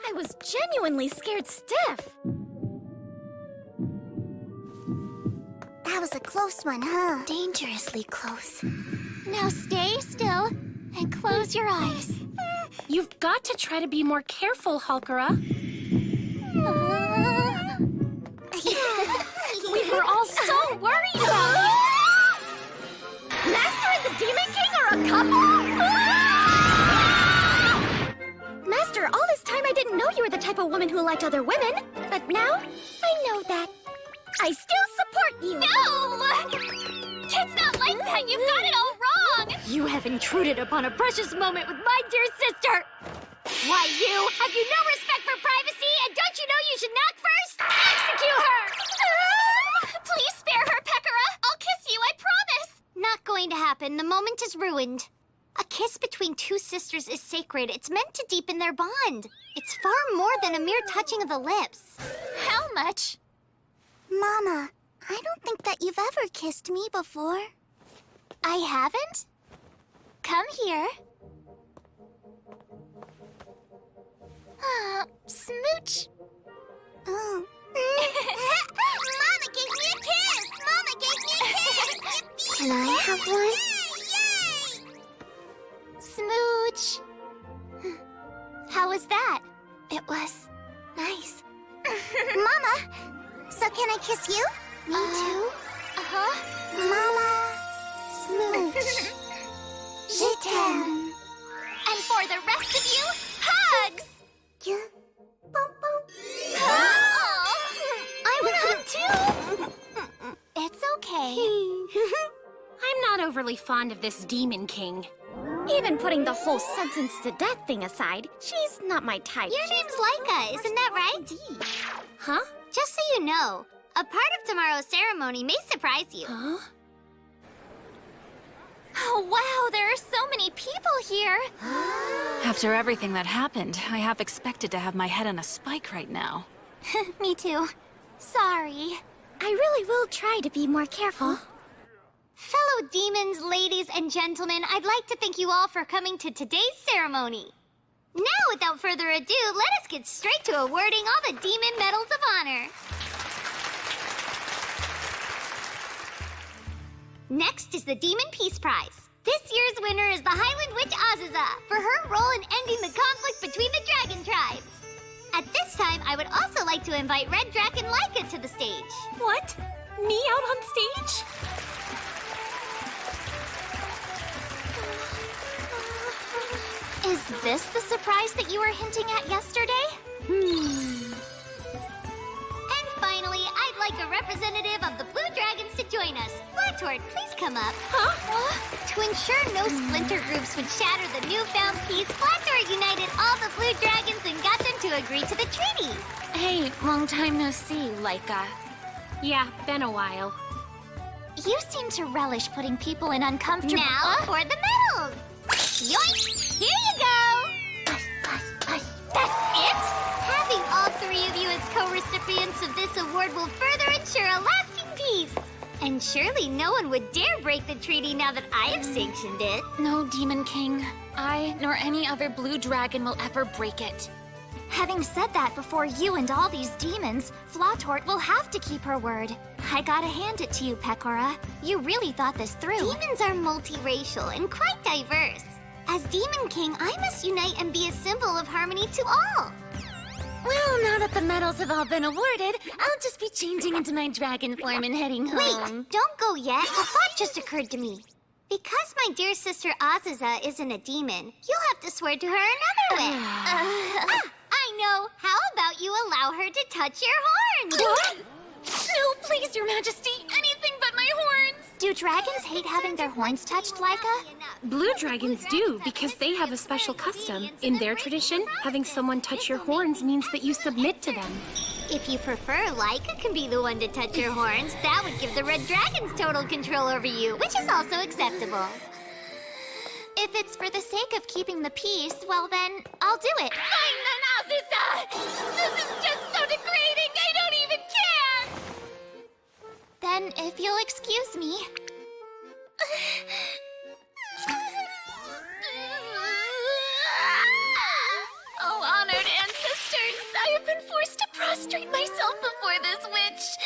I was genuinely scared stiff. That was a close one, huh? Dangerously close. Now stay still and close your eyes. You've got to try to be more careful, Hulkera. We were all so worried about you. Master and the Demon King are a couple? Master, all this time I didn't know you were the type of woman who liked other women. But now, I know that. I still support you. No! It's not like that. You've got it all wrong. You have intruded upon a precious moment with my dear sister. Why, you? Have you no respect for privacy? And don't you know you should knock first? Execute her! Please spare her, Pekora. I'll kiss you, I promise. Not going to happen. The moment is ruined. A kiss between two sisters is sacred. It's meant to deepen their bond. It's far more than a mere touching of the lips. How much? Mama, I don't think that you've ever kissed me before. I haven't? Come here. Smooch. Oh. Mama gave me a kiss! Mama gave me a kiss! Can I have one? Yay! Smooch. How was that? It was nice. Mama, so can I kiss you? Me too. Mama, smooch. Je t'aime. And for the rest of you, hugs! Yeah. Bum, bum. I would hug too. It's okay. I'm not overly fond of this Demon King. Even putting the whole sentence to death thing aside, she's not my type. Your name's Laika, isn't that right? Huh? Just so you know, a part of tomorrow's ceremony may surprise you. Huh? Oh, wow, there are so many people here. After everything that happened, I half expected to have my head on a spike right now. Me too. Sorry. I really will try to be more careful. Fellow demons, ladies, and gentlemen, I'd like to thank you all for coming to today's ceremony. Now, without further ado, let us get straight to awarding all the Demon Medals of Honor. Next is the Demon Peace Prize. This year's winner is the Highland Witch Azusa for her role in ending the conflict between the dragon tribes. At this time, I would also like to invite Red Dragon Laika to the stage. What? Me out on stage? Is this the surprise that you were hinting at yesterday? And finally, I'd like a representative of the Blue Dragons to join us. Flatorte, please come up. Huh? To ensure no splinter groups would shatter the newfound peace, Flatorte united all the Blue Dragons and got them to agree to the treaty. Hey, long time no see, Laika. Yeah, been a while. You seem to relish putting people in uncomfortable... Now for the medals! Yoink! Here you go! That's it? Having all three of you as co-recipients of this award will further ensure a lasting peace. And surely no one would dare break the treaty now that I have sanctioned it. No, Demon King. I, nor any other blue dragon will ever break it. Having said that before you and all these demons, Flatorte will have to keep her word. I gotta hand it to you, Pecora. You really thought this through. Demons are multiracial and quite diverse. As Demon King, I must unite and be a symbol of harmony to all. Well, now that the medals have all been awarded, I'll just be changing into my dragon form and heading home. Wait, don't go yet. A thought just occurred to me. Because my dear sister Aziza isn't a demon, you'll have to swear to her another way. I know. How about you allow her to touch your horns? What? No, please, Your Majesty. Anything but my horns. Do dragons hate having their horns touched, Laika? Blue dragons do, because they have a special custom. In their tradition, having someone touch your horns means that you submit to them. If you prefer, Laika can be the one to touch your horns. That would give the red dragons total control over you, which is also acceptable. If it's for the sake of keeping the peace, well then, I'll do it. I'm an Aziza! This is just so degrading, I don't even care! Then, if you'll excuse me... Oh, honored ancestors, I have been forced to prostrate myself before this witch.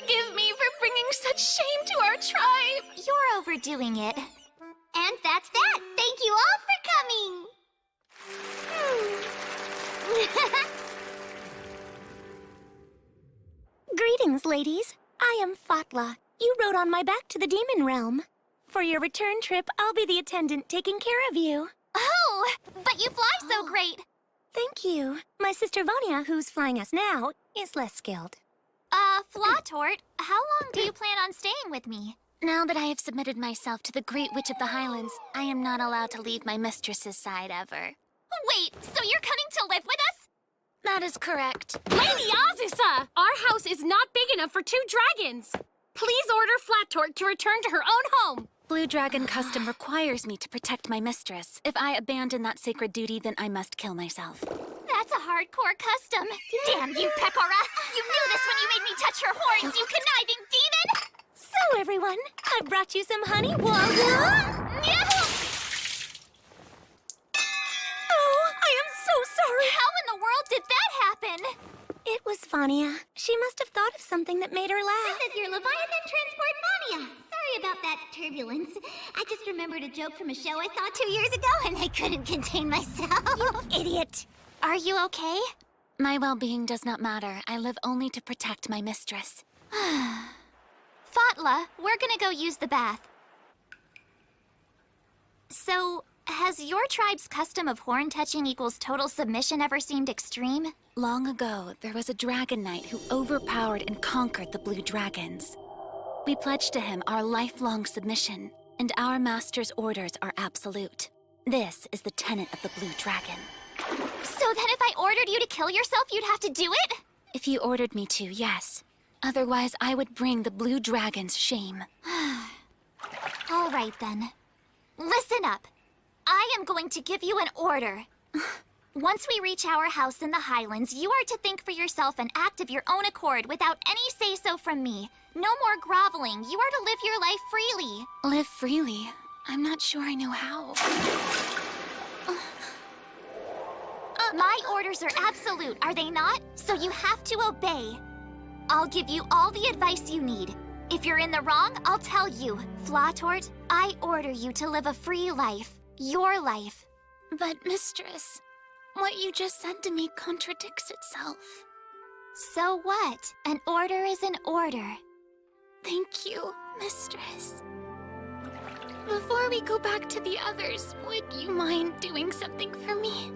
Forgive me for bringing such shame to our tribe. You're overdoing it. And that's that. Thank you all for coming. Greetings, ladies. I am Fatla. You rode on my back to the demon realm. For your return trip, I'll be the attendant taking care of you. Oh, but you fly so great. Thank you. My sister Vanya, who's flying us now, is less skilled. Flatorte, how long do you plan on staying with me? Now that I have submitted myself to the Great Witch of the Highlands, I am not allowed to leave my mistress's side ever. Wait, so you're coming to live with us? That is correct. Lady Aziza! Our house is not big enough for 2 dragons. Please order Flatorte to return to her own home. Blue Dragon custom requires me to protect my mistress. If I abandon that sacred duty, then I must kill myself. That's a hardcore custom. Damn you, Pecora! You knew this when you made me touch your horns, you conniving demon! So, everyone, I brought you some honey water. Oh, I am so sorry. How in the world did that happen? It was Vanya. She must have thought of something that made her laugh. This is your Leviathan Transport Vanya. Sorry about that turbulence. I just remembered a joke from a show I saw 2 years ago and I couldn't contain myself. You idiot. Are you okay? My well-being does not matter. I live only to protect my mistress. Fatla, we're gonna go use the bath. So, has your tribe's custom of horn touching equals total submission ever seemed extreme? Long ago, there was a dragon knight who overpowered and conquered the blue dragons. We pledged to him our lifelong submission, and our master's orders are absolute. This is the tenet of the blue dragon. So then if I ordered you to kill yourself, you'd have to do it? If you ordered me to, yes. Otherwise, I would bring the blue dragons shame. All right, then. Listen up. I am going to give you an order. Once we reach our house in the Highlands, you are to think for yourself and act of your own accord without any say-so from me. No more groveling. You are to live your life freely. Live freely? I'm not sure I know how. My orders are absolute, are they not? So you have to obey. I'll give you all the advice you need. If you're in the wrong, I'll tell you. Flatorte, I order you to live a free life. Your life. But, mistress, what you just said to me contradicts itself. So what? An order is an order. Thank you, mistress. Before we go back to the others, would you you mind doing something for me?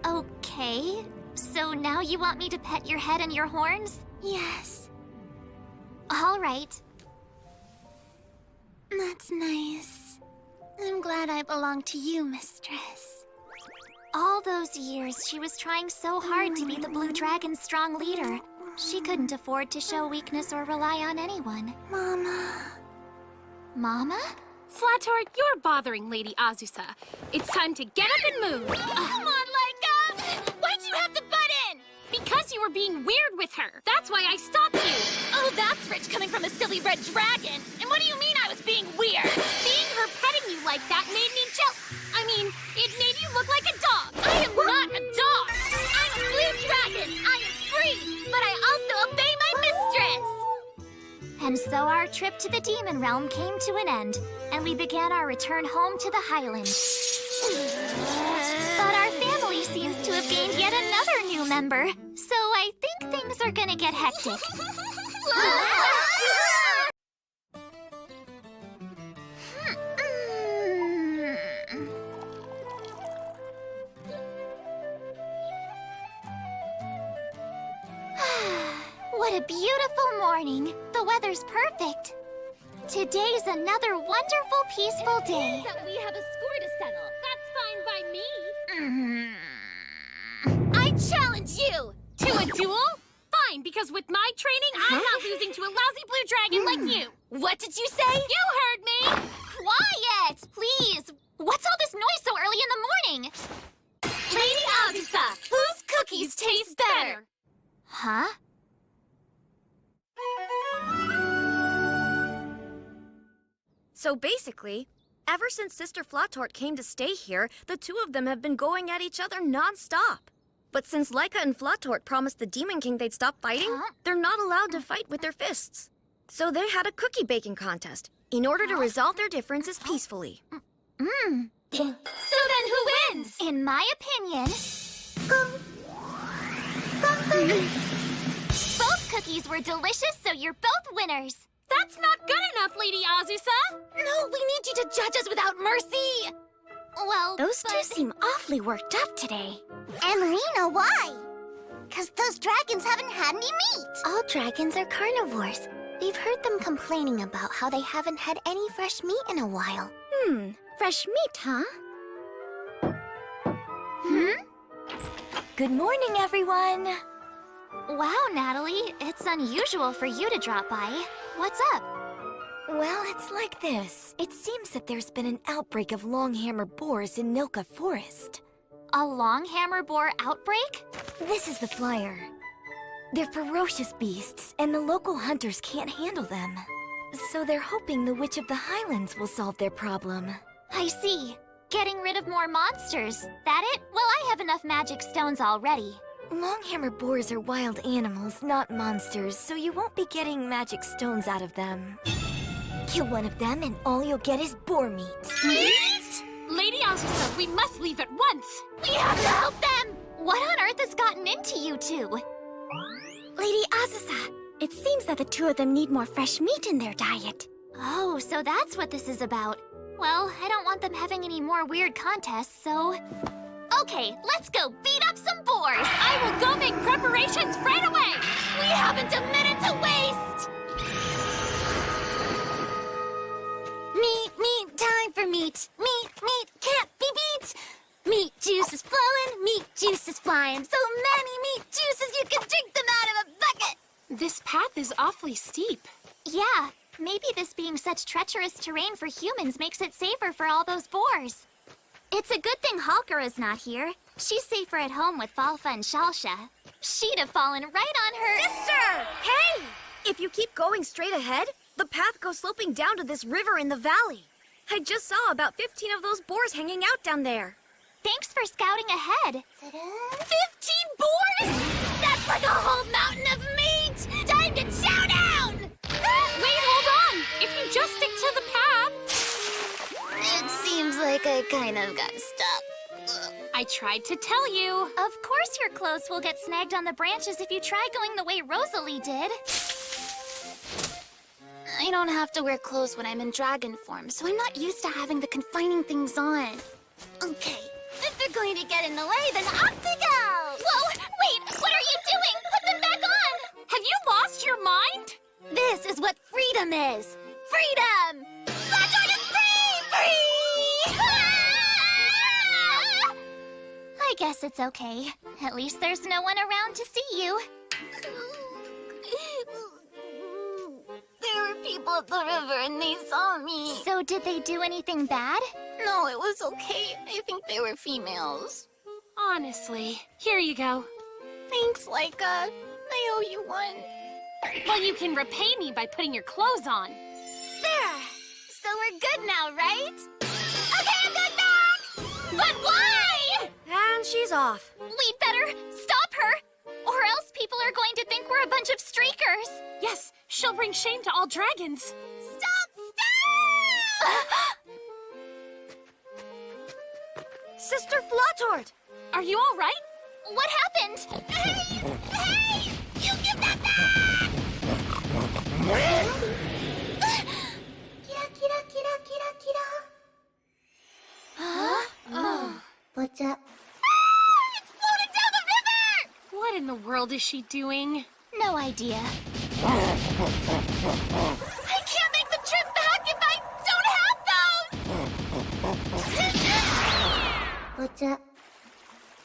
Okay, so now you want me to pet your head and your horns? Yes. All right. That's nice. I'm glad I belong to you, mistress. All those years, she was trying so hard to be the Blue Dragon's strong leader. She couldn't afford to show weakness or rely on anyone. Mama. Mama? Flatheart, you're bothering Lady Azusa. It's time to get up and move. Come on, Laika! Why'd you have to butt in? Because you were being weird with her. That's why I stopped you. Oh, that's rich coming from a silly red dragon. And what do you mean I was being weird? Seeing her petting you like that made me I mean, it made you look like a dog. I am not a dog. I'm a blue dragon. I am free, but I also obey my mistress. And so our trip to the Demon Realm came to an end, and we began our return home to the Highlands. But our family seems to have gained yet another new member, so I think things are gonna get hectic. What a beautiful morning. The weather's perfect. Today's another wonderful, peaceful day. That we have a score to settle. That's fine by me. I challenge you! To a duel? Fine, because with my training, I'm not losing to a lousy blue dragon like you. What did you say? You heard me! Quiet, please. What's all this noise so early in the morning? Lady Azusa, whose cookies taste better? Huh? So basically, ever since Sister Flatheart came to stay here, the two of them have been going at each other non-stop. But since Laika and Flatheart promised the Demon King they'd stop fighting, they're not allowed to fight with their fists. So they had a cookie baking contest in order to resolve their differences peacefully. So then who wins? In my opinion, both cookies were delicious, so you're both winners. That's not good enough, Lady Azusa! No, we need you to judge us without mercy! Well, those two seem awfully worked up today. And Rena, why? 'Cause those dragons haven't had any meat. All dragons are carnivores. We've heard them complaining about how they haven't had any fresh meat in a while. Fresh meat, huh? Good morning, everyone. Wow, Natalie, it's unusual for you to drop by. What's up? Well, it's like this. It seems that there's been an outbreak of longhammer boars in Nilka Forest. A longhammer boar outbreak? This is the flyer. They're ferocious beasts, and the local hunters can't handle them. So they're hoping the Witch of the Highlands will solve their problem. I see. Getting rid of more monsters. That it? Well, I have enough magic stones already. Longhammer boars are wild animals, not monsters, so you won't be getting magic stones out of them. Kill one of them and all you'll get is boar meat. Meat? Lady Azusa, we must leave at once! We have to help them! What on earth has gotten into you two? Lady Azusa, it seems that the two of them need more fresh meat in their diet. Oh, so that's what this is about. Well, I don't want them having any more weird contests, so... Okay, let's go beat up some boars! I will go make preparations right away! We haven't a minute to waste! Meat, time for meat. Meat, can't be beat! Meat juice is flowing, meat juice is flying. So many meat juices you can drink them out of a bucket! This path is awfully steep. Yeah, maybe this being such treacherous terrain for humans makes it safer for all those boars. It's a good thing Halkara's not here. She's safer at home with Falfa and Shalsha. She'd have fallen right on her... Sister! Hey! If you keep going straight ahead, the path goes sloping down to this river in the valley. I just saw about 15 of those boars hanging out down there. Thanks for scouting ahead. 15 boars? That's like a whole mountain of meat! Time to chow down! Wait, hold on! If you just stick to the path... It seems like I kind of got stuck. I tried to tell you. Of course your clothes will get snagged on the branches if you try going the way Rosalie did. I don't have to wear clothes when I'm in dragon form, so I'm not used to having the confining things on. Okay, if they're going to get in the way, then off they go! Whoa! Wait! What are you doing? Put them back on! Have you lost your mind? This is what freedom is! Freedom! Flathorn is free! Free! Ah! I guess it's okay. At least there's no one around to see you. There were people at the river and they saw me. So did they do anything bad? No, it was okay. I think they were females. Honestly. Here you go. Thanks, Laika. I owe you one. Well, you can repay me by putting your clothes on. There! So we're good now, right? Okay, I'm good back! But why? And she's off. We'd better stop her, or else people are going to think we're a bunch of streakers. Yes, she'll bring shame to all dragons. Sister Flahtort! Are you all right? What happened? Hey! Hey! You give that back! Kira, kira, kira, kira, kira. Huh? Oh. What's up? It's floating down the river! What in the world is she doing? No idea. I can't make the trip back if I don't have those! What's up?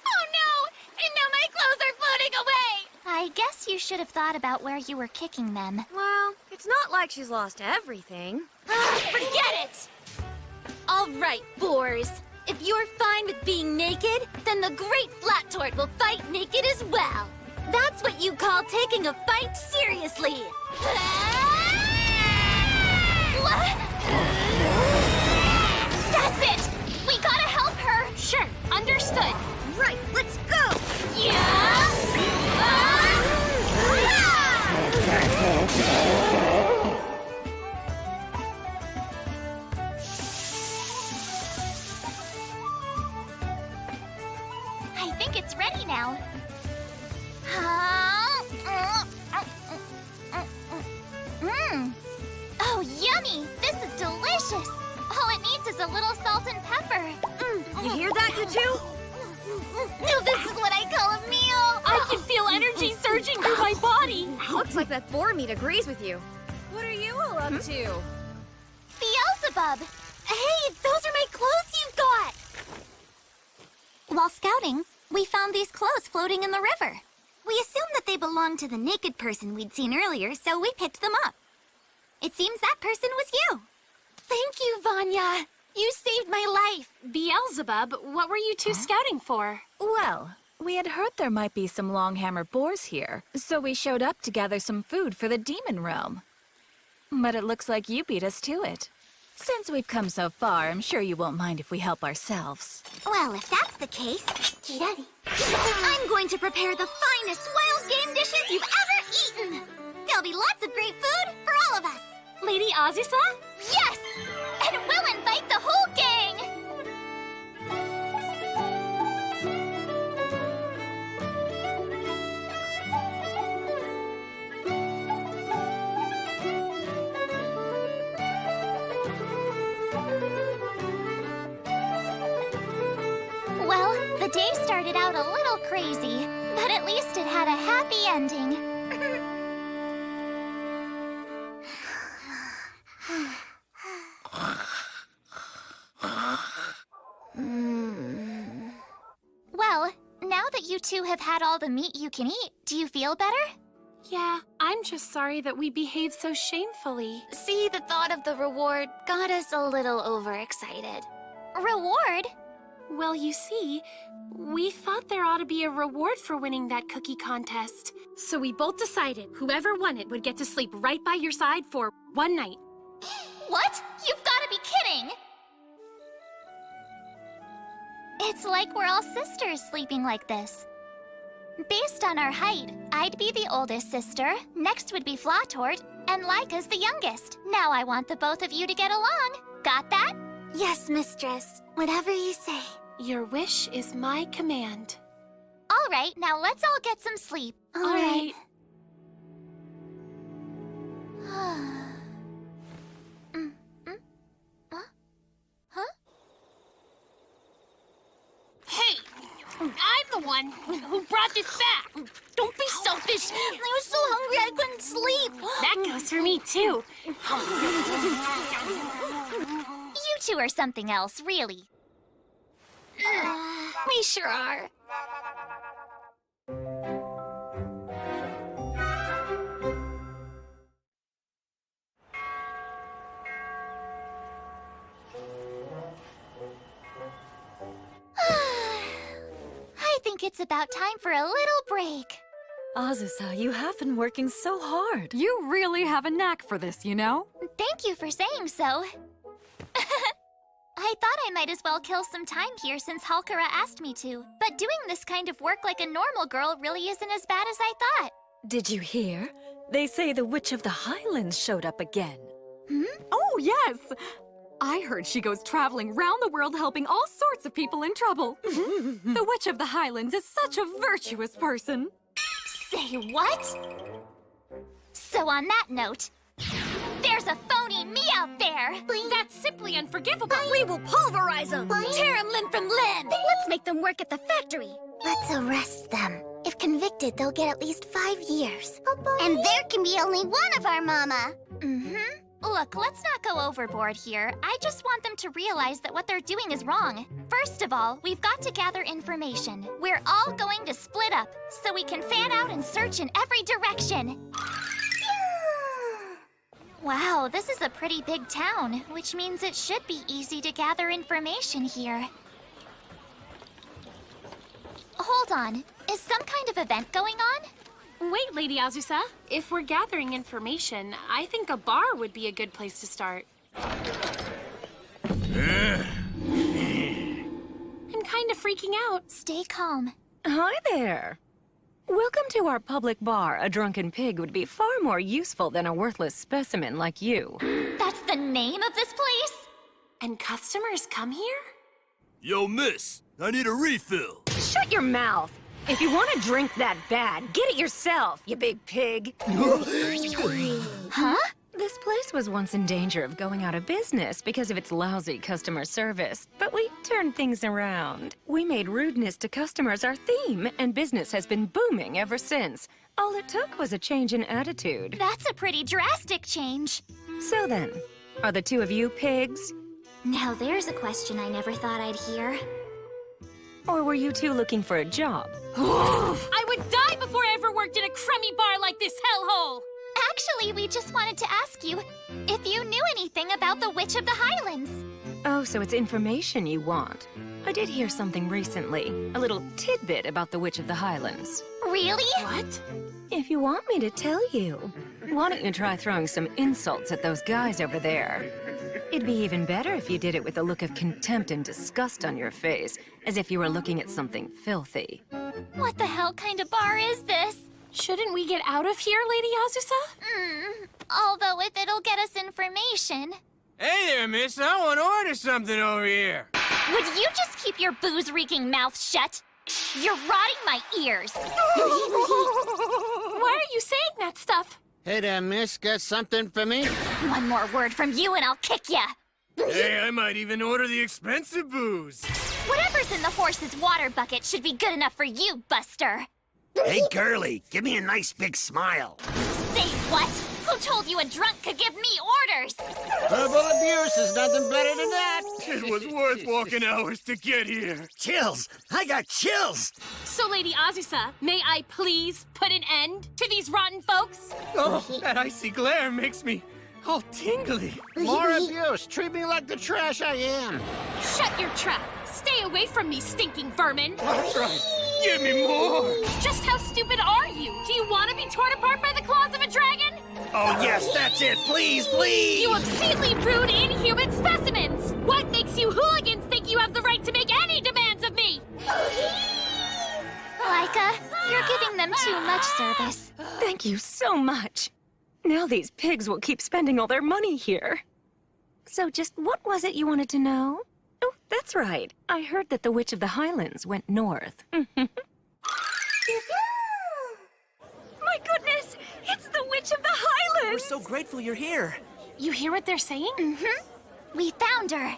Oh no! And now my clothes are floating away! I guess you should have thought about where you were kicking them. Well, it's not like she's lost everything. Forget it! All right, boars. If you're fine with being naked, then the Great Flahtort will fight naked as well. That's what you call taking a fight seriously. What? That's it! We gotta help her! Sure, understood. Right, let's go! Yeah! I think it's ready now. Oh, yummy! This is delicious! All it needs is a little salt and pepper. You hear that, you two? Now this is what I call a meal! I can feel energy surging through my body. Looks like that boar meat agrees with you. What are you all up to? Beelzebub! Hey, those are my clothes you've got! While scouting, we found these clothes floating in the river. We assumed that they belonged to the naked person we'd seen earlier, so we picked them up. It seems that person was you. Thank you, Vanya. You saved my life. Beelzebub, what were you two scouting for? Well, we had heard there might be some Longhammer boars here, so we showed up to gather some food for the demon realm. But it looks like you beat us to it. Since we've come so far, I'm sure you won't mind if we help ourselves. Well, if that's the case, I'm going to prepare the finest wild game dishes you've ever eaten. There'll be lots of great food for all of us. Lady Azisa? Yes! And we'll invite the whole gang! Well, the day started out a little crazy, but at least it had a happy ending. Well, now that you two have had all the meat you can eat, do you feel better? Yeah, I'm just sorry that we behaved so shamefully. See, the thought of the reward got us a little overexcited. Reward? Well, you see, we thought there ought to be a reward for winning that cookie contest. So we both decided whoever won it would get to sleep right by your side for one night. What? You've got to be kidding! It's like we're all sisters sleeping like this. Based on our height, I'd be the oldest sister, next would be Flahtort, and Laika's the youngest. Now I want the both of you to get along. Got that? Yes, mistress. Whatever you say. Your wish is my command. All right, now let's all get some sleep. All right. one. Who brought this back? Don't be selfish. I was so hungry I couldn't sleep. That goes for me, too. You two are something else, really. We sure are. I think it's about time for a little break. Azusa, you have been working so hard. You really have a knack for this, you know? Thank you for saying so. I thought I might as well kill some time here since Halkara asked me to. But doing this kind of work like a normal girl really isn't as bad as I thought. Did you hear? They say the Witch of the Highlands showed up again. Oh, yes! I heard she goes traveling round the world helping all sorts of people in trouble. The Witch of the Highlands is such a virtuous person. Say what? So on that note, there's a phony me out there! That's simply unforgivable! We will pulverize them! Tear them limb from limb! Let's make them work at the factory! Let's arrest them. If convicted, they'll get at least 5 years. And there can be only one of our mama. Look, let's not go overboard here. I just want them to realize that what they're doing is wrong. First of all, we've got to gather information. We're all going to split up, so we can fan out and search in every direction. Wow, this is a pretty big town, which means it should be easy to gather information here. Hold on, is some kind of event going on? Wait, Lady Azusa. If we're gathering information, I think a bar would be a good place to start. I'm kind of freaking out. Stay calm. Hi there. Welcome to our public bar. A drunken pig would be far more useful than a worthless specimen like you. That's the name of this place? And customers come here? Yo, miss, I need a refill. Shut your mouth. If you want to drink that bad, get it yourself, you big pig. Huh? This place was once in danger of going out of business because of its lousy customer service, but we turned things around. We made rudeness to customers our theme, and business has been booming ever since. All it took was a change in attitude. That's a pretty drastic change. So then, are the two of you pigs? Now there's a question I never thought I'd hear. Or were you two looking for a job? I would die before I ever worked in a crummy bar like this hellhole! Actually, we just wanted to ask you if you knew anything about the Witch of the Highlands. Oh, so it's information you want. I did hear something recently. A little tidbit about the Witch of the Highlands. Really? What? If you want me to tell you, why don't you try throwing some insults at those guys over there? It'd be even better if you did it with a look of contempt and disgust on your face, as if you were looking at something filthy. What the hell kind of bar is this? Shouldn't we get out of here, Lady Azusa? Although if it'll get us information... Hey there, miss. I want to order something over here. Would you just keep your booze-reeking mouth shut? You're rotting my ears. Why are you saying that stuff? Hey there, miss. Got something for me? One more word from you and I'll kick ya. Hey, I might even order the expensive booze. Whatever's in the horse's water bucket should be good enough for you, Buster. Hey, girlie, give me a nice big smile. Say what? Who told you a drunk could give me orders? Verbal abuse is nothing better than that. It was worth walking hours to get here. Chills! I got chills! So, Lady Azusa, may I please put an end to these rotten folks? Oh, that icy glare makes me all tingly. More abuse. Treat me like the trash I am. Shut your trap. Stay away from me, stinking vermin. That's right. Give me more. Just how stupid are you? Do you want to be torn apart by the claws of a dragon? Oh, yes, that's it. Please, please. You obscenely rude, inhuman specimens. What makes you hooligans think you have the right to make any demands of me? Laika, you're giving them too much service. Thank you so much. Now these pigs will keep spending all their money here. So just what was it you wanted to know? Oh, that's right. I heard that the Witch of the Highlands went north. My goodness! It's the Witch of the Highlands! We're so grateful you're here. You hear what they're saying? We found her.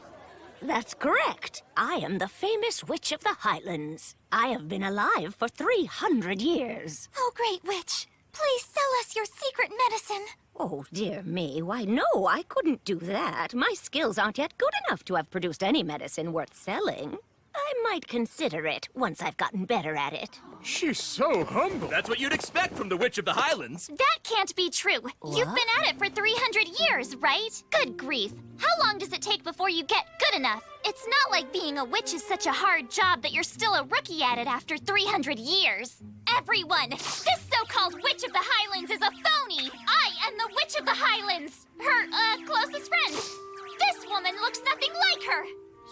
That's correct. I am the famous Witch of the Highlands. I have been alive for 300 years. Oh, great witch. Please sell us your secret medicine. Oh, dear me. Why, no, I couldn't do that. My skills aren't yet good enough to have produced any medicine worth selling. I might consider it once I've gotten better at it. She's so humble. That's what you'd expect from the Witch of the Highlands. That can't be true. You've been at it for 300 years, right? Good grief. How long does it take before you get good enough? It's not like being a witch is such a hard job that you're still a rookie at it after 300 years. Everyone, this so-called Witch of the Highlands is a phony. I am the Witch of the Highlands, her, closest friend. This woman looks nothing like her.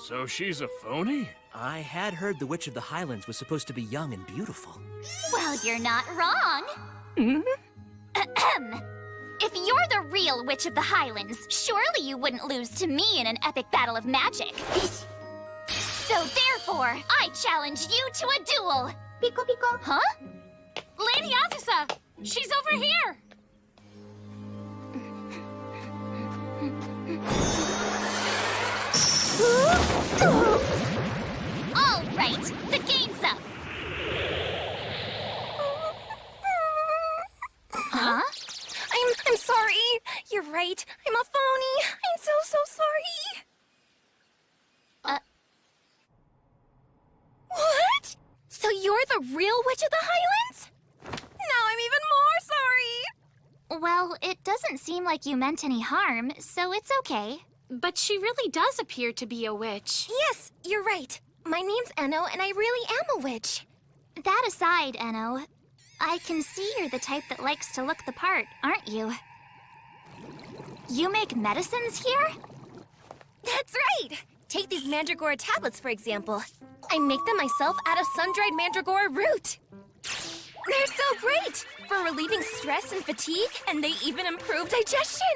So she's a phony? I had heard the Witch of the Highlands was supposed to be young and beautiful. Well, you're not wrong. If you're the real Witch of the Highlands, surely you wouldn't lose to me in an epic battle of magic. So therefore, I challenge you to a duel. Pico Pico. Huh? Lady Azusa! She's over here! All right, the game's up. Huh? I'm sorry. You're right. I'm a phony. I'm so sorry. What? So you're the real Witch of the Highlands? Now I'm even more sorry. Well, it doesn't seem like you meant any harm, so it's okay. But she really does appear to be a witch. Yes, you're right. My name's Enno, and I really am a witch. That aside, Enno, I can see you're the type that likes to look the part, aren't you? You make medicines here? That's right! Take these mandragora tablets, for example. I make them myself out of sun-dried mandragora root. They're so great for relieving stress and fatigue, and they even improve digestion.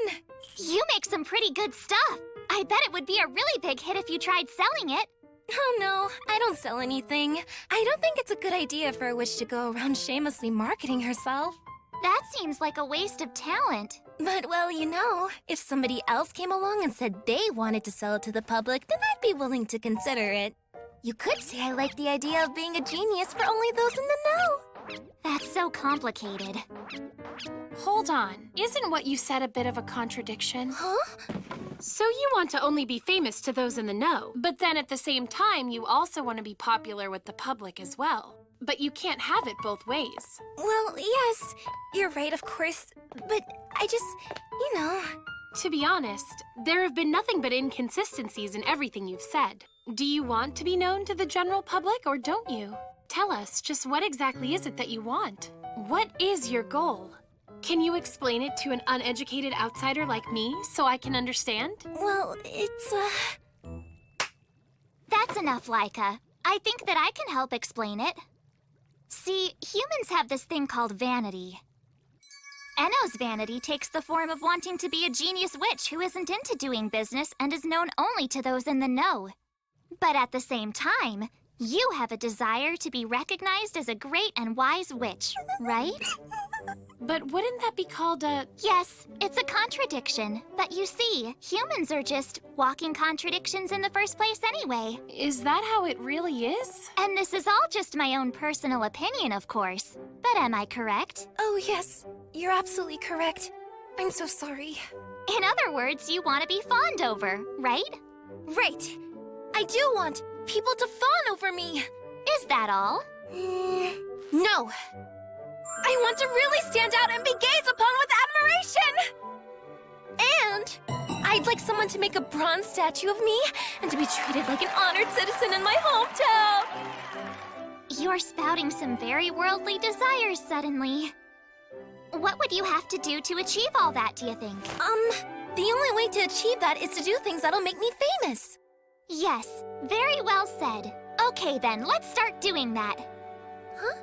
You make some pretty good stuff. I bet it would be a really big hit if you tried selling it. Oh no, I don't sell anything. I don't think it's a good idea for a witch to go around shamelessly marketing herself. That seems like a waste of talent. But, well, you know, if somebody else came along and said they wanted to sell it to the public, then I'd be willing to consider it. You could say I like the idea of being a genius for only those in the know. That's so complicated. Hold on. Isn't what you said a bit of a contradiction? Huh? So you want to only be famous to those in the know, but then at the same time, you also want to be popular with the public as well. But you can't have it both ways. Well, yes, you're right, of course. But I just, you know... To be honest, there have been nothing but inconsistencies in everything you've said. Do you want to be known to the general public, or don't you? Tell us, just what exactly is it that you want? What is your goal? Can you explain it to an uneducated outsider like me, so I can understand? Well, it's, That's enough, Laika. I think that I can help explain it. See, humans have this thing called vanity. Enno's vanity takes the form of wanting to be a genius witch who isn't into doing business and is known only to those in the know. But at the same time, you have a desire to be recognized as a great and wise witch, right? But wouldn't that be called a... Yes, it's a contradiction. But you see, humans are just walking contradictions in the first place anyway. Is that how it really is? And this is all just my own personal opinion, of course. But am I correct? Oh, yes. You're absolutely correct. I'm so sorry. In other words, you want to be fawned over, right? Right. I do want people to fawn over me. Is that all? No. I want to really stand out and be gazed upon with admiration! And I'd like someone to make a bronze statue of me and to be treated like an honored citizen in my hometown! You're spouting some very worldly desires suddenly. What would you have to do to achieve all that, do you think? The only way to achieve that is to do things that'll make me famous. Yes, very well said. Okay then, let's start doing that. Huh?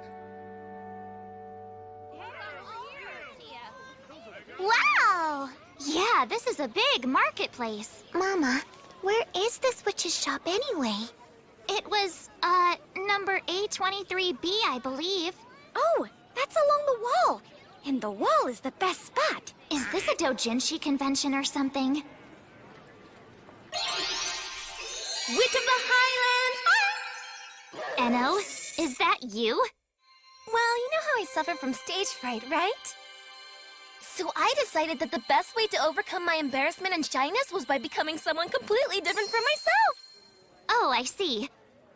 Wow! Yeah, this is a big marketplace. Mama, where is this witch's shop anyway? It was, number A23B, I believe. Oh, that's along the wall. And the wall is the best spot. Is this a doujinshi convention or something? Witch of the Highlands! Enno, is that you? Well, you know how I suffer from stage fright, right? So I decided that the best way to overcome my embarrassment and shyness was by becoming someone completely different from myself. Oh, I see.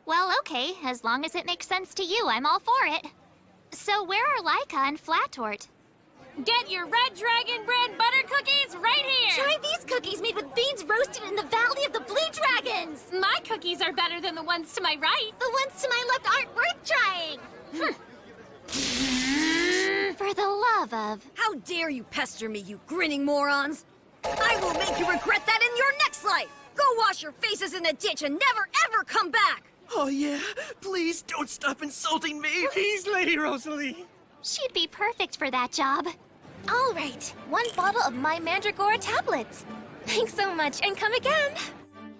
Well, okay, as long as it makes sense to you, I'm all for it. So where are Laika and Flatort? Get your Red Dragon bread butter cookies right here! Try these cookies made with beans roasted in the Valley of the Blue Dragons! My cookies are better than the ones to my right. The ones to my left aren't worth trying! For the love of... How dare you pester me, you grinning morons! I will make you regret that in your next life! Go wash your faces in a ditch and never ever come back! Oh yeah, please don't stop insulting me. Please, Lady Rosalie. She'd be perfect for that job. All right, 1 bottle of my Mandragora tablets. Thanks so much, and come again.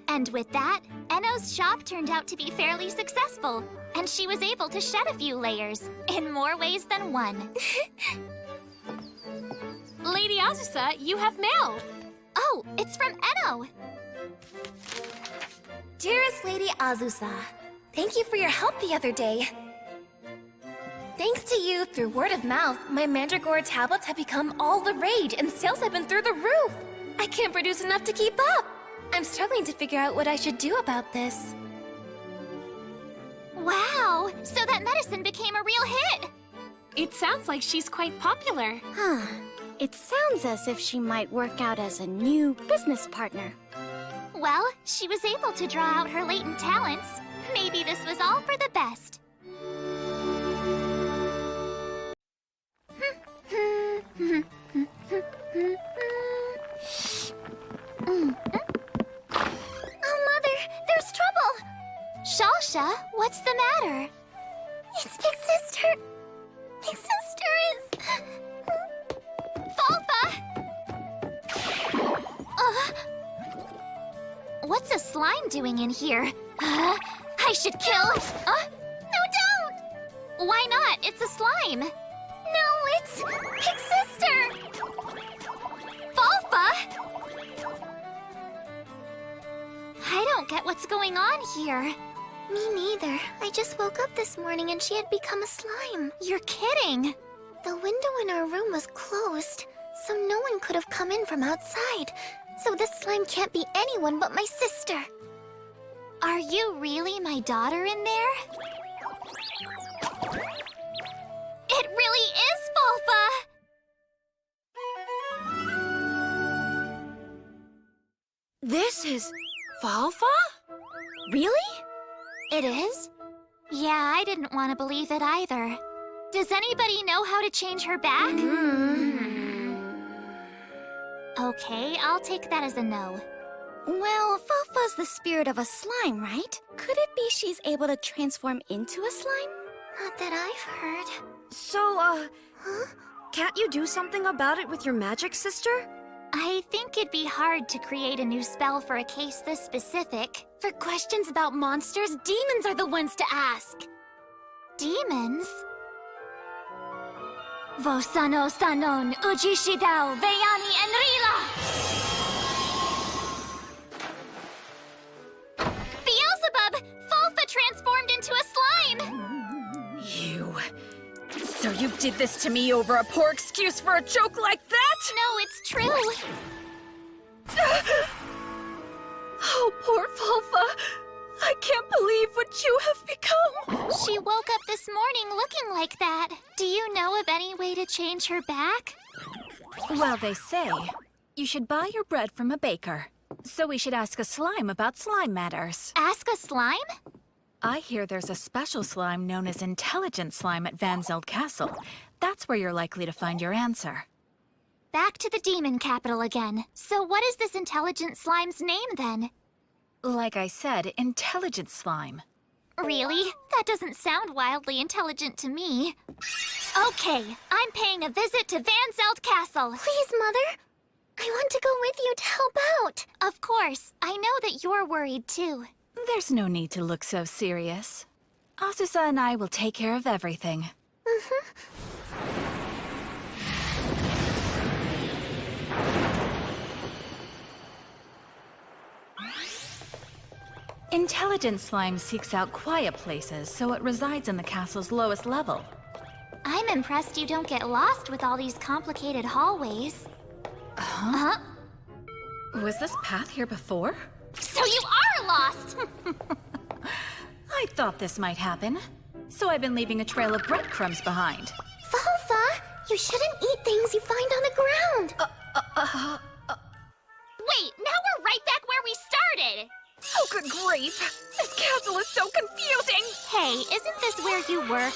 And with that, Enno's shop turned out to be fairly successful, and she was able to shed a few layers, in more ways than one. Lady Azusa, you have mail. Oh, it's from Enno. Dearest Lady Azusa, thank you for your help the other day. Thanks to you, through word of mouth, my Mandragora tablets have become all the rage and sales have been through the roof. I can't produce enough to keep up. I'm struggling to figure out what I should do about this. Wow, so that medicine became a real hit. It sounds like she's quite popular. Huh. It sounds as if she might work out as a new business partner. Well, she was able to draw out her latent talents. Maybe this was all for the best. Oh, Mother, there's trouble! Shalsha, what's the matter? It's Big Sister. Big Sister is... Falfa! What's a slime doing in here? I should kill... No, don't! Why not? It's a slime. No, it's Big Sister! Falfa! I don't get what's going on here. Me neither. I just woke up this morning and she had become a slime. You're kidding. The window in our room was closed, so no one could have come in from outside. So this slime can't be anyone but my sister. Are you really my daughter in there? It really is Falfa! This is... Falfa? Really? It is? Yeah, I didn't want to believe it either. Does anybody know how to change her back? Okay, I'll take that as a no. Well, Falfa's the spirit of a slime, right? Could it be she's able to transform into a slime? Not that I've heard. So, can't you do something about it with your magic, sister? I think it'd be hard to create a new spell for a case this specific. For questions about monsters, demons are the ones to ask. Demons? Vosano Sanon, Ujishidao, Veyani, and Rila! Beelzebub! Falfa transformed into a slime! You... So you did this to me over a poor excuse for a joke like that? No, it's true. Oh, poor Falfa. I can't believe what you have become. She woke up this morning looking like that. Do you know of any way to change her back? Well, they say you should buy your bread from a baker. So we should ask a slime about slime matters. Ask a slime? I hear there's a special slime known as Intelligent Slime at Vanzeld Castle. That's where you're likely to find your answer. Back to the demon capital again. So what is this Intelligent Slime's name, then? Like I said, Intelligent Slime. Really? That doesn't sound wildly intelligent to me. Okay, I'm paying a visit to Vanzeld Castle. Please, Mother. I want to go with you to help out. Of course. I know that you're worried, too. There's no need to look so serious. Azusa and I will take care of everything. Intelligent slime seeks out quiet places, so it resides in the castle's lowest level. I'm impressed you don't get lost with all these complicated hallways. Huh? Was this path here before? So you are lost! I thought this might happen, so I've been leaving a trail of breadcrumbs behind. Falfa, you shouldn't eat things you find on the ground. Wait, now we're right back where we started! Oh, good grief! This castle is so confusing! Hey, isn't this where you work?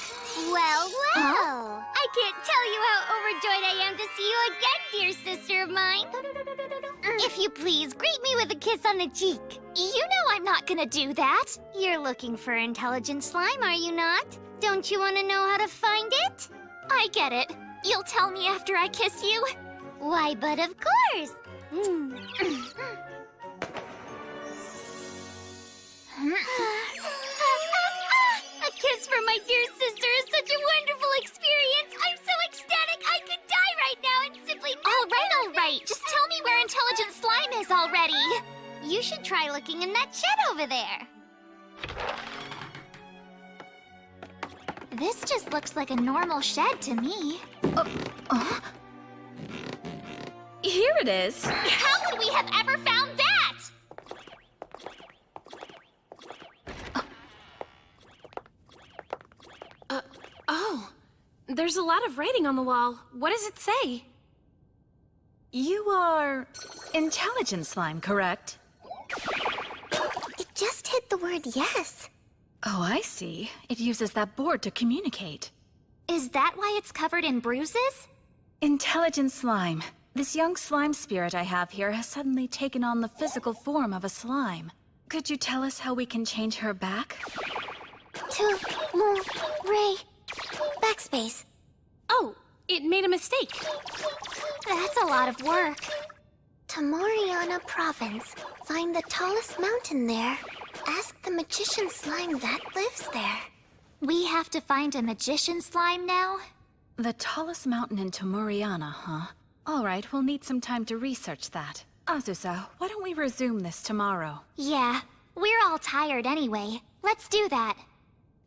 Well, I can't tell you how overjoyed I am to see you again, dear sister of mine. If you please, greet me with a kiss on the cheek. You know I'm not gonna do that. You're looking for intelligent slime, are you not? Don't you want to know how to find it? I get it. You'll tell me after I kiss you? Why, but of course. A kiss from my dear sister is such a wonderful experience. I'm so ecstatic I could die right now and simply All right. Just tell me where intelligent slime is already. You should try looking in that shed over there. This just looks like a normal shed to me. Here it is. How would we have ever found that? Oh, there's a lot of writing on the wall. What does it say? You are intelligent slime, correct? It just hit the word yes. Oh, I see. It uses that board to communicate. Is that why it's covered in bruises? Intelligent slime. This young slime spirit I have here has suddenly taken on the physical form of a slime. Could you tell us how we can change her back? Ray. Backspace. Oh, it made a mistake. That's a lot of work. To Moriana Province. Find the tallest mountain there. Ask the magician slime that lives there. We have to find a magician slime now? The tallest mountain in Tomuriana, huh? All right, we'll need some time to research that. Azusa, why don't we resume this tomorrow? Yeah, we're all tired anyway. Let's do that.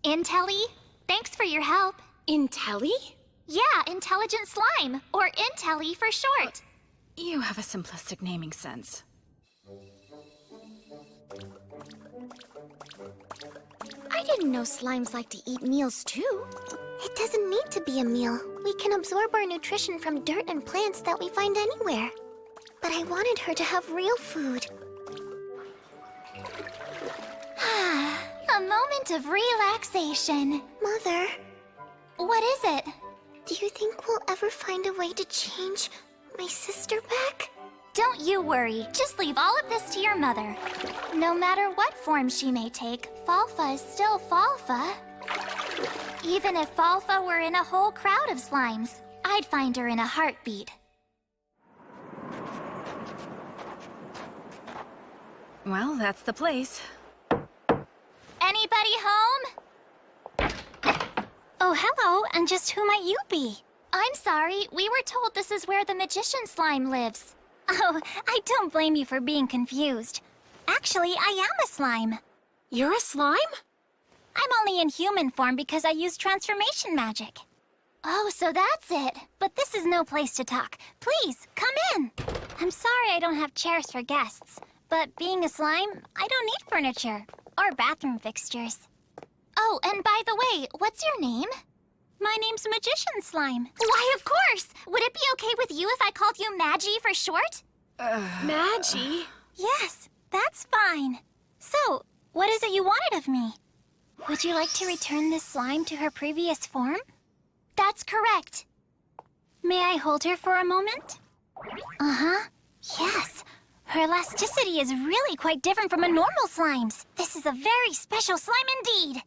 Intelli, thanks for your help. Intelli? Yeah, intelligent slime, or Intelli for short. You have a simplistic naming sense. I didn't know slimes like to eat meals too. It doesn't need to be a meal. We can absorb our nutrition from dirt and plants that we find anywhere. But I wanted her to have real food. A moment of relaxation. Mother. What is it? Do you think we'll ever find a way to change my sister back? Don't you worry. Just leave all of this to your mother. No matter what form she may take, Falfa is still Falfa. Even if Falfa were in a whole crowd of slimes, I'd find her in a heartbeat. Well, that's the place. Anybody home? Oh, hello, and just who might you be? I'm sorry, we were told this is where the magician slime lives. Oh, I don't blame you for being confused. Actually, I am a slime. You're a slime? I'm only in human form because I use transformation magic. Oh, so that's it. But this is no place to talk. Please, come in. I'm sorry I don't have chairs for guests. But being a slime, I don't need furniture. Or bathroom fixtures. Oh, and by the way, what's your name? My name's Magician Slime. Why, of course! Would it be okay with you if I called you Magi for short? Magi? Yes, that's fine. So, what is it you wanted of me? Would you like to return this slime to her previous form? That's correct. May I hold her for a moment? Uh-huh. Yes. Her elasticity is really quite different from a normal slime's. This is a very special slime indeed.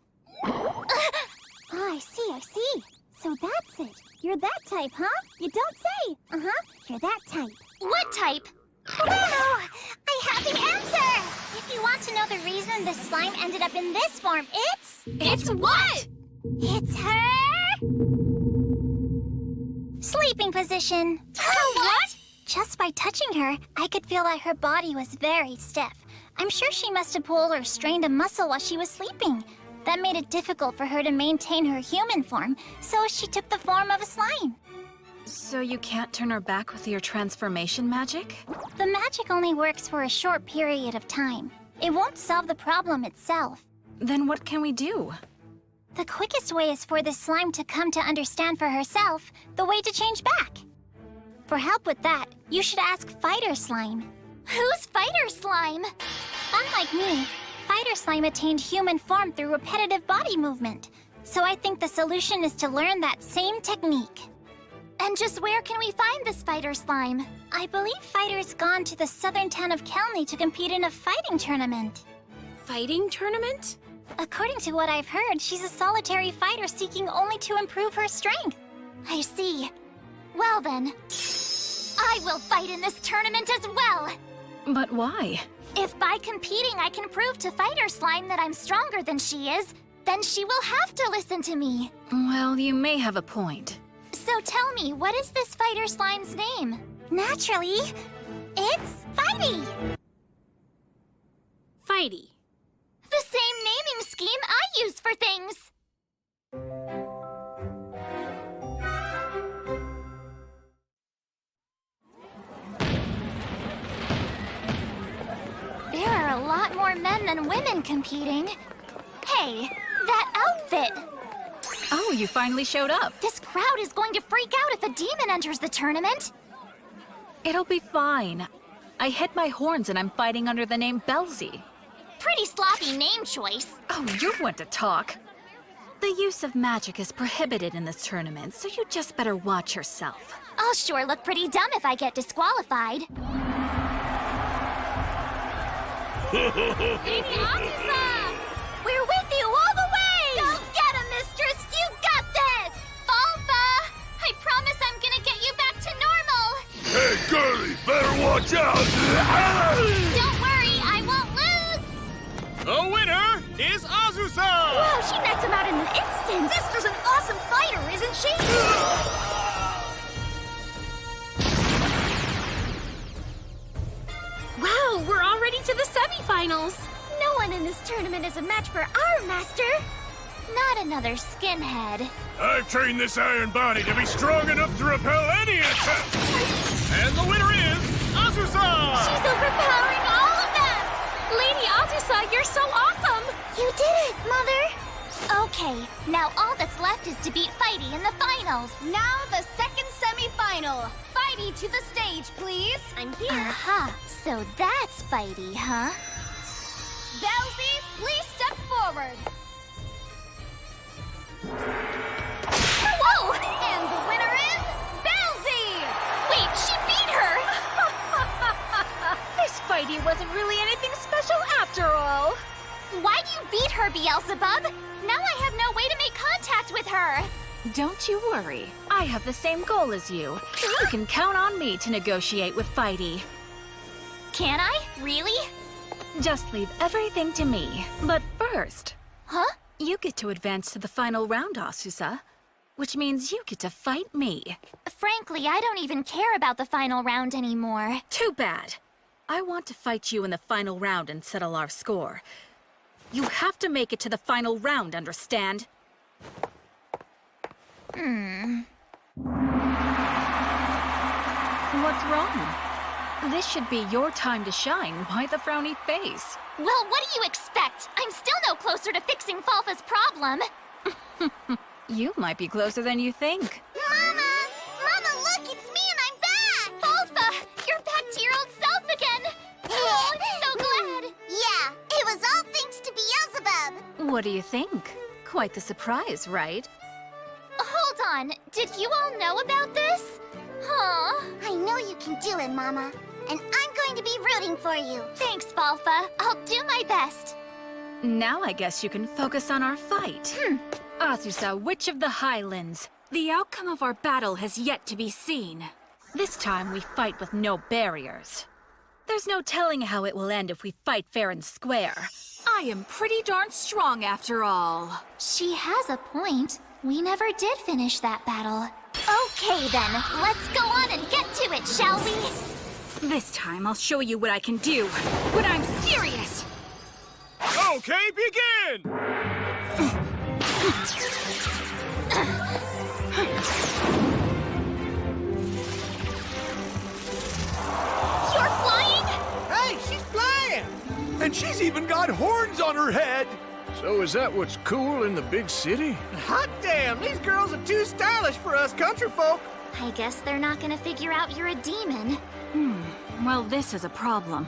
I see. So that's it. You're that type, huh? You don't say. Uh-huh, you're that type. What type? Oh, I have the answer! If you want to know the reason this slime ended up in this form, It's what? It's her... sleeping position. Her what? Just by touching her, I could feel that her body was very stiff. I'm sure she must have pulled or strained a muscle while she was sleeping. That made it difficult for her to maintain her human form, so she took the form of a slime. So you can't turn her back with your transformation magic? The magic only works for a short period of time. It won't solve the problem itself. Then what can we do? The quickest way is for this slime to come to understand for herself the way to change back. For help with that, you should ask Fighter Slime. Who's Fighter Slime? Unlike me, Fighter Slime attained human form through repetitive body movement. So I think the solution is to learn that same technique. And just where can we find this Fighter Slime? I believe Fighter's gone to the southern town of Kelney to compete in a fighting tournament. Fighting tournament? According to what I've heard, she's a solitary fighter seeking only to improve her strength. I see. Well then, I will fight in this tournament as well! But why? If by competing I can prove to Fighter Slime that I'm stronger than she is, then she will have to listen to me. Well, you may have a point. So tell me, what is this Fighter Slime's name? Naturally, it's Fighty! Fighty. The same naming scheme I use for things! There are a lot more men than women competing. Hey, that outfit! Oh, you finally showed up. This crowd is going to freak out if a demon enters the tournament. It'll be fine. I hid my horns and I'm fighting under the name Belzy. Pretty sloppy name choice. Oh, you want to talk. The use of magic is prohibited in this tournament, so you just better watch yourself. I'll sure look pretty dumb if I get disqualified. Lady Azusa! We're with you all the way! Go get him, mistress! You got this! Falfa! I promise I'm gonna get you back to normal! Hey, girlie, better watch out! Don't worry, I won't lose! The winner is Azusa! Whoa, she knocked him out in an instant! Sister's an awesome fighter, isn't she? Wow, we're already to the semifinals! No one in this tournament is a match for our master! Not another skinhead. I've trained this iron body to be strong enough to repel any attack! And the winner is Azusa! She's overpowering all of them! Lady Azusa, you're so awesome! You did it, Mother! Okay, now all that's left is to beat Fighty in the finals. Now the second semi-final. Fighty to the stage, please. I'm here. Aha, so that's Fighty, huh? Belzy, please step forward. Whoa! And the winner is Belzy! Wait, she beat her! This Fighty wasn't really anything special after all. Why'd you beat her, Beelzebub? Now I have no way to make contact with her. Don't you worry. I have the same goal as you. You can count on me to negotiate with Fighty. Can I? Really? Just leave everything to me. But first... Huh? You get to advance to the final round, Azusa. Which means you get to fight me. Frankly, I don't even care about the final round anymore. Too bad. I want to fight you in the final round and settle our score. You have to make it to the final round, understand? What's wrong? This should be your time to shine. Why the frowny face? Well, what do you expect? I'm still no closer to fixing Falfa's problem. You might be closer than you think. Mama! Mama, look, it's me and I'm back! Falfa, you're back to your old self again! Oh, I'm so glad! Yeah, it was all thanks to Beelzebub. What do you think? Quite the surprise, right? Hold on, did you all know about this? Huh? I know you can do it, Mama. And I'm going to be rooting for you. Thanks, Falfa. I'll do my best. Now I guess you can focus on our fight. Azusa, Witch of the Highlands. The outcome of our battle has yet to be seen. This time we fight with no barriers. There's no telling how it will end if we fight fair and square. I am pretty darn strong after all. She has a point. We never did finish that battle. Okay then, let's go on and get to it, shall we? This time I'll show you what I can do when I'm serious! Okay, begin! You're flying? Hey, she's flying! And she's even got horns on her head! So is that what's cool in the big city? Hot damn, these girls are too stylish for us country folk. I guess they're not gonna figure out you're a demon. Well, this is a problem.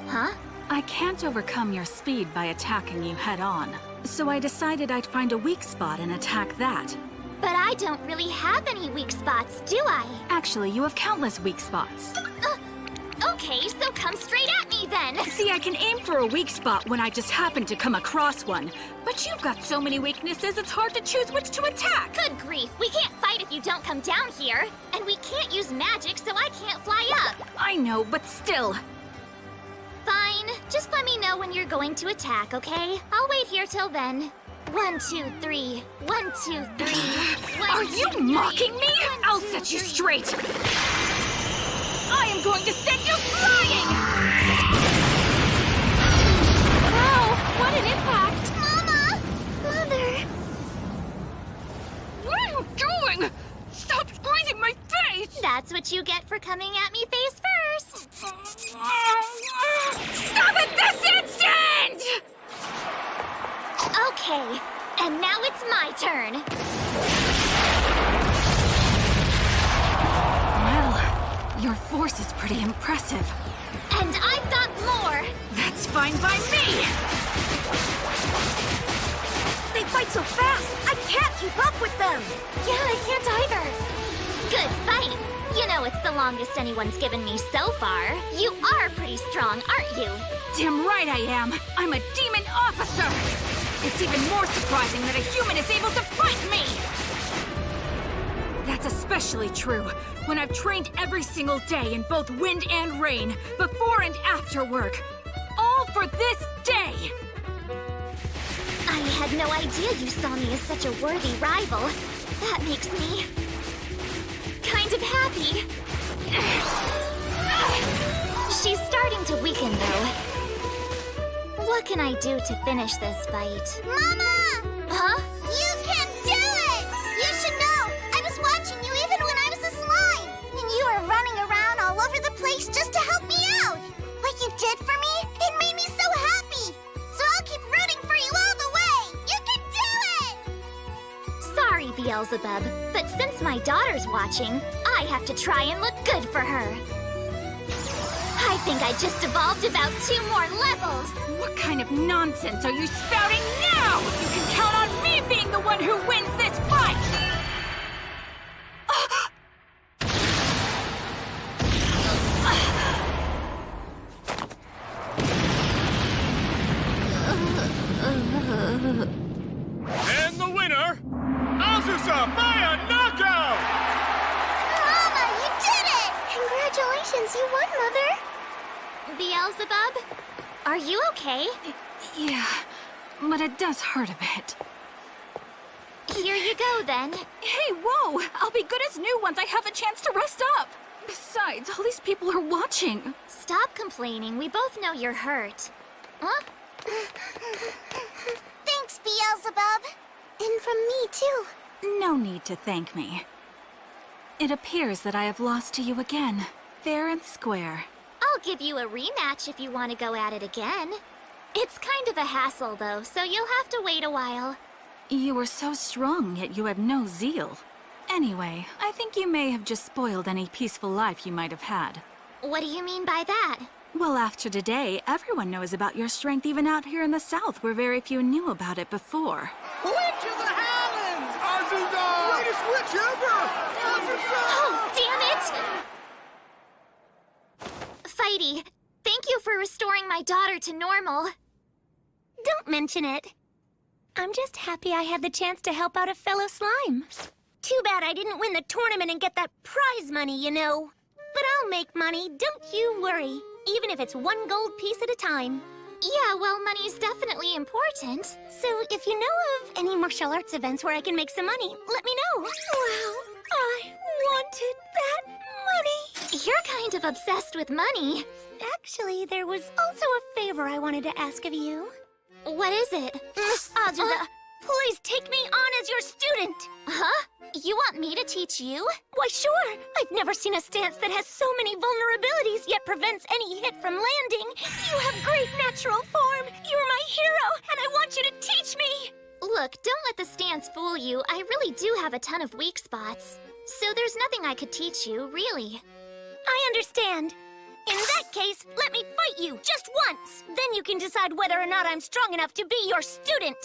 Huh? I can't overcome your speed by attacking you head-on. So I decided I'd find a weak spot and attack that. But I don't really have any weak spots, do I? Actually, you have countless weak spots. Okay, so come straight at me then! See, I can aim for a weak spot when I just happen to come across one. But you've got so many weaknesses, it's hard to choose which to attack! Good grief, we can't fight if you don't come down here! And we can't use magic, so I can't fly up! I know, but still. Fine, just let me know when you're going to attack, okay? I'll wait here till then. 1, 2, 3. 1, 2, 3. Are you mocking me? I'll set you straight! I am going to send you flying! Wow, what an impact! Mama! Mother! What are you doing? Stop squeezing my face! That's what you get for coming at me face first! Stop it this instant! Okay, and now it's my turn. Well, your force is pretty impressive. And I've got more! That's fine by me! They fight so fast, I can't keep up with them! Yeah, I can't either. Good fight! You know it's the longest anyone's given me so far. You are pretty strong, aren't you? Damn right I am! I'm a demon officer! It's even more surprising that a human is able to fight me! That's especially true when I've trained every single day in both wind and rain, before and after work. All for this day! I had no idea you saw me as such a worthy rival. That makes me kind of happy. She's starting to weaken, though. What can I do to finish this fight? Mama! Huh? You can do it! You should know! I was watching you even when I was a slime! And you were running around all over the place just to help me out! What you did for me, it made me so happy! So I'll keep rooting for you all the way! You can do it! Sorry, Beelzebub, but since my daughter's watching, I have to try and look good for her. I think I just evolved about 2 more levels! What kind of nonsense are you spouting now? You can count on me being the one who wins this fight! And the winner, Azusa by a knockout! Mama, you did it! Congratulations, you won, Mother! Beelzebub? Are you okay? Yeah, but it does hurt a bit. Here you go, then. Hey, whoa! I'll be good as new once I have a chance to rest up! Besides, all these people are watching. Stop complaining. We both know you're hurt. Huh? Thanks, Beelzebub. And from me, too. No need to thank me. It appears that I have lost to you again, fair and square. I'll give you a rematch if you want to go at it again. It's kind of a hassle, though, so you'll have to wait a while. You were so strong, yet you have no zeal. Anyway, I think you may have just spoiled any peaceful life you might have had. What do you mean by that? Well, after today, everyone knows about your strength even out here in the South, where very few knew about it before. Witch of the Highlands! Azusa! Greatest witch ever! Azusa! Oh, damn it! Fighty, thank you for restoring my daughter to normal. Don't mention it. I'm just happy I had the chance to help out a fellow slime. Too bad I didn't win the tournament and get that prize money, you know. But I'll make money, don't you worry. Even if it's 1 gold piece at a time. Yeah, well, money's definitely important. So if you know of any martial arts events where I can make some money, let me know. Wow, I wanted that money. You're kind kind of obsessed with money. Actually, there was also a favor I wanted to ask of you. What is it? Miss Azusa, please take me on as your student! Huh? You want me to teach you? Why, sure! I've never seen a stance that has so many vulnerabilities yet prevents any hit from landing. You have great natural form! You're my hero, and I want you to teach me! Look, don't let the stance fool you. I really do have a ton of weak spots. So there's nothing I could teach you, really. I understand. In that case, let me fight you just once! Then you can decide whether or not I'm strong enough to be your student!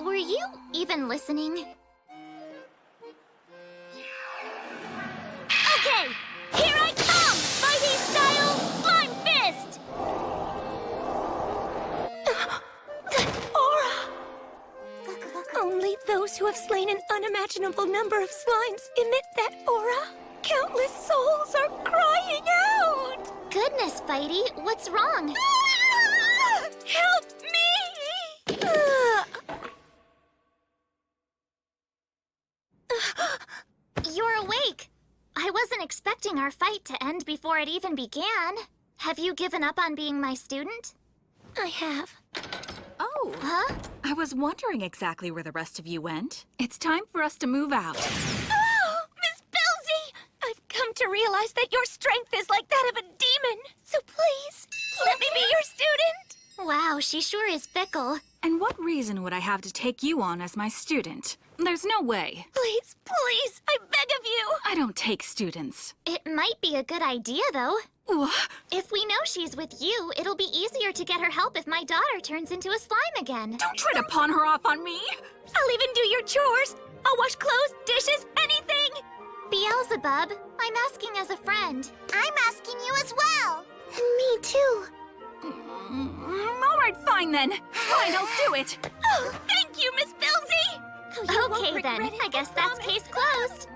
Were you even listening? Okay, here I come! Fighting style, slime fist! Aura! Only those who have slain an unimaginable number of slimes emit that aura. Countless souls are crying out! Goodness, Fighty, what's wrong? Help me! You're awake. I wasn't expecting our fight to end before it even began. Have you given up on being my student? I have. Oh. Huh? I was wondering exactly where the rest of you went. It's time for us to move out. Oh, Miss Billsy! I've come to realize that your strength is like that of a demon. So please, let me be your student. Wow, she sure is fickle. And what reason would I have to take you on as my student? There's no way. Please, please, I beg of you. I don't take students. It might be a good idea, though. What? If we know she's with you, it'll be easier to get her help if my daughter turns into a slime again. Don't try to pawn her off on me. I'll even do your chores. I'll wash clothes, dishes, anything. Beelzebub, I'm asking as a friend. I'm asking you as well. Me too. All right, fine then. Fine, I'll do it. Oh, thank you, Miss Billsy. Okay then, I guess that's case closed.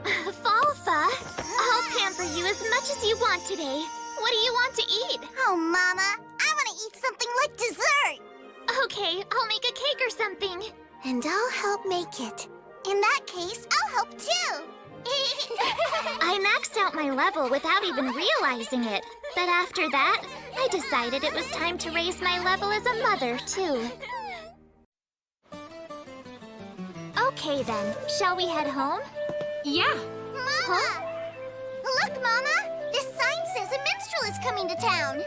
Falfa, I'll pamper you as much as you want today. What do you want to eat? Oh, Mama, I want to eat something like dessert. Okay, I'll make a cake or something. And I'll help make it. In that case, I'll help too. I maxed out my level without even realizing it. But after that, I decided it was time to raise my level as a mother, too. Okay then, shall we head home? Yeah. Mama! Huh? Look, Mama! This sign says a minstrel is coming to town.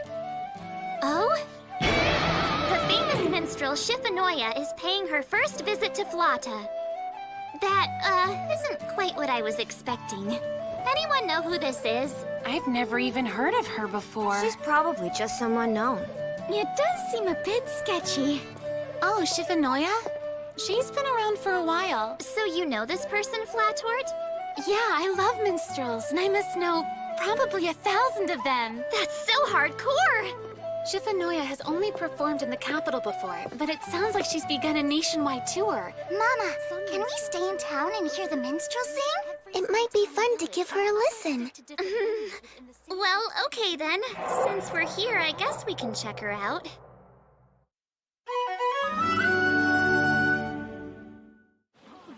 Oh? The famous minstrel Shifunoya is paying her first visit to Flata. That, isn't quite what I was expecting. Anyone know who this is? I've never even heard of her before. She's probably just someone known. It does seem a bit sketchy. Oh, Shifunoya? She's been around for a while. So you know this person, Flatort? Yeah, I love minstrels, and I must know probably 1,000 of them. That's so hardcore! Shifunoya has only performed in the capital before, but it sounds like she's begun a nationwide tour. Mama, can we stay in town and hear the minstrel sing? It might be fun to give her a listen. Well, okay then. Since we're here, I guess we can check her out.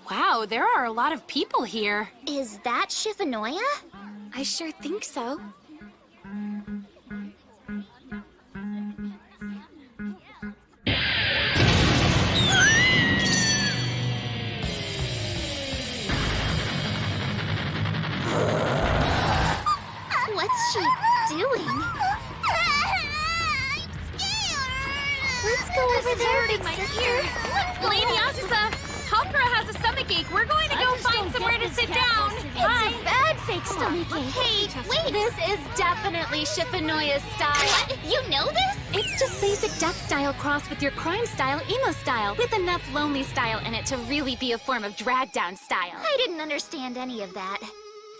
Wow, there are a lot of people here. Is that Shifunoya? I sure think so. What's she doing? I'm scared. Let's go over there, big sister. Lady Azusa, Hopra has a stomachache. We're going to go find somewhere to sit down. It's a bad fake stomachache. Hey, wait. This is definitely Shifunoya's style. What? You know this? It's just basic death style crossed with your crime style, emo style, with enough lonely style in it to really be a form of drag down style. I didn't understand any of that.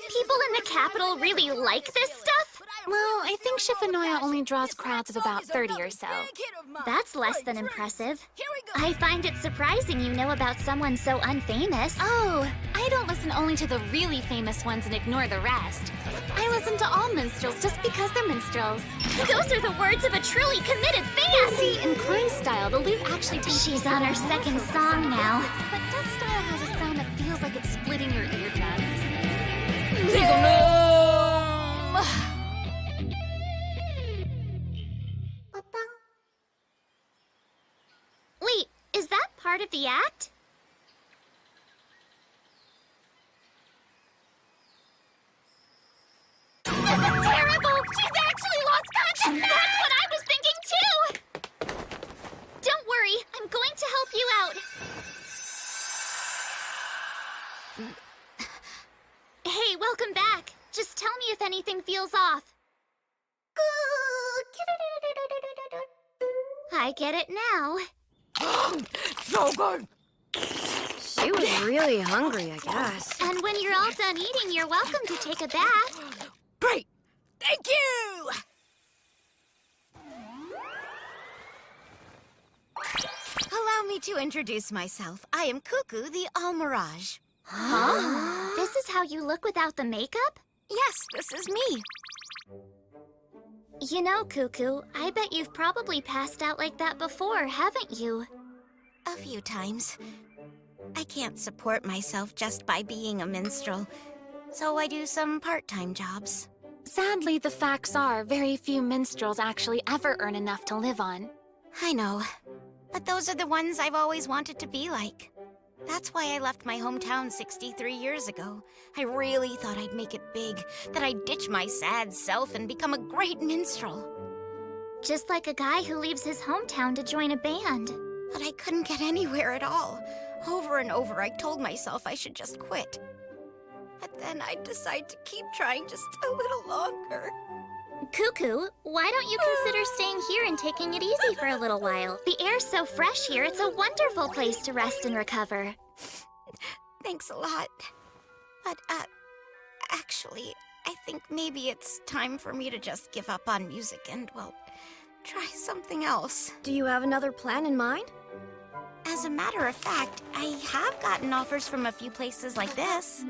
People in the capital really like this stuff? Well, I think Shifunoya only draws crowds of about 30 or so. That's less than impressive. I find it surprising you know about someone so unfamous. Oh, I don't listen only to the really famous ones and ignore the rest. I listen to all minstrels just because they're minstrels. Those are the words of a truly committed fan! See, in crime style, the lute actually takes... She's on her second song now. But death style has a sound that feels like it's splitting your eardrums. Take a look! Wait, is that part of the act? This is terrible! She's actually lost consciousness! That's what I was thinking, too! Don't worry, I'm going to help you out. Hey, welcome back. Just tell me if anything feels off. I get it now. So good! She was really hungry, I guess. And when you're all done eating, you're welcome to take a bath. Great! Thank you! Allow me to introduce myself. I am Cuckoo the Almirage. Huh? This is how you look without the makeup? Yes, this is me. You know, Cuckoo, I bet you've probably passed out like that before, haven't you? A few times. I can't support myself just by being a minstrel, so I do some part-time jobs. Sadly, the facts are very few minstrels actually ever earn enough to live on. I know, but those are the ones I've always wanted to be like. That's why I left my hometown 63 years ago. I really thought I'd make it big, that I'd ditch my sad self and become a great minstrel. Just like a guy who leaves his hometown to join a band. But I couldn't get anywhere at all. Over and over, I told myself I should just quit. But then I'd decide to keep trying just a little longer. Cuckoo, why don't you consider staying here and taking it easy for a little while? The air's so fresh here, it's a wonderful place to rest and recover. Thanks a lot. But, actually, I think maybe it's time for me to just give up on music and, well, try something else. Do you have another plan in mind? As a matter of fact, I have gotten offers from a few places like this.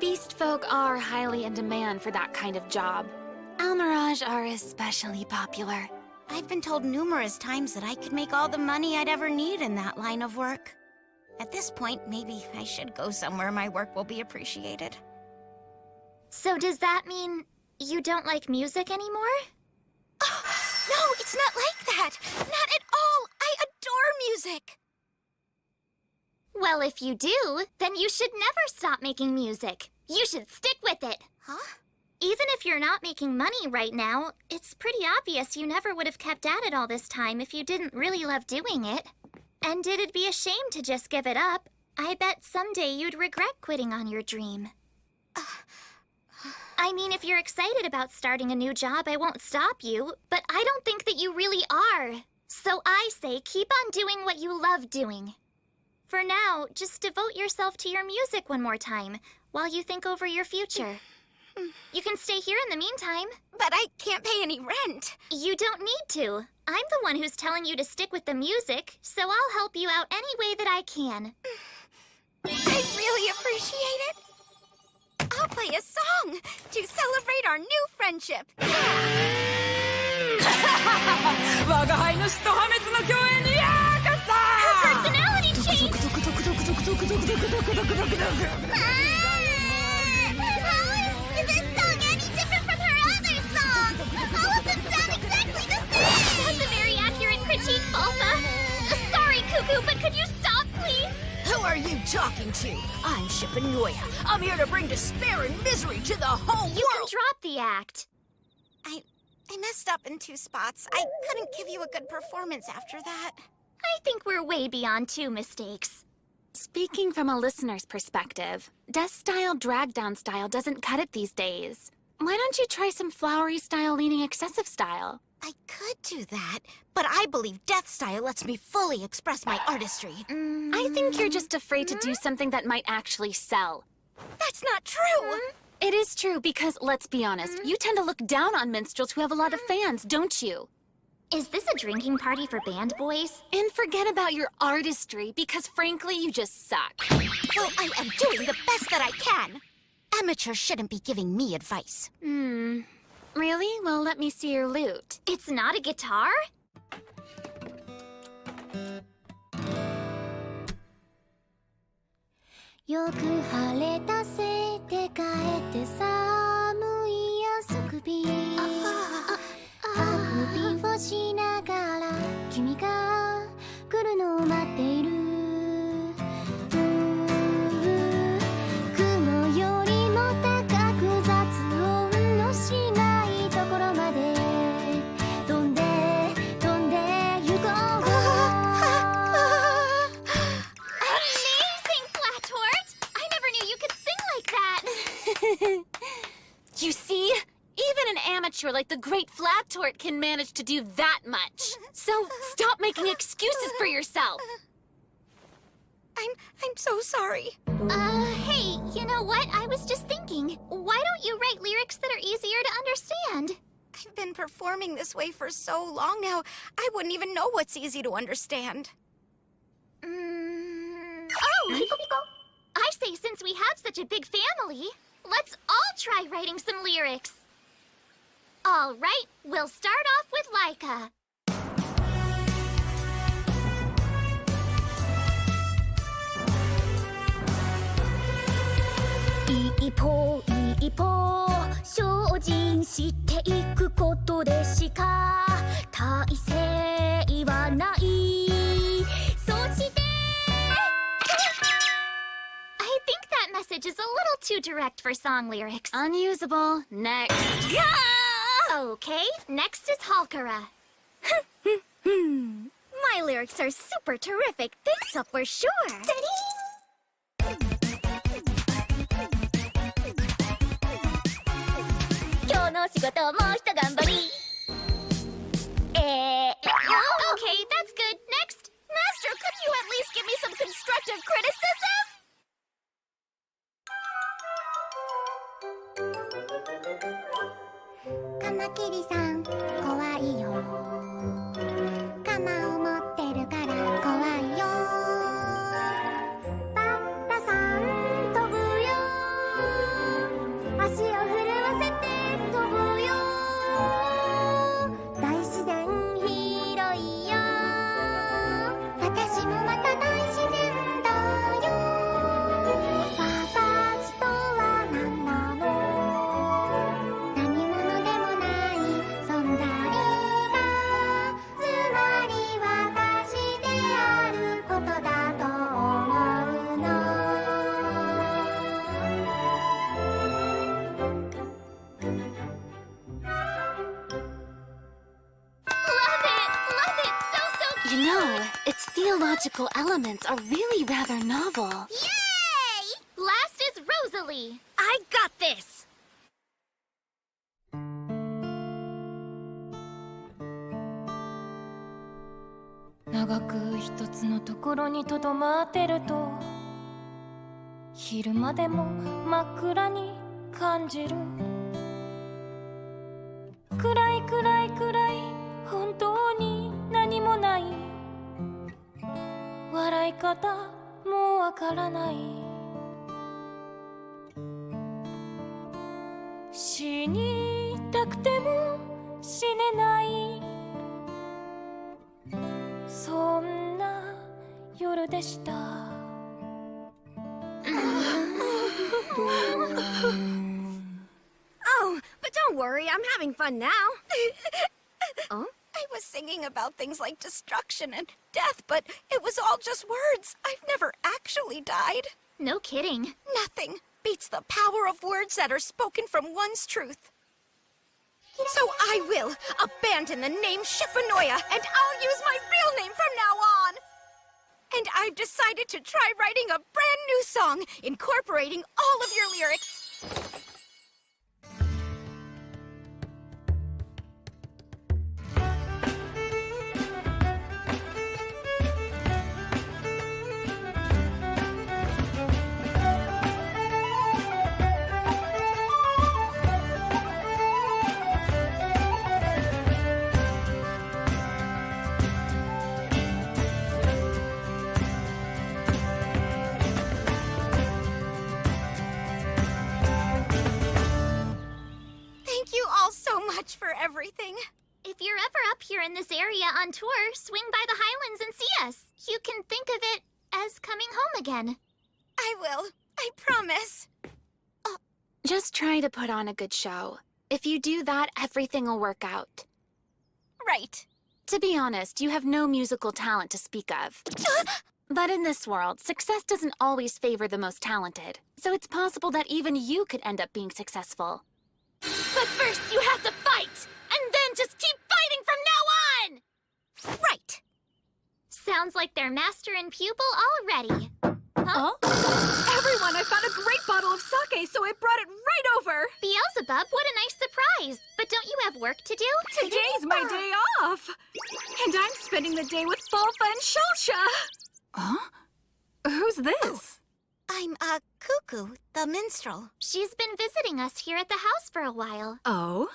Beast folk are highly in demand for that kind of job. Almirage are especially popular. I've been told numerous times that I could make all the money I'd ever need in that line of work. At this point, maybe I should go somewhere my work will be appreciated. So does that mean you don't like music anymore? Oh, no, it's not like that! Not at all! I adore music! Well, if you do, then you should never stop making music. You should stick with it. Huh? Even if you're not making money right now, it's pretty obvious you never would have kept at it all this time if you didn't really love doing it. And it'd be a shame to just give it up. I bet someday you'd regret quitting on your dream. I mean, if you're excited about starting a new job, I won't stop you, but I don't think that you really are. So I say keep on doing what you love doing. For now, just devote yourself to your music one more time, while you think over your future. You can stay here in the meantime. But I can't pay any rent. You don't need to. I'm the one who's telling you to stick with the music, so I'll help you out any way that I can. I really appreciate it. I'll play a song to celebrate our new friendship. Her personality changed! Is this song any different from her other songs? All of them sound exactly the same! That's a very accurate critique, Falfa. Sorry, Cuckoo, but could you stop, please? Who are you talking to? I'm Shippanoya. I'm here to bring despair and misery to the whole world! You can drop the act. I messed up in 2 spots. I couldn't give you a good performance after that. I think we're way beyond 2 mistakes. Speaking from a listener's perspective, death style drag down style doesn't cut it these days. Why don't you try some flowery style leaning excessive style? I could do that, but I believe death style lets me fully express my artistry. I think you're just afraid to do something that might actually sell. That's not true! It is true because, let's be honest, you tend to look down on minstrels who have a lot of fans, don't you? Is this a drinking party for band boys? And forget about your artistry, because frankly, you just suck. Well, I am doing the best that I can. Amateurs shouldn't be giving me advice. Really? Well, let me see your lute. It's not a guitar? よく晴れたせいで帰って寒い朝首あくびをしながら君が来るのを待っている雲よりも高く雑音のしないところまで飛んで飛んで行こうYou see? Even an amateur like the Great Flat Tort can manage to do that much. So stop making excuses for yourself. I'm so sorry. Hey, you know what? I was just thinking, why don't you write lyrics that are easier to understand? I've been performing this way for so long now, I wouldn't even know what's easy to understand. Oh! I say since we have such a big family, let's all try writing some lyrics. All right, we'll start off with Laika. Ipo, ipo, 精進していくことでしか大成はない。そして I think that message is a little too direct for song lyrics. Unusable. Next. Okay, next is Halkara. My lyrics are super terrific, this'll for sure. Okay, that's good. Next. Master, could you at least give me some constructive criticism? Kamakiri-san, 怖いよ。鎌を持ってるから怖いよ。バッタさん飛ぶよ。足を震わせて飛ぶよ。大自然広いよ。私もまた大自然だよ。私とは何なの？何者でもない存在だ。つまり私であることだと思うの。You know, its theological elements are really rather novel. Yay! Last is Rosalie. I got this! Oh, but don't worry, I'm having fun now. Oh? I was singing about things like destruction and death, but it was all just words. I've never actually died. No kidding. Nothing beats the power of words that are spoken from one's truth. So I will abandon the name Shifanoya, and I'll use my real name from now on. And I've decided to try writing a brand new song, incorporating all of your lyrics. For everything. If you're ever up here in this area on tour, swing by the Highlands and see us. You can think of it as coming home again. I will. I promise. Just try to put on a good show. If you do that, everything will work out. Right. To be honest, you have no musical talent to speak of. But in this world, success doesn't always favor the most talented. So it's possible that even you could end up being successful. But first, you have to fight! And then just keep fighting from now on! Right. Sounds like they're master and pupil already. Huh? Everyone, I found a great bottle of sake, so I brought it right over! Beelzebub, what a nice surprise! But don't you have work to do? Today's my day off! And I'm spending the day with Falfa and Shulsha! Huh? Who's this? I'm, Cuckoo, the minstrel. She's been visiting us here at the house for a while. Oh?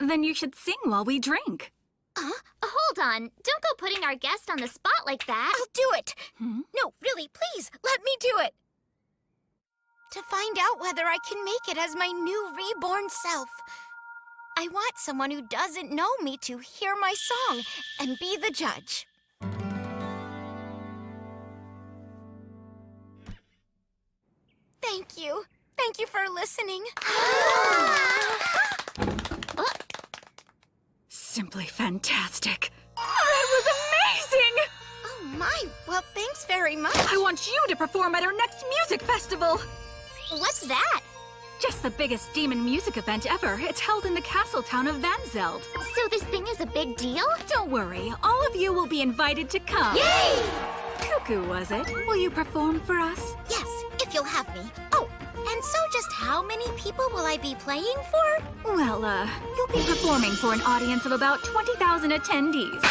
Then you should sing while we drink. Hold on. Don't go putting our guest on the spot like that. I'll do it. No, really, please, let me do it. To find out whether I can make it as my new reborn self. I want someone who doesn't know me to hear my song and be the judge. Thank you. Thank you for listening. Simply fantastic. That was amazing! Oh my, well thanks very much. I want you to perform at our next music festival. What's that? Just the biggest demon music event ever. It's held in the castle town of Vanzeld. So this thing is a big deal? Don't worry, all of you will be invited to come. Yay! Cuckoo, was it? Will you perform for us? Yes, if you'll have me. Oh, and so just how many people will I be playing for? Well, you'll be performing for an audience of about 20,000 attendees. 20,000?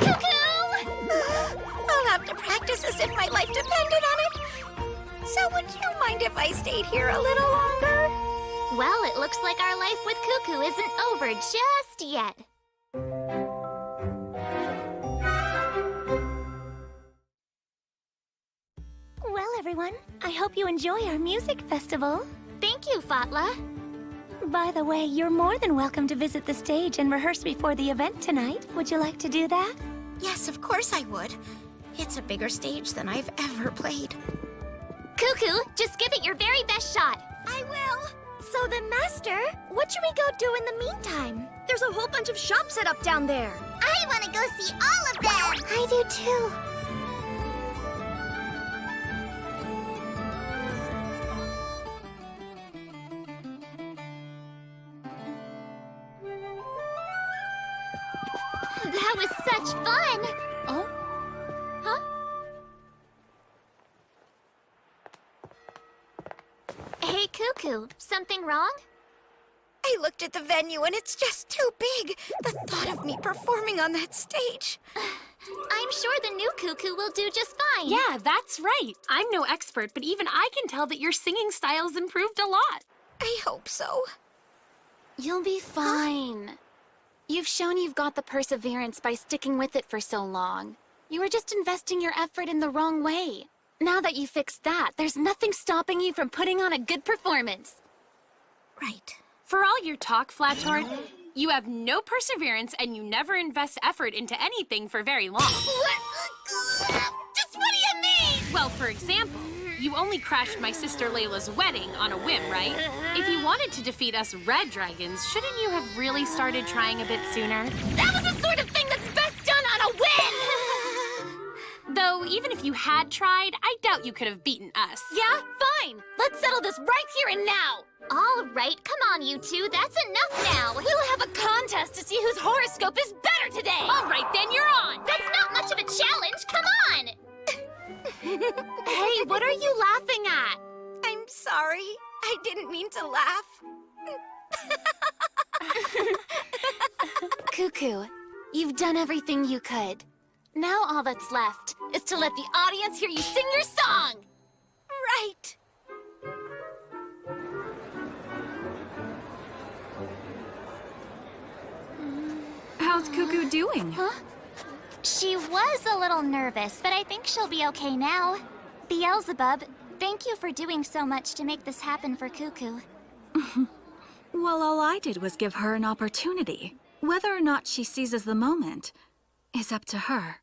Cuckoo! I'll have to practice as if my life depended on it. So would you mind if I stayed here a little longer? Well, it looks like our life with Cuckoo isn't over just yet. Well, everyone, I hope you enjoy our music festival. Thank you, Fatla. By the way, you're more than welcome to visit the stage and rehearse before the event tonight. Would you like to do that? Yes, of course I would. It's a bigger stage than I've ever played. Cuckoo, just give it your very best shot. I will. So then, Master, what should we go do in the meantime? There's a whole bunch of shops set up down there. I want to go see all of them! I do too. That was such fun! Oh? Huh? Hey, Cuckoo, something wrong? I looked at the venue and it's just too big. The thought of me performing on that stage. I'm sure the new Cuckoo will do just fine. Yeah, that's right. I'm no expert, but even I can tell that your singing style's improved a lot. I hope so. You'll be fine. You've shown you've got the perseverance by sticking with it for so long. You were just investing your effort in the wrong way. Now that you fixed that, there's nothing stopping you from putting on a good performance. Right. For all your talk, Flathort, you have no perseverance and you never invest effort into anything for very long. Just what do you mean? Well, for example, you only crashed my sister Layla's wedding on a whim, right? If you wanted to defeat us red dragons, shouldn't you have really started trying a bit sooner? That was the sort of thing that's best done on a whim! Though, even if you had tried, I doubt you could have beaten us. Yeah, fine. Let's settle this right here and now. All right, come on, you two. That's enough now. We'll have a contest to see whose horoscope is better today. All right, then you're on. That's not much of a challenge. Come on. Hey, what are you laughing at? I'm sorry. I didn't mean to laugh. Cuckoo, you've done everything you could. Now all that's left is to let the audience hear you sing your song. Right. How's Cuckoo doing? Huh? She was a little nervous, but I think she'll be okay now. Beelzebub, thank you for doing so much to make this happen for Cuckoo. Well, all I did was give her an opportunity. Whether or not she seizes the moment is up to her.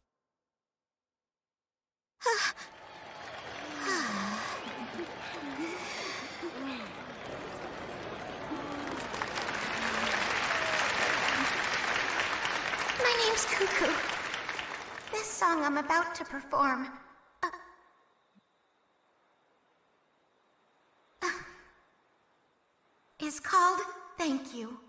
My name's Cuckoo. This song I'm about to perform is called Thank You.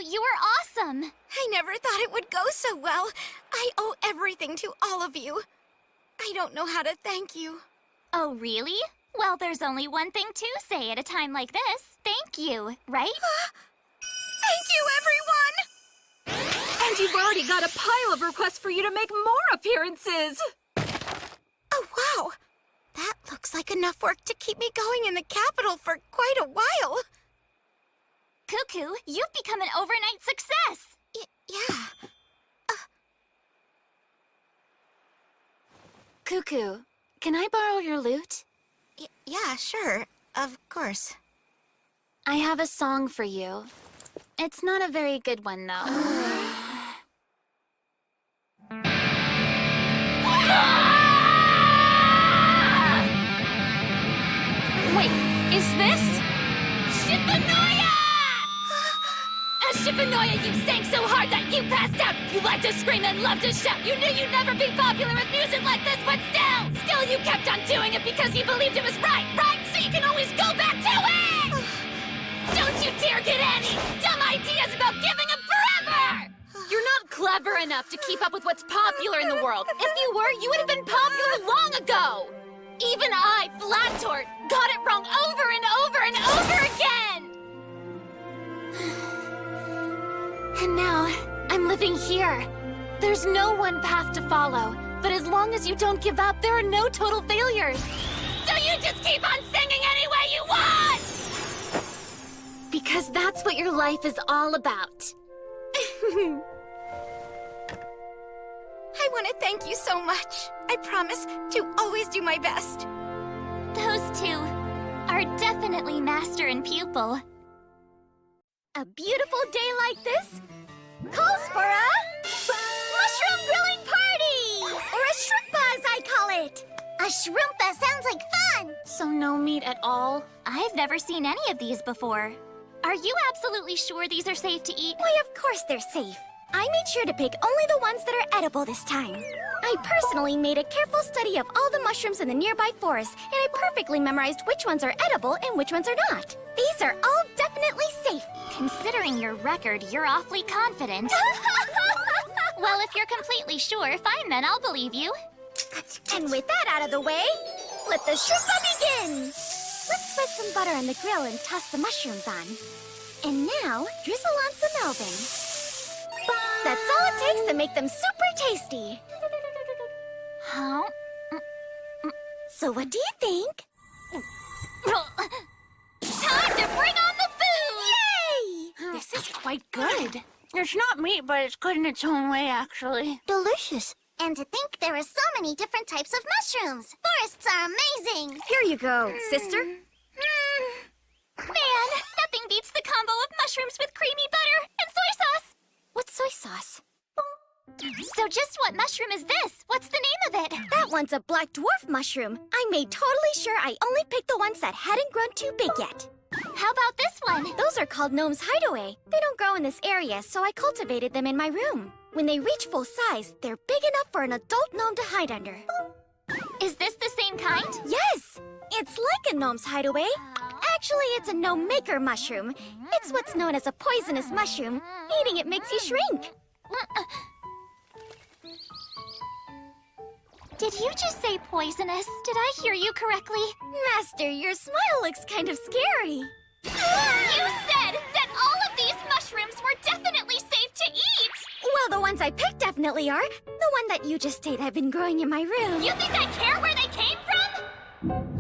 You were awesome! I never thought it would go so well. I owe everything to all of you. I don't know how to thank you. Oh, really? Well, there's only one thing to say at a time like this. Thank you, right? Thank you, everyone! And you've already got a pile of requests for you to make more appearances! Oh, wow! That looks like enough work to keep me going in the capital for quite a while. Cuckoo, you've become an overnight success! Yeah. Cuckoo, can I borrow your lute? Yeah, sure. Of course. I have a song for you. It's not a very good one, though. Wait, is this? Shibunoya! Shibunoya, you sang so hard that you passed out! You liked to scream and loved to shout! You knew you'd never be popular with music like this, but still you kept on doing it because you believed it was right? So you can always go back to it! Don't you dare get any dumb ideas about giving up forever! You're not clever enough to keep up with what's popular in the world. If you were, you would have been popular long ago! Even I, Flattort, got it wrong over and over and over again! And now, I'm living here. There's no one path to follow, but as long as you don't give up, there are no total failures. So you just keep on singing any way you want! Because that's what your life is all about. I want to thank you so much. I promise to always do my best. Those two are definitely master and pupil. A beautiful day like this calls for a mushroom grilling party! Or a shroompa, as I call it. A shroompa sounds like fun! So no meat at all? I've never seen any of these before. Are you absolutely sure these are safe to eat? Why, of course they're safe. I made sure to pick only the ones that are edible this time. I personally made a careful study of all the mushrooms in the nearby forest, and I perfectly memorized which ones are edible and which ones are not. These are all definitely safe. Considering your record, you're awfully confident. Well, if you're completely sure, fine then, I'll believe you. And with that out of the way, let the shrimpa begin! Let's spread some butter on the grill and toss the mushrooms on. And now, drizzle on some Alvin. That's all it takes to make them super tasty. Huh? So what do you think? Time to bring on the food! Yay! This is quite good. It's not meat, but it's good in its own way, actually. Delicious. And to think there are so many different types of mushrooms. Forests are amazing. Here you go, sister. Man, nothing beats the combo of mushrooms with creamy butter and soy sauce. What's soy sauce? So just what mushroom is this? What's the name of it? That one's a black dwarf mushroom. I made totally sure I only picked the ones that hadn't grown too big yet. How about this one? Those are called Gnome's Hideaway. They don't grow in this area, so I cultivated them in my room. When they reach full size, they're big enough for an adult gnome to hide under. Is this the same kind? Yes! It's like a gnome's hideaway. Actually, it's a gnome maker mushroom. It's what's known as a poisonous mushroom. Eating it makes you shrink. Did you just say poisonous? Did I hear you correctly? Master, your smile looks kind of scary. You said that all of these mushrooms were definitely safe to eat! Well, the ones I picked definitely are. The one that you just ate have been growing in my room. You think I care where they came from?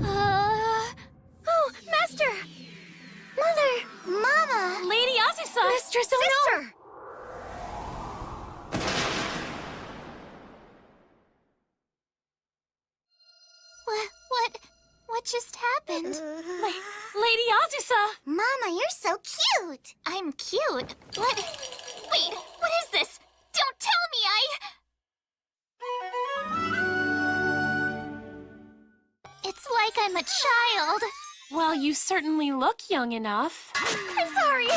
Oh, Master! Mother! Mama! Lady Azusa! Mistress Ono! Sister! What just happened? Lady Azusa! Mama, you're so cute! I'm cute? What? Wait, what is this? Don't tell me It's like I'm a child. Well, you certainly look young enough. I'm sorry,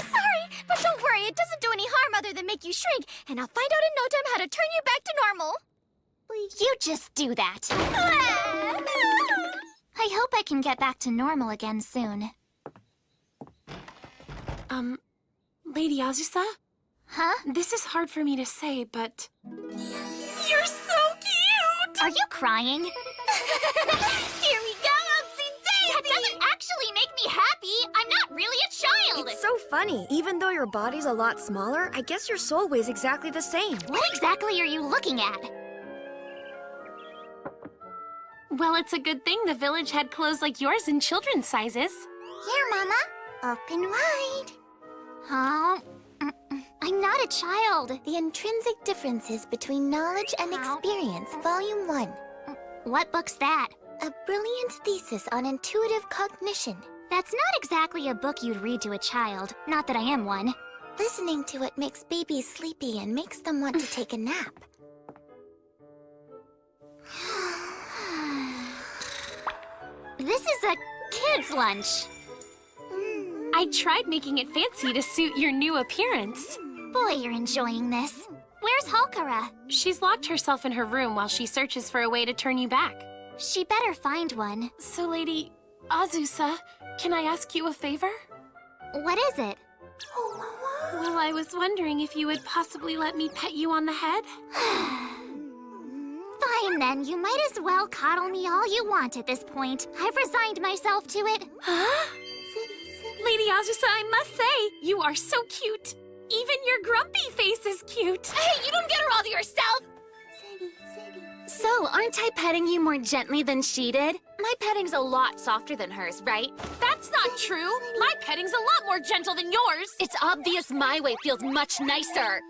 but don't worry, it doesn't do any harm other than make you shrink, and I'll find out in no time how to turn you back to normal. You just do that. I hope I can get back to normal again soon. Lady Azusa? Huh? This is hard for me to say, but... You're so cute! Are you crying? Here we go, Upsy-daisy! That doesn't actually make me happy! I'm not really a child! It's so funny. Even though your body's a lot smaller, I guess your soul weighs exactly the same. What exactly are you looking at? Well, it's a good thing the village had clothes like yours in children's sizes. Here, Mama. Open wide. Huh? I'm not a child. The Intrinsic Differences Between Knowledge and Experience, Volume 1. What book's that? A brilliant thesis on intuitive cognition. That's not exactly a book you'd read to a child. Not that I am one. Listening to it makes babies sleepy and makes them want to take a nap. This is a kid's lunch. I tried making it fancy to suit your new appearance. Boy, you're enjoying this. Where's Halkara? She's locked herself in her room while she searches for a way to turn you back. She better find one. So, Lady Azusa, can I ask you a favor? What is it? Well, I was wondering if you would possibly let me pet you on the head? Fine then, you might as well coddle me all you want at this point. I've resigned myself to it. Huh? Lady Azusa, I must say, you are so cute. Even your grumpy face is cute. Hey, you don't get her all to yourself! So, aren't I petting you more gently than she did? My petting's a lot softer than hers, right? That's not true! My petting's a lot more gentle than yours! It's obvious my way feels much nicer.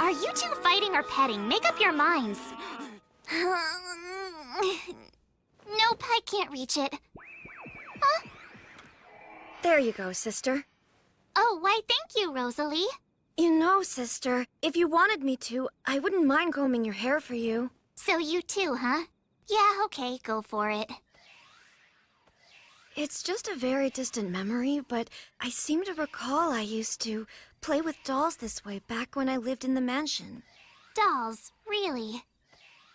Are you two fighting or petting? Make up your minds. Nope, I can't reach it. Huh? There you go, sister. Oh, why thank you, Rosalie. You know, sister, if you wanted me to, I wouldn't mind combing your hair for you. So you too, huh? Yeah, okay, go for it. It's just a very distant memory, but I seem to recall I used to play with dolls this way back when I lived in the mansion. Dolls, really?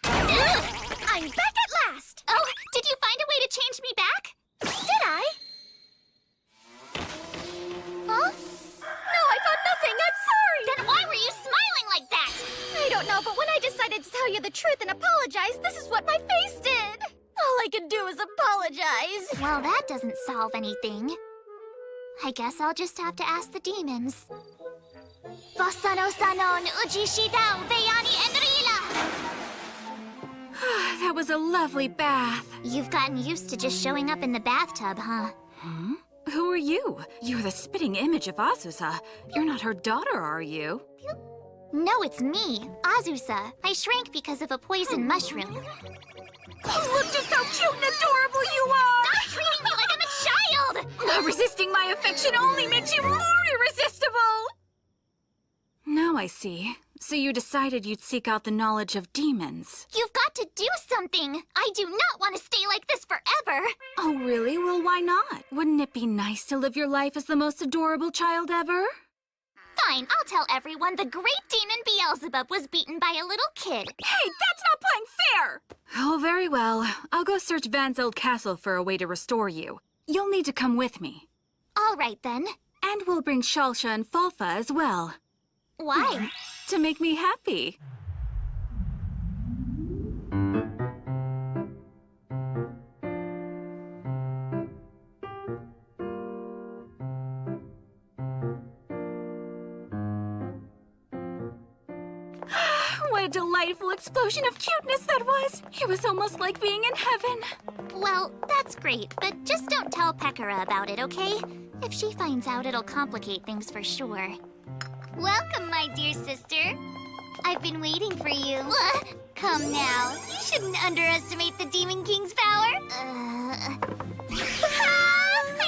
Ugh! I'm back at last! Oh, did you find a way to change me back? Did I? Huh? No, I found nothing! I'm sorry! Then why were you smiling like that? I don't know, but when I decided to tell you the truth and apologize, this is what my face did! All I can do is apologize. Well, that doesn't solve anything. I guess I'll just have to ask the demons. Bossano-sanon, Ujishidao, Veyani, and Rila! That was a lovely bath. You've gotten used to just showing up in the bathtub, huh? Hmm? Who are you? You're the spitting image of Azusa. You're not her daughter, are you? No, it's me, Azusa. I shrank because of a poison mushroom. Look just how cute and adorable you are! Stop treating me like I'm a child! Not resisting my affection only makes you more irresistible! Now I see. So you decided you'd seek out the knowledge of demons. You've got to do something! I do not want to stay like this forever! Oh, really? Well, why not? Wouldn't it be nice to live your life as the most adorable child ever? Fine, I'll tell everyone the great demon Beelzebub was beaten by a little kid. Hey, that's not playing fair! Oh, very well. I'll go search Vanzeld Castle for a way to restore you. You'll need to come with me. All right, then. And we'll bring Shalsha and Falfa as well. Why? To make me happy. What a delightful explosion of cuteness that was! It was almost like being in heaven. Well, that's great, but just don't tell Pekara about it, okay? If she finds out, it'll complicate things for sure. Welcome, my dear sister. I've been waiting for you. Come now. You shouldn't underestimate the Demon King's power. I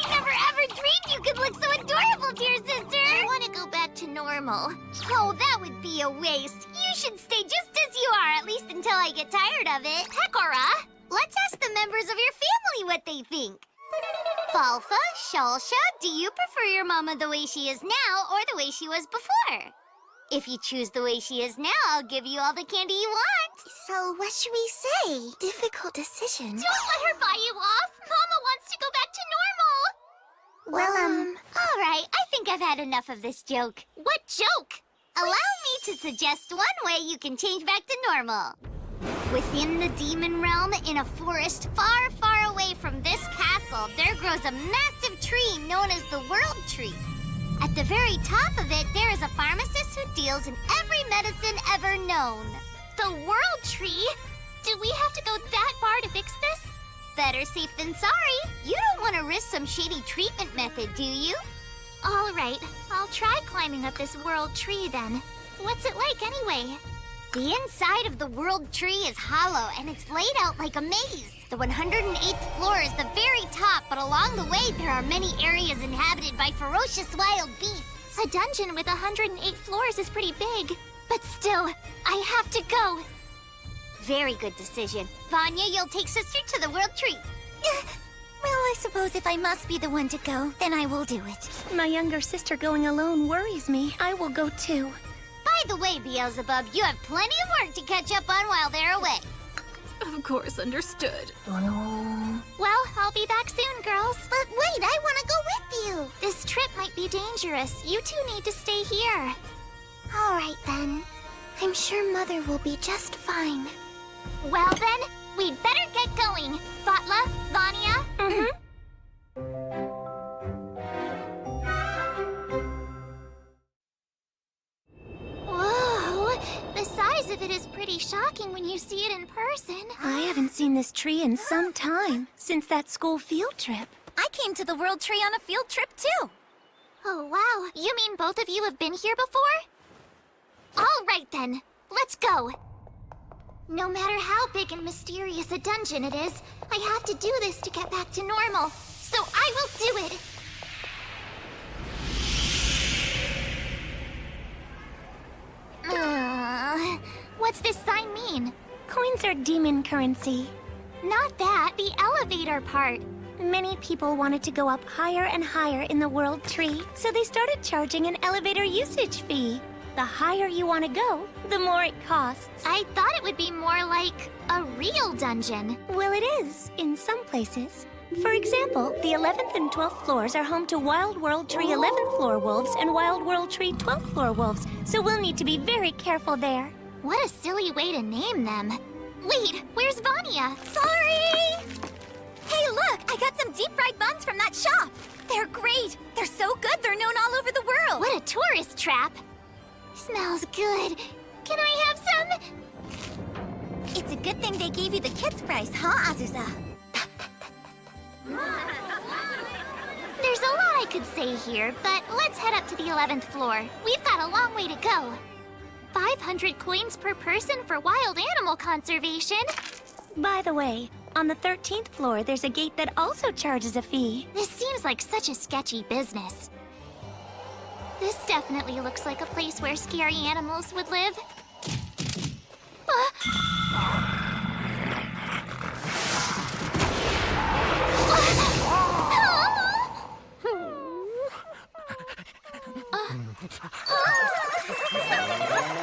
never ever dreamed you could look so adorable, dear sister. I want to go back to normal. Oh, that would be a waste. You should stay just as you are, at least until I get tired of it. Pekora, let's ask the members of your family what they think. Falfa, Shalsha, do you prefer your mama the way she is now or the way she was before? If you choose the way she is now, I'll give you all the candy you want. So what should we say? Difficult decision. Don't let her buy you off. Mama wants to go back to normal. Well, All right, I think I've had enough of this joke. What joke? Allow me to suggest one way you can change back to normal. Within the demon realm, in a forest far, far away from this castle, there grows a massive tree known as the World Tree. At the very top of it, there is a pharmacist who deals in every medicine ever known. The World Tree? Do we have to go that far to fix this? Better safe than sorry. You don't want to risk some shady treatment method, do you? All right, I'll try climbing up this World Tree then. What's it like anyway? The inside of the World Tree is hollow, and it's laid out like a maze. The 108th floor is the very top, but along the way there are many areas inhabited by ferocious wild beasts. A dungeon with 108 floors is pretty big. But still, I have to go. Very good decision. Vanya, you'll take sister to the World Tree. Well, I suppose if I must be the one to go, then I will do it. My younger sister going alone worries me. I will go too. By the way, Beelzebub, you have plenty of work to catch up on while they're away. Of course, understood. Well, I'll be back soon, girls. But wait, I want to go with you. This trip might be dangerous. You two need to stay here. All right, then. I'm sure Mother will be just fine. Well, then, we'd better get going. Vatla, Vanya? Whoa! The size of it is pretty shocking when you see it in person. I haven't seen this tree in some time, since that school field trip. I came to the World Tree on a field trip, too. Oh, wow. You mean both of you have been here before? All right, then. Let's go. No matter how big and mysterious a dungeon it is, I have to do this to get back to normal. So I will do it. What's this sign mean? Coins are demon currency. Not that, the elevator part. Many people wanted to go up higher and higher in the World Tree, so they started charging an elevator usage fee. The higher you want to go, the more it costs. I thought it would be more like a real dungeon. Well, it is, in some places. For example, the 11th and 12th floors are home to Wild World Tree 11th floor wolves and Wild World Tree 12th floor wolves, so we'll need to be very careful there. What a silly way to name them. Wait, where's Vanya? Sorry! Hey, look! I got some deep-fried buns from that shop! They're great! They're so good, they're known all over the world! What a tourist trap! Smells good. Can I have some? It's a good thing they gave you the kids' price, huh, Azusa? There's a lot I could say here, but let's head up to the 11th floor. We've got a long way to go. 500 coins per person for wild animal conservation. By the way, on the 13th floor, there's a gate that also charges a fee. This seems like such a sketchy business. This definitely looks like a place where scary animals would live.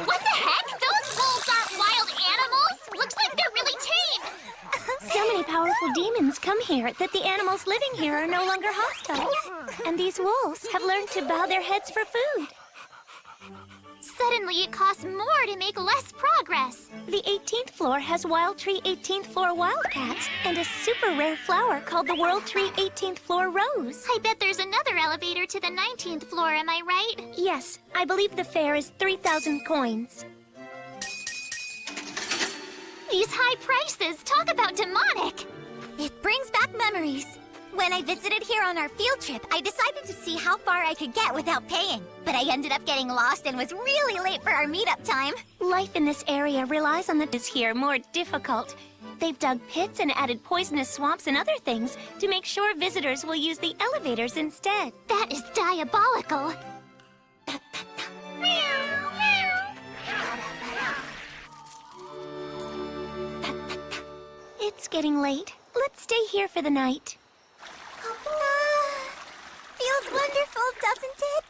What the heck? Those wolves aren't wild animals! Looks like they're really tame! So many powerful demons come here that the animals living here are no longer hostile. And these wolves have learned to bow their heads for food. Suddenly it costs more to make less progress. The 18th floor has Wild Tree 18th floor wildcats and a super rare flower called the World Tree 18th floor rose. I bet there's another elevator to the 19th floor, am I right? Yes, I believe the fare is 3,000 coins. These high prices, talk about demonic! It brings back memories. When I visited here on our field trip, I decided to see how far I could get without paying. But I ended up getting lost and was really late for our meetup time. Life in this area relies on the here more difficult. They've dug pits and added poisonous swamps and other things to make sure visitors will use the elevators instead. That is diabolical. It's getting late. Let's stay here for the night. Feels wonderful, doesn't it?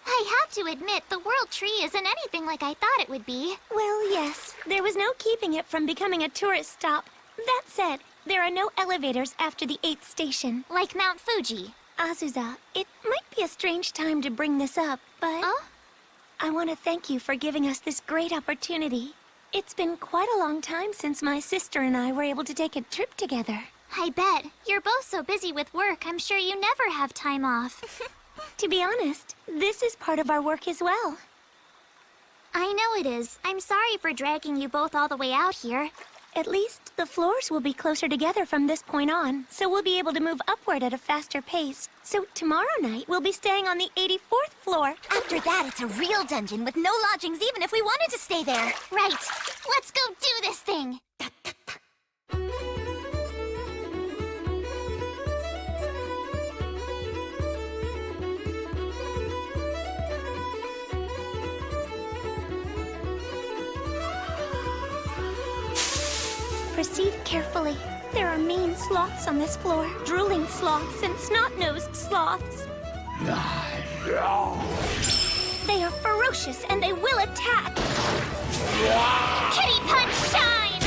I have to admit, the World Tree isn't anything like I thought it would be. Well, yes. There was no keeping it from becoming a tourist stop. That said, there are no elevators after the 8th station. Like Mount Fuji. Azusa, it might be a strange time to bring this up, but... I want to thank you for giving us this great opportunity. It's been quite a long time since my sister and I were able to take a trip together. I bet. You're both so busy with work, I'm sure you never have time off. To be honest, this is part of our work as well. I know it is. I'm sorry for dragging you both all the way out here. At least the floors will be closer together from this point on, so we'll be able to move upward at a faster pace. So tomorrow night, we'll be staying on the 84th floor. After that, it's a real dungeon with no lodgings even if we wanted to stay there. Right. Let's go do this thing. Proceed carefully. There are mean sloths on this floor. Drooling sloths and snot-nosed sloths. They are ferocious and they will attack. Kitty punch shine!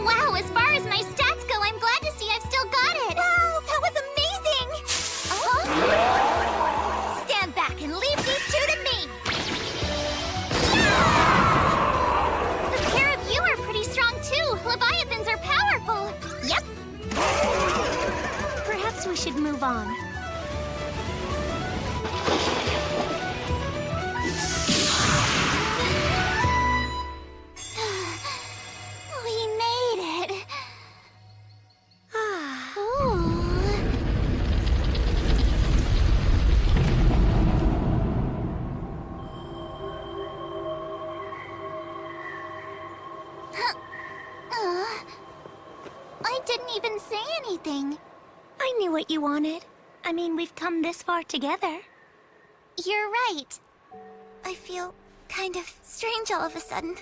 Wow, as far as my stats go, I'm glad to see I've still got it. Wow, that was amazing! Huh? Stand back and leave these two to me! The pair of you are pretty strong too. Leviathans are powerful. Yep. Perhaps we should move on. We made it. I didn't even say anything. I knew what you wanted. I mean, we've come this far together. You're right. I feel kind of strange all of a sudden.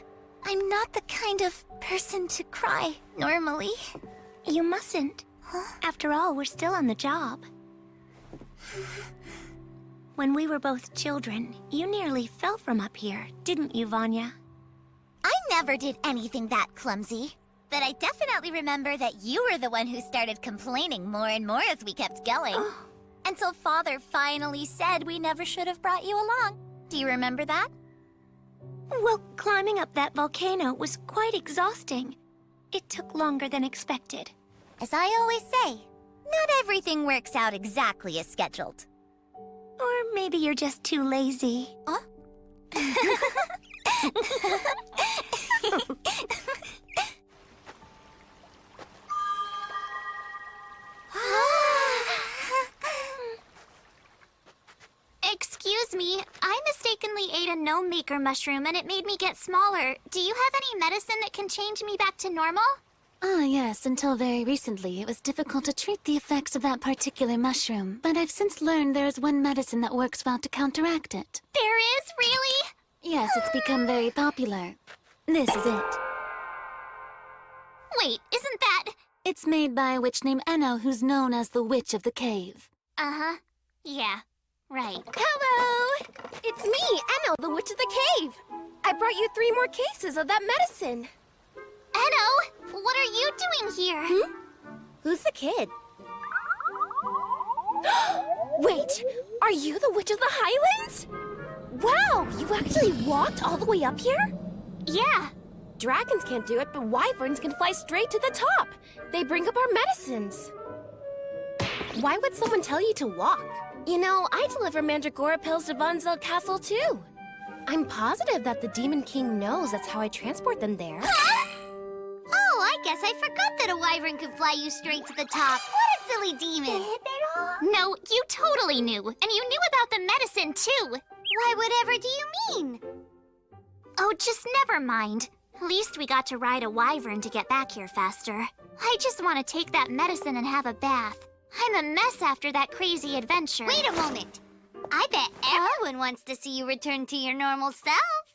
I'm not the kind of person to cry normally. You mustn't. After all, we're still on the job. When we were both children, you nearly fell from up here, didn't you, Vanya? I never did anything that clumsy. But I definitely remember that you were the one who started complaining more and more as we kept going. Until Father finally said we never should have brought you along. Do you remember that? Well, climbing up that volcano was quite exhausting. It took longer than expected. As I always say, not everything works out exactly as scheduled. Or maybe you're just too lazy. Huh? Excuse me, I mistakenly ate a gnome maker mushroom and it made me get smaller. Do you have any medicine that can change me back to normal? Ah, yes. Until very recently, it was difficult to treat the effects of that particular mushroom. But I've since learned there is one medicine that works well to counteract it. There is, really? Yes, it's become very popular. This is it. Wait, isn't that... It's made by a witch named Enno, who's known as the Witch of the Cave. Uh-huh. Yeah, right. Hello! It's me, Enno, the Witch of the Cave. I brought you 3 more cases of that medicine. Enno, what are you doing here? Who's the kid? Wait, are you the Witch of the Highlands? Wow, you actually walked all the way up here? Yeah. Dragons can't do it, but wyverns can fly straight to the top. They bring up our medicines. Why would someone tell you to walk? You know, I deliver Mandragora pills to Von Zell Castle too. I'm positive that the Demon King knows that's how I transport them there. Oh, I guess I forgot that a wyvern could fly you straight to the top. What a silly demon. No, you totally knew. And you knew about the medicine, too. Why, whatever do you mean? Oh, just never mind. At least we got to ride a wyvern to get back here faster. I just want to take that medicine and have a bath. I'm a mess after that crazy adventure. Wait a moment. I bet everyone wants to see you return to your normal self.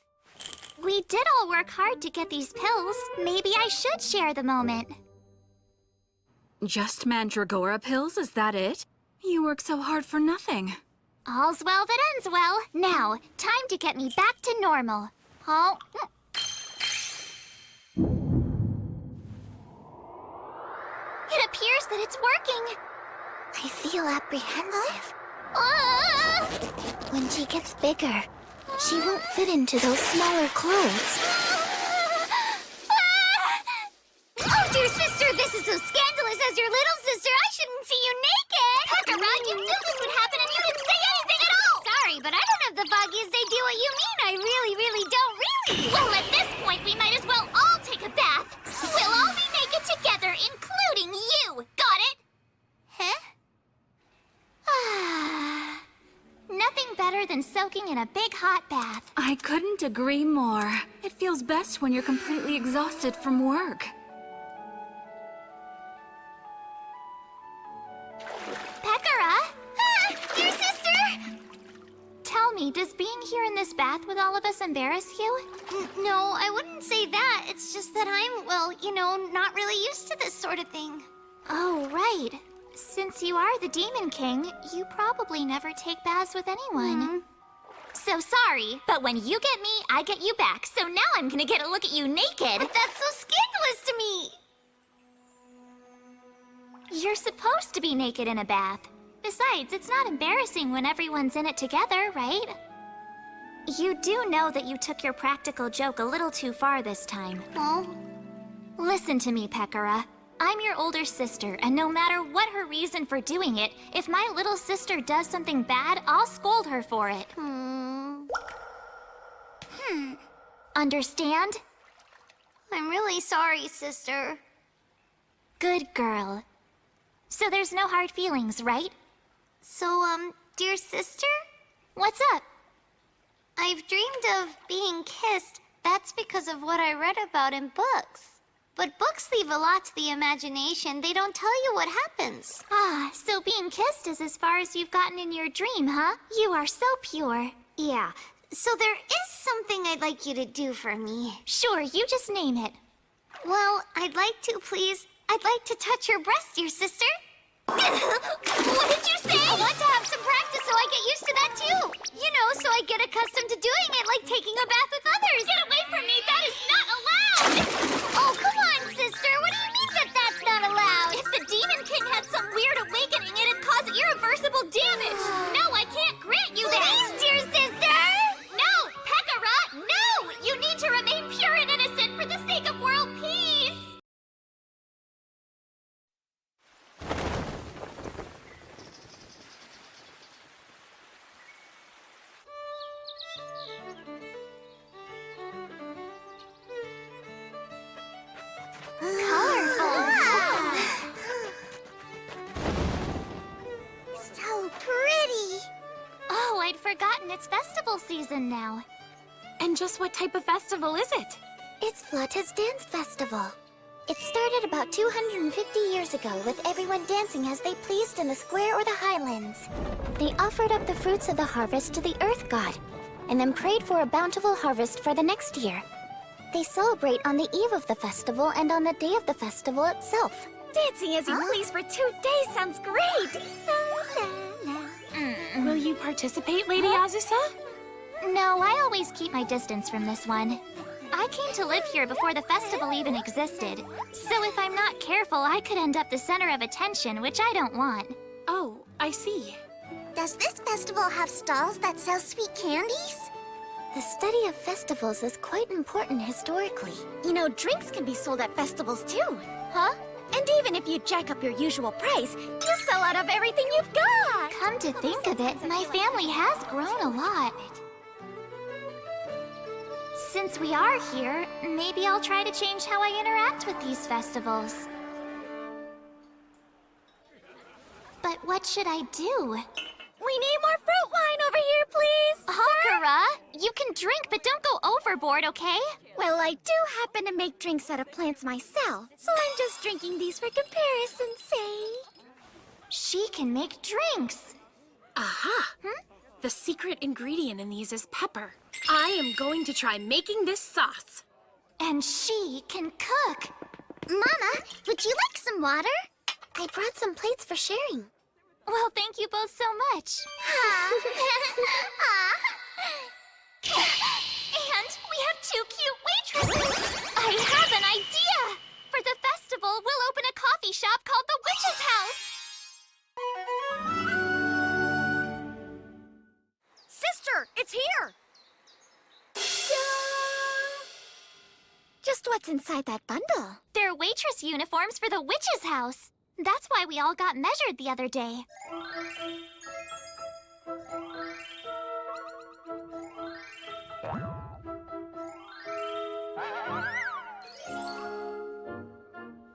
We did all work hard to get these pills. Maybe I should share the moment. Just Mandragora pills, is that it? You work so hard for nothing. All's well that ends well. Now, time to get me back to normal. Oh. It appears that it's working. I feel apprehensive. Ah! When she gets bigger, she won't fit into those smaller clothes. Oh, dear sister, this is so scandalous. As your little sister, I shouldn't see you naked. Pakara, you knew this would happen and you didn't say anything at all. Sorry, but I don't have the foggiest idea what you mean. I really don't. Well, at this point, we might as well all take a bath. We'll all be naked together, including you. Got it? Huh? Nothing better than soaking in a big hot bath. I couldn't agree more. It feels best when you're completely exhausted from work. Pakara? Dear sister! Tell me, does being here in this bath with all of us embarrass you? No, I wouldn't say that. It's just that I'm, well, you know, not really used to this sort of thing. Oh, right. Since you are the Demon King, you probably never take baths with anyone. So sorry, but when you get me, I get you back. So now I'm gonna get a look at you naked. But that's so scandalous to me. You're supposed to be naked in a bath. Besides, it's not embarrassing when everyone's in it together, right? You do know that you took your practical joke a little too far this time. Oh? Listen to me, Pakara. I'm your older sister, and no matter what her reason for doing it, if my little sister does something bad, I'll scold her for it. Understand? I'm really sorry, sister. Good girl. So there's no hard feelings, right? So, dear sister? What's up? I've dreamed of being kissed. That's because of what I read about in books. But books leave a lot to the imagination. They don't tell you what happens. Ah, so being kissed is as far as you've gotten in your dream, huh? You are so pure. Yeah, so there is something I'd like you to do for me. Sure, you just name it. Well, I'd like to, please. I'd like to touch your breast, dear sister. What did you say? I want to have some practice so I get used to that too. You know, so I get accustomed to doing it like taking a bath with others. Get away from me! That is not allowed! Oh, come on, sister. What do you mean that that's not allowed? If the Demon King had some weird awakening, it'd cause irreversible damage! No, I can't grant you that! Please, dear sister! No! Pekarat, no! You need to remain pure and innocent for the sake of world peace! So pretty. Oh, I'd forgotten it's festival season now. And just what type of festival is it? It's Flotta's Dance Festival. It started about 250 years ago with everyone dancing as they pleased in the square or the highlands. They offered up the fruits of the harvest to the Earth God, and then prayed for a bountiful harvest for the next year. They celebrate on the eve of the festival and on the day of the festival itself. Dancing as you please for 2 days sounds great! Will you participate, Lady Azusa? No, I always keep my distance from this one. I came to live here before the festival even existed. So if I'm not careful, I could end up the center of attention, which I don't want. Oh, I see. Does this festival have stalls that sell sweet candies? The study of festivals is quite important historically. You know, drinks can be sold at festivals too. Huh? And even if you jack up your usual price, you'll sell out of everything you've got! Come to think of it, my family has grown a lot. Since we are here, maybe I'll try to change how I interact with these festivals. But what should I do? We need more fruit wine over here, please! Hakura, you can drink, but don't go overboard, okay? Well, I do happen to make drinks out of plants myself, so I'm just drinking these for comparison's sake. She can make drinks. Aha! The secret ingredient in these is pepper. I am going to try making this sauce. And she can cook. Mama, would you like some water? I brought some plates for sharing. Well, thank you both so much. And we have 2 cute waitresses. I have an idea. For the festival, we'll open a coffee shop called the Witch's House. Sister, it's here! Just what's inside that bundle? They're waitress uniforms for the Witch's House. That's why we all got measured the other day.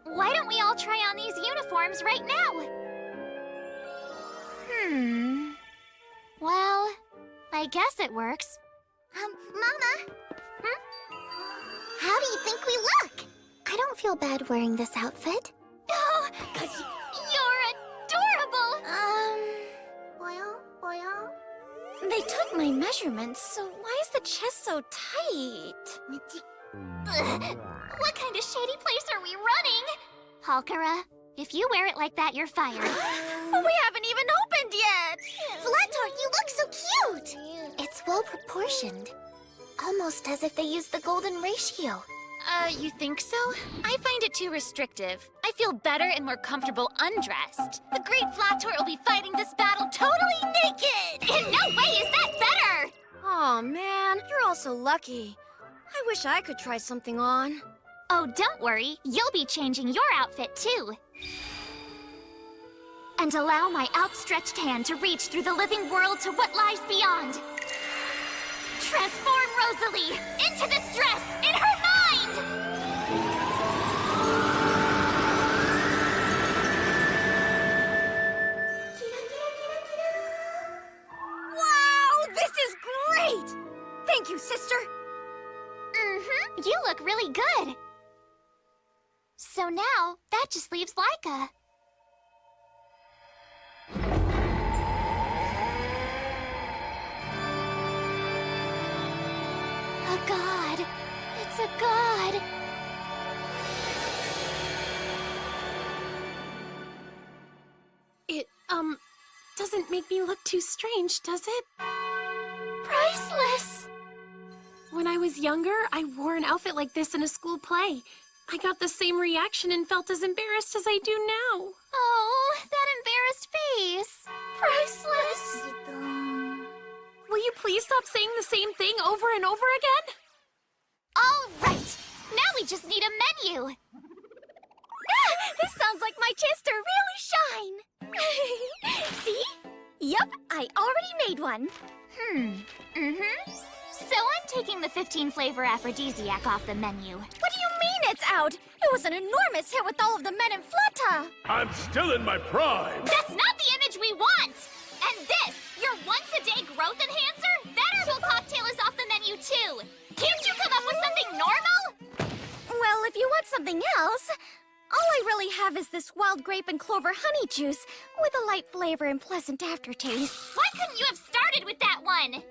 Why don't we all try on these uniforms right now? Well, I guess it works. Mama? How do you think we look? I don't feel bad wearing this outfit. Oh, you're adorable! They took my measurements, so why is the chest so tight? What kind of shady place are we running? Halkara, if you wear it like that, you're fired. But we haven't even opened yet! Flator, you look so cute! It's well proportioned. Almost as if they used the golden ratio. You think so? I find it too restrictive. I feel better and more comfortable undressed. The Great Flator will be fighting this battle totally naked! In no way is that better! Aw, man, you're all so lucky. I wish I could try something on. Oh, don't worry. You'll be changing your outfit, too. And allow my outstretched hand to reach through the living world to what lies beyond. Transform Rosalie into this dress in her mind! Wow, this is great! Thank you, sister. You look really good. So now, that just leaves Laika. A god. It's a god. doesn't make me look too strange, does it? Priceless! When I was younger, I wore an outfit like this in a school play. I got the same reaction and felt as embarrassed as I do now. Oh, that embarrassed face. Priceless! Will you please stop saying the same thing over and over again? All right! Now we just need a menu! This sounds like my chance to really shine! See? Yup, I already made one. So I'm taking the 15-flavor aphrodisiac off the menu. What do you mean it's out? It was an enormous hit with all of the men in Flutta! I'm still in my prime. That's not the image we want! And this, your once-a-day growth enhancer? That herbal cocktail is off the menu too! Can't you come up with something normal? Well, if you want something else, all I really have is this wild grape and clover honey juice with a light flavor and pleasant aftertaste. Why couldn't you have started with that one?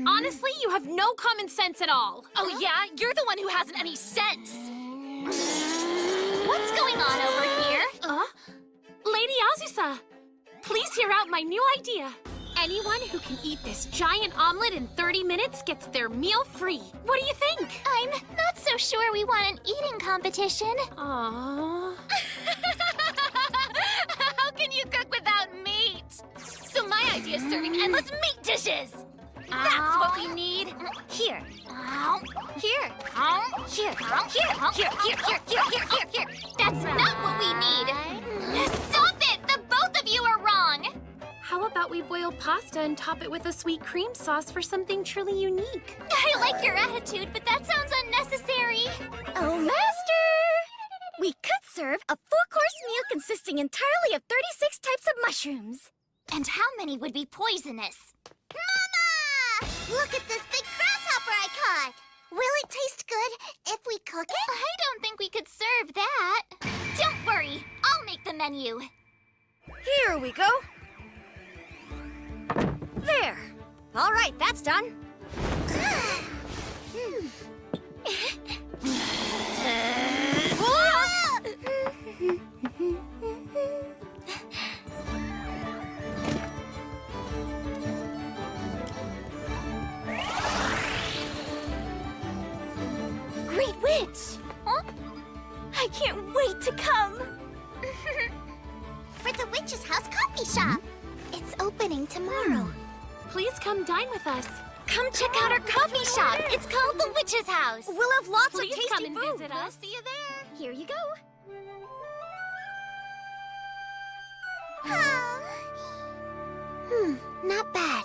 Honestly, you have no common sense at all. Oh yeah? You're the one who hasn't any sense. What's going on over here? Lady Azusa, please hear out my new idea. Anyone who can eat this giant omelet in 30 minutes gets their meal free. What do you think? I'm not so sure we want an eating competition. Aww. How can you cook without meat? So my idea is serving endless meat dishes. That's what we need. Here. Here. Here. Here. That's not what we need. Stop it! The both of you are wrong. How about we boil pasta and top it with a sweet cream sauce for something truly unique? I like your attitude, but that sounds unnecessary. Oh, Master! We could serve a full-course meal consisting entirely of 36 types of mushrooms. And how many would be poisonous? Mama! Look at this big grasshopper I caught! Will it taste good if we cook it? I don't think we could serve that. Don't worry, I'll make the menu. Here we go. There. All right, that's done. Great Witch! Huh? I can't wait to come! For the Witch's House Coffee Shop! It's opening tomorrow. Please come dine with us. Come check out our coffee shop! It's called the Witch's House! We'll have lots Please of tasty come and food. visit us. See you there! Here you go! Not bad.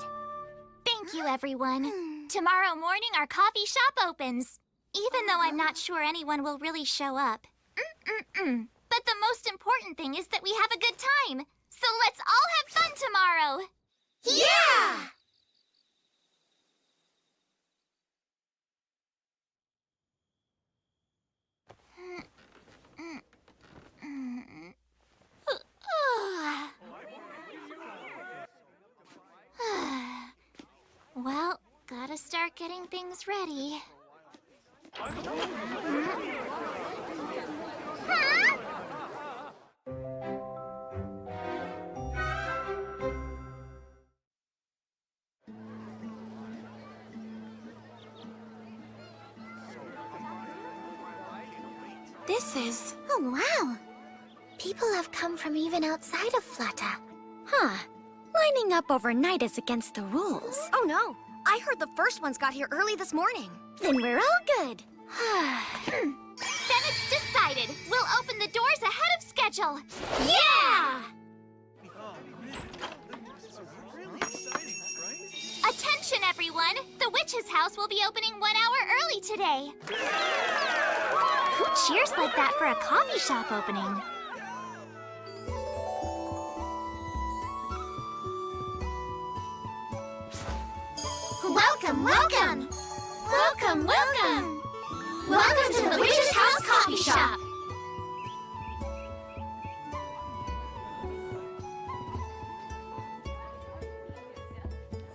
Thank you, everyone. Tomorrow morning, our coffee shop opens. Even though I'm not sure anyone will really show up. But the most important thing is that we have a good time. So let's all have fun tomorrow! Yeah! Well, gotta start getting things ready. This is... Oh, wow! People have come from even outside of Flutta. Huh. Lining up overnight is against the rules. Oh no, I heard the first ones got here early this morning. Then we're all good. Then it's decided. We'll open the doors ahead of schedule. Yeah! Attention, everyone! The Witch's House will be opening 1 hour early today. Who cheers like that for a coffee shop opening? Welcome, welcome! Welcome, welcome! Welcome to the Witch's House Coffee Shop!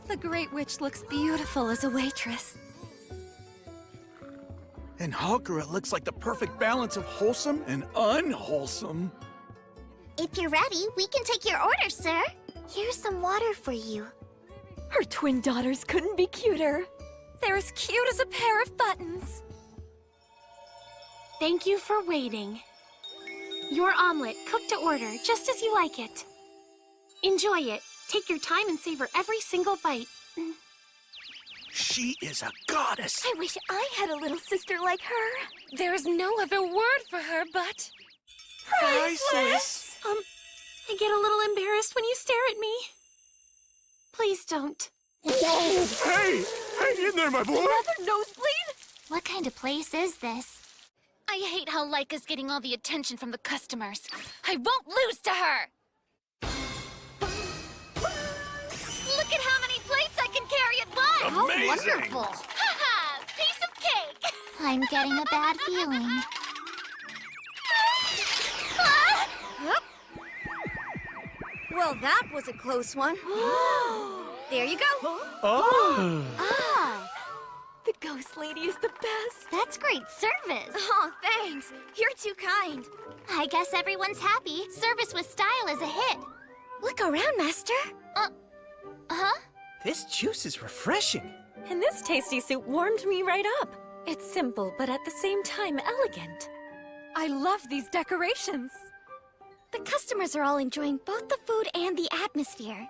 The Great Witch looks beautiful as a waitress. And Hawkera looks like the perfect balance of wholesome and unwholesome. If you're ready, we can take your order, sir. Here's some water for you. Her twin daughters couldn't be cuter. They're as cute as a pair of buttons. Thank you for waiting. Your omelet, cooked to order, just as you like it. Enjoy it. Take your time and savor every single bite. She is a goddess. I wish I had a little sister like her. There's no other word for her but... Priceless. I get a little embarrassed when you stare at me. Please don't. Whoa! Hey! Hang in there, my boy! Another nosebleed? What kind of place is this? I hate how Laika's getting all the attention from the customers. I won't lose to her! Look at how many plates I can carry at once! Amazing. How wonderful! Haha! Piece of cake! I'm getting a bad feeling. Well, that was a close one. There you go. Oh! Ah! The ghost lady is the best. That's great service. Oh, thanks. You're too kind. I guess everyone's happy. Service with style is a hit. Look around, Master. Huh? This juice is refreshing. And this tasty soup warmed me right up. It's simple, but at the same time elegant. I love these decorations. The customers are all enjoying both the food and the atmosphere.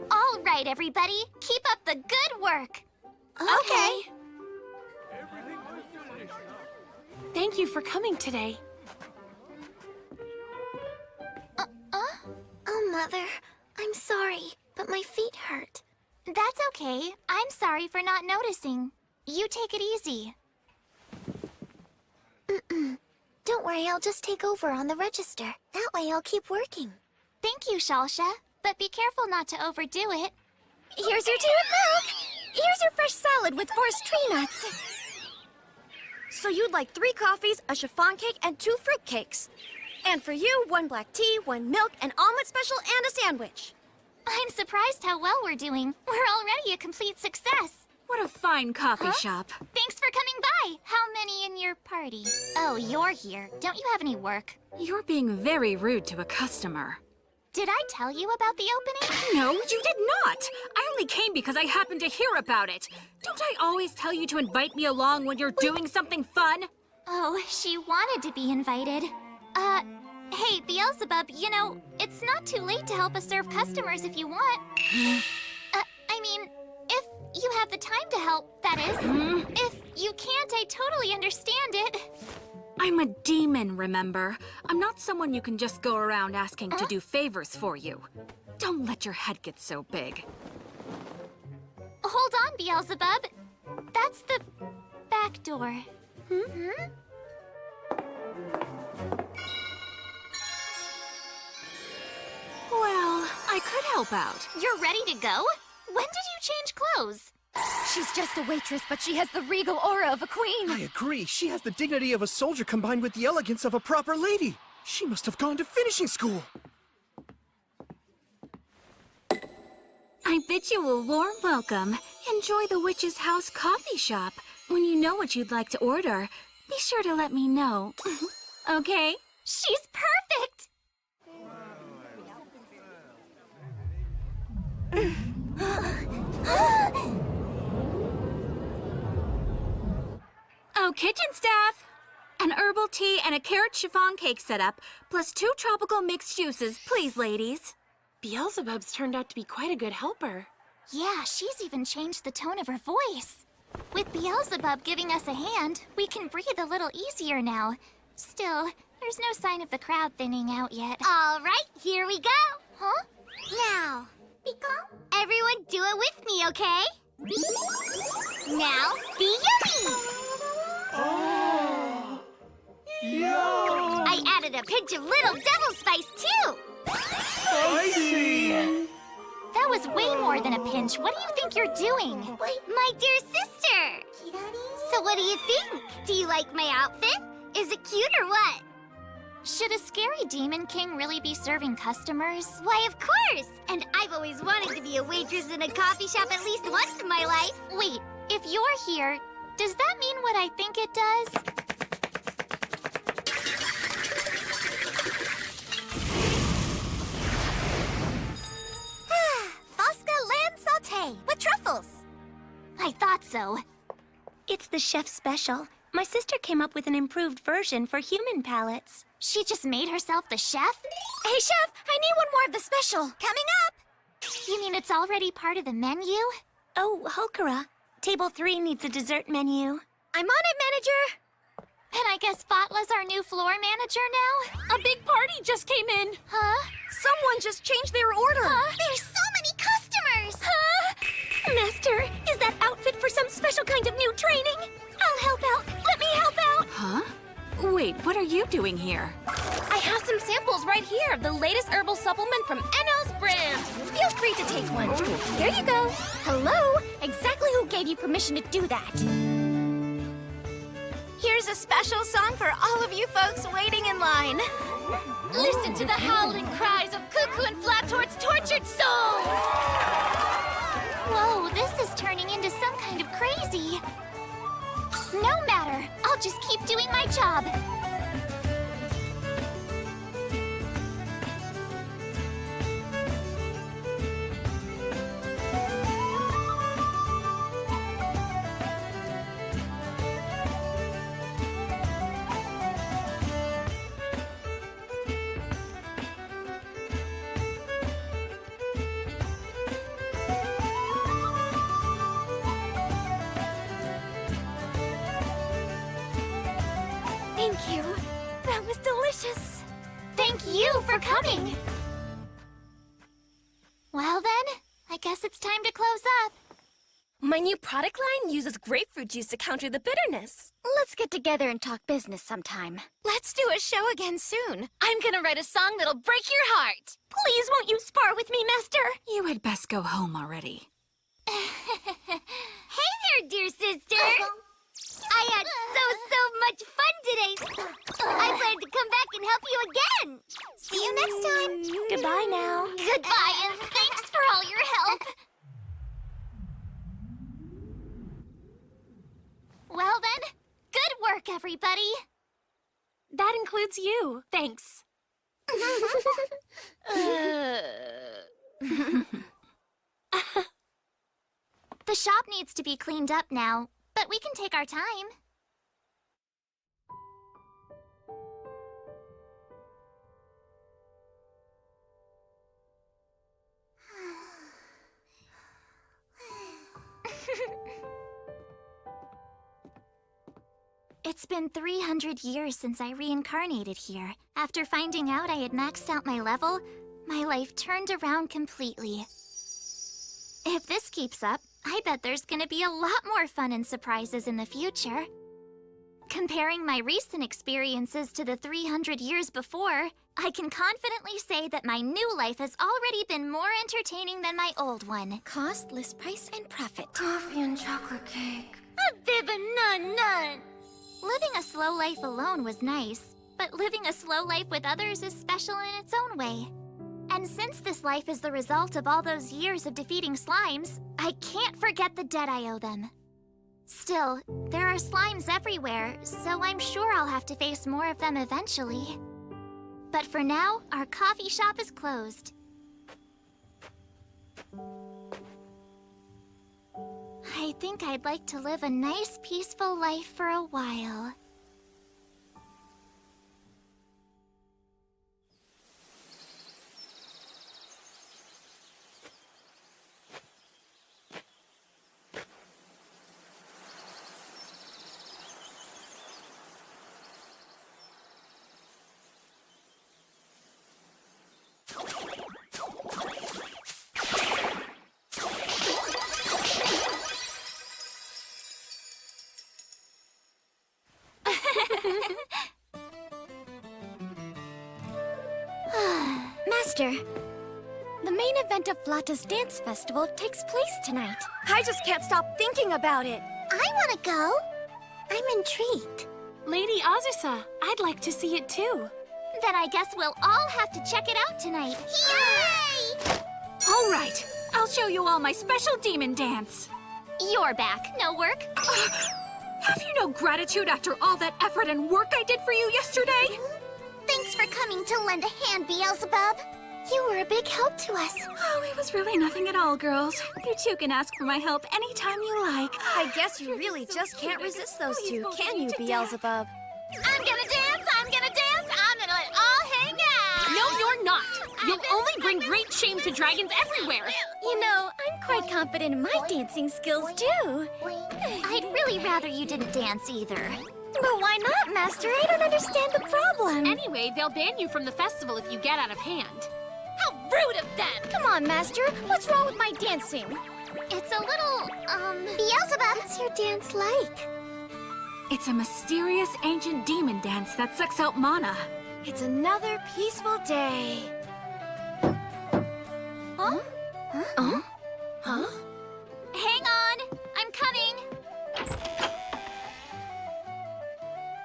All right, everybody. Keep up the good work. Okay. Thank you for coming today. Oh, Mother. I'm sorry, but my feet hurt. That's okay. I'm sorry for not noticing. You take it easy. Don't worry, I'll just take over on the register. That way I'll keep working. Thank you, Shalsha. But be careful not to overdo it. Here's your tea with milk. Here's your fresh salad with forced tree nuts. So you'd like 3 coffees, a chiffon cake, and 2 fruit cakes. And for you, 1 black tea, 1 milk, an omelet special, and a sandwich. I'm surprised how well we're doing. We're already a complete success. What a fine coffee shop. Thanks for coming by. How many in your party? Oh, you're here. Don't you have any work? You're being very rude to a customer. Did I tell you about the opening? No, you did not! I only came because I happened to hear about it. Don't I always tell you to invite me along when you're doing something fun? Oh, she wanted to be invited. Hey, Beelzebub, you know, it's not too late to help us serve customers if you want. I mean, if you have the time to help, that is. If you can't, I totally understand it. I'm a demon, remember? I'm not someone you can just go around asking to do favors for you. Don't let your head get so big. Hold on, Beelzebub. That's the back door. Well, I could help out. You're ready to go? When did you change clothes? She's just a waitress, but she has the regal aura of a queen. I agree. She has the dignity of a soldier combined with the elegance of a proper lady. She must have gone to finishing school. I bid you a warm welcome. Enjoy the Witch's House coffee shop. When you know what you'd like to order, be sure to let me know. Okay? She's perfect! Oh, kitchen staff! An herbal tea and a carrot chiffon cake setup, plus 2 tropical mixed juices, please, ladies. Beelzebub's turned out to be quite a good helper. Yeah, she's even changed the tone of her voice. With Beelzebub giving us a hand, we can breathe a little easier now. Still, there's no sign of the crowd thinning out yet. All right, here we go. Huh? Now, everyone do it with me, okay? Now, be yummy! I added a pinch of little devil spice, too! Spicy! That was way more than a pinch. What do you think you're doing? My dear sister! So what do you think? Do you like my outfit? Is it cute or what? Should a scary demon king really be serving customers? Why, of course! And I've always wanted to be a waitress in a coffee shop at least once in my life. Wait, if you're here, does that mean what I think it does? Hey, what truffles? I thought so. It's the chef's special. My sister came up with an improved version for human palates. She just made herself the chef? Hey, Chef, I need one more of the special. Coming up! You mean it's already part of the menu? Oh, Hulkara. Table 3 needs a dessert menu. I'm on it, manager! And I guess Fatla's our new floor manager now? A big party just came in. Huh? Someone just changed their order. Huh? There's so many customers! Huh? Master, is that outfit for some special kind of new training? I'll help out. Let me help out. Huh? Wait, what are you doing here? I have some samples right here of the latest herbal supplement from Enos brand. Feel free to take one. Here you go. Hello? Exactly who gave you permission to do that? Here's a special song for all of you folks waiting in line. Listen to the howling cries of Cuckoo and Flaptort's tortured souls! Whoa, this is turning into some kind of crazy. No matter, I'll just keep doing my job. Thank you. That was delicious. Thank you for coming. Well then, I guess it's time to close up. My new product line uses grapefruit juice to counter the bitterness. Let's get together and talk business sometime. Let's do a show again soon. I'm gonna write a song that'll break your heart! Please, won't you spar with me, Master? You had best go home already. Hey there, dear sister. I had so much fun today. I plan to come back and help you again. See you next time. Goodbye now. Goodbye, and thanks for all your help. Well then, good work, everybody. That includes you. Thanks. The shop needs to be cleaned up now, but we can take our time. It's been 300 years since I reincarnated here. After finding out I had maxed out my level, my life turned around completely. If this keeps up, I bet there's gonna be a lot more fun and surprises in the future. Comparing my recent experiences to the 300 years before, I can confidently say that my new life has already been more entertaining than my old one. Cost, list price, and profit. Coffee and chocolate cake. A bib and nun. Living a slow life alone was nice, but living a slow life with others is special in its own way. And since this life is the result of all those years of defeating slimes, I can't forget the debt I owe them. Still, there are slimes everywhere, so I'm sure I'll have to face more of them eventually. But for now, our coffee shop is closed. I think I'd like to live a nice, peaceful life for a while. Master, the main event of Flata's Dance Festival takes place tonight. I just can't stop thinking about it. I want to go. I'm intrigued. Lady Azusa, I'd like to see it too. Then I guess we'll all have to check it out tonight. Yay! All right, I'll show you all my special demon dance. You're back. No work? Have you no gratitude after all that effort and work I did for you yesterday? Thanks for coming to lend a hand, Beelzebub. You were a big help to us. Oh, it was really nothing at all, girls. You two can ask for my help anytime you like. I guess you really just can't resist those two, can you, Beelzebub? I'm gonna dance, I'm gonna let it all hang out! No, you're not! You'll only bring great shame to dragons everywhere! You know, I'm quite confident in my dancing skills, too. I'd really rather you didn't dance either. But why not, Master? I don't understand the problem. Anyway, they'll ban you from the festival if you get out of hand. How rude of them! Come on, Master. What's wrong with my dancing? It's a little, Beelzebub, what's your dance like? It's a mysterious ancient demon dance that sucks out mana. It's another peaceful day. Huh? Huh? Huh? Hang on! I'm coming!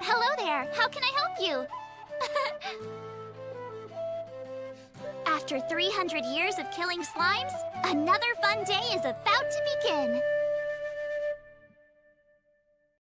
Hello there! How can I help you? After 300 years of killing slimes, another fun day is about to begin.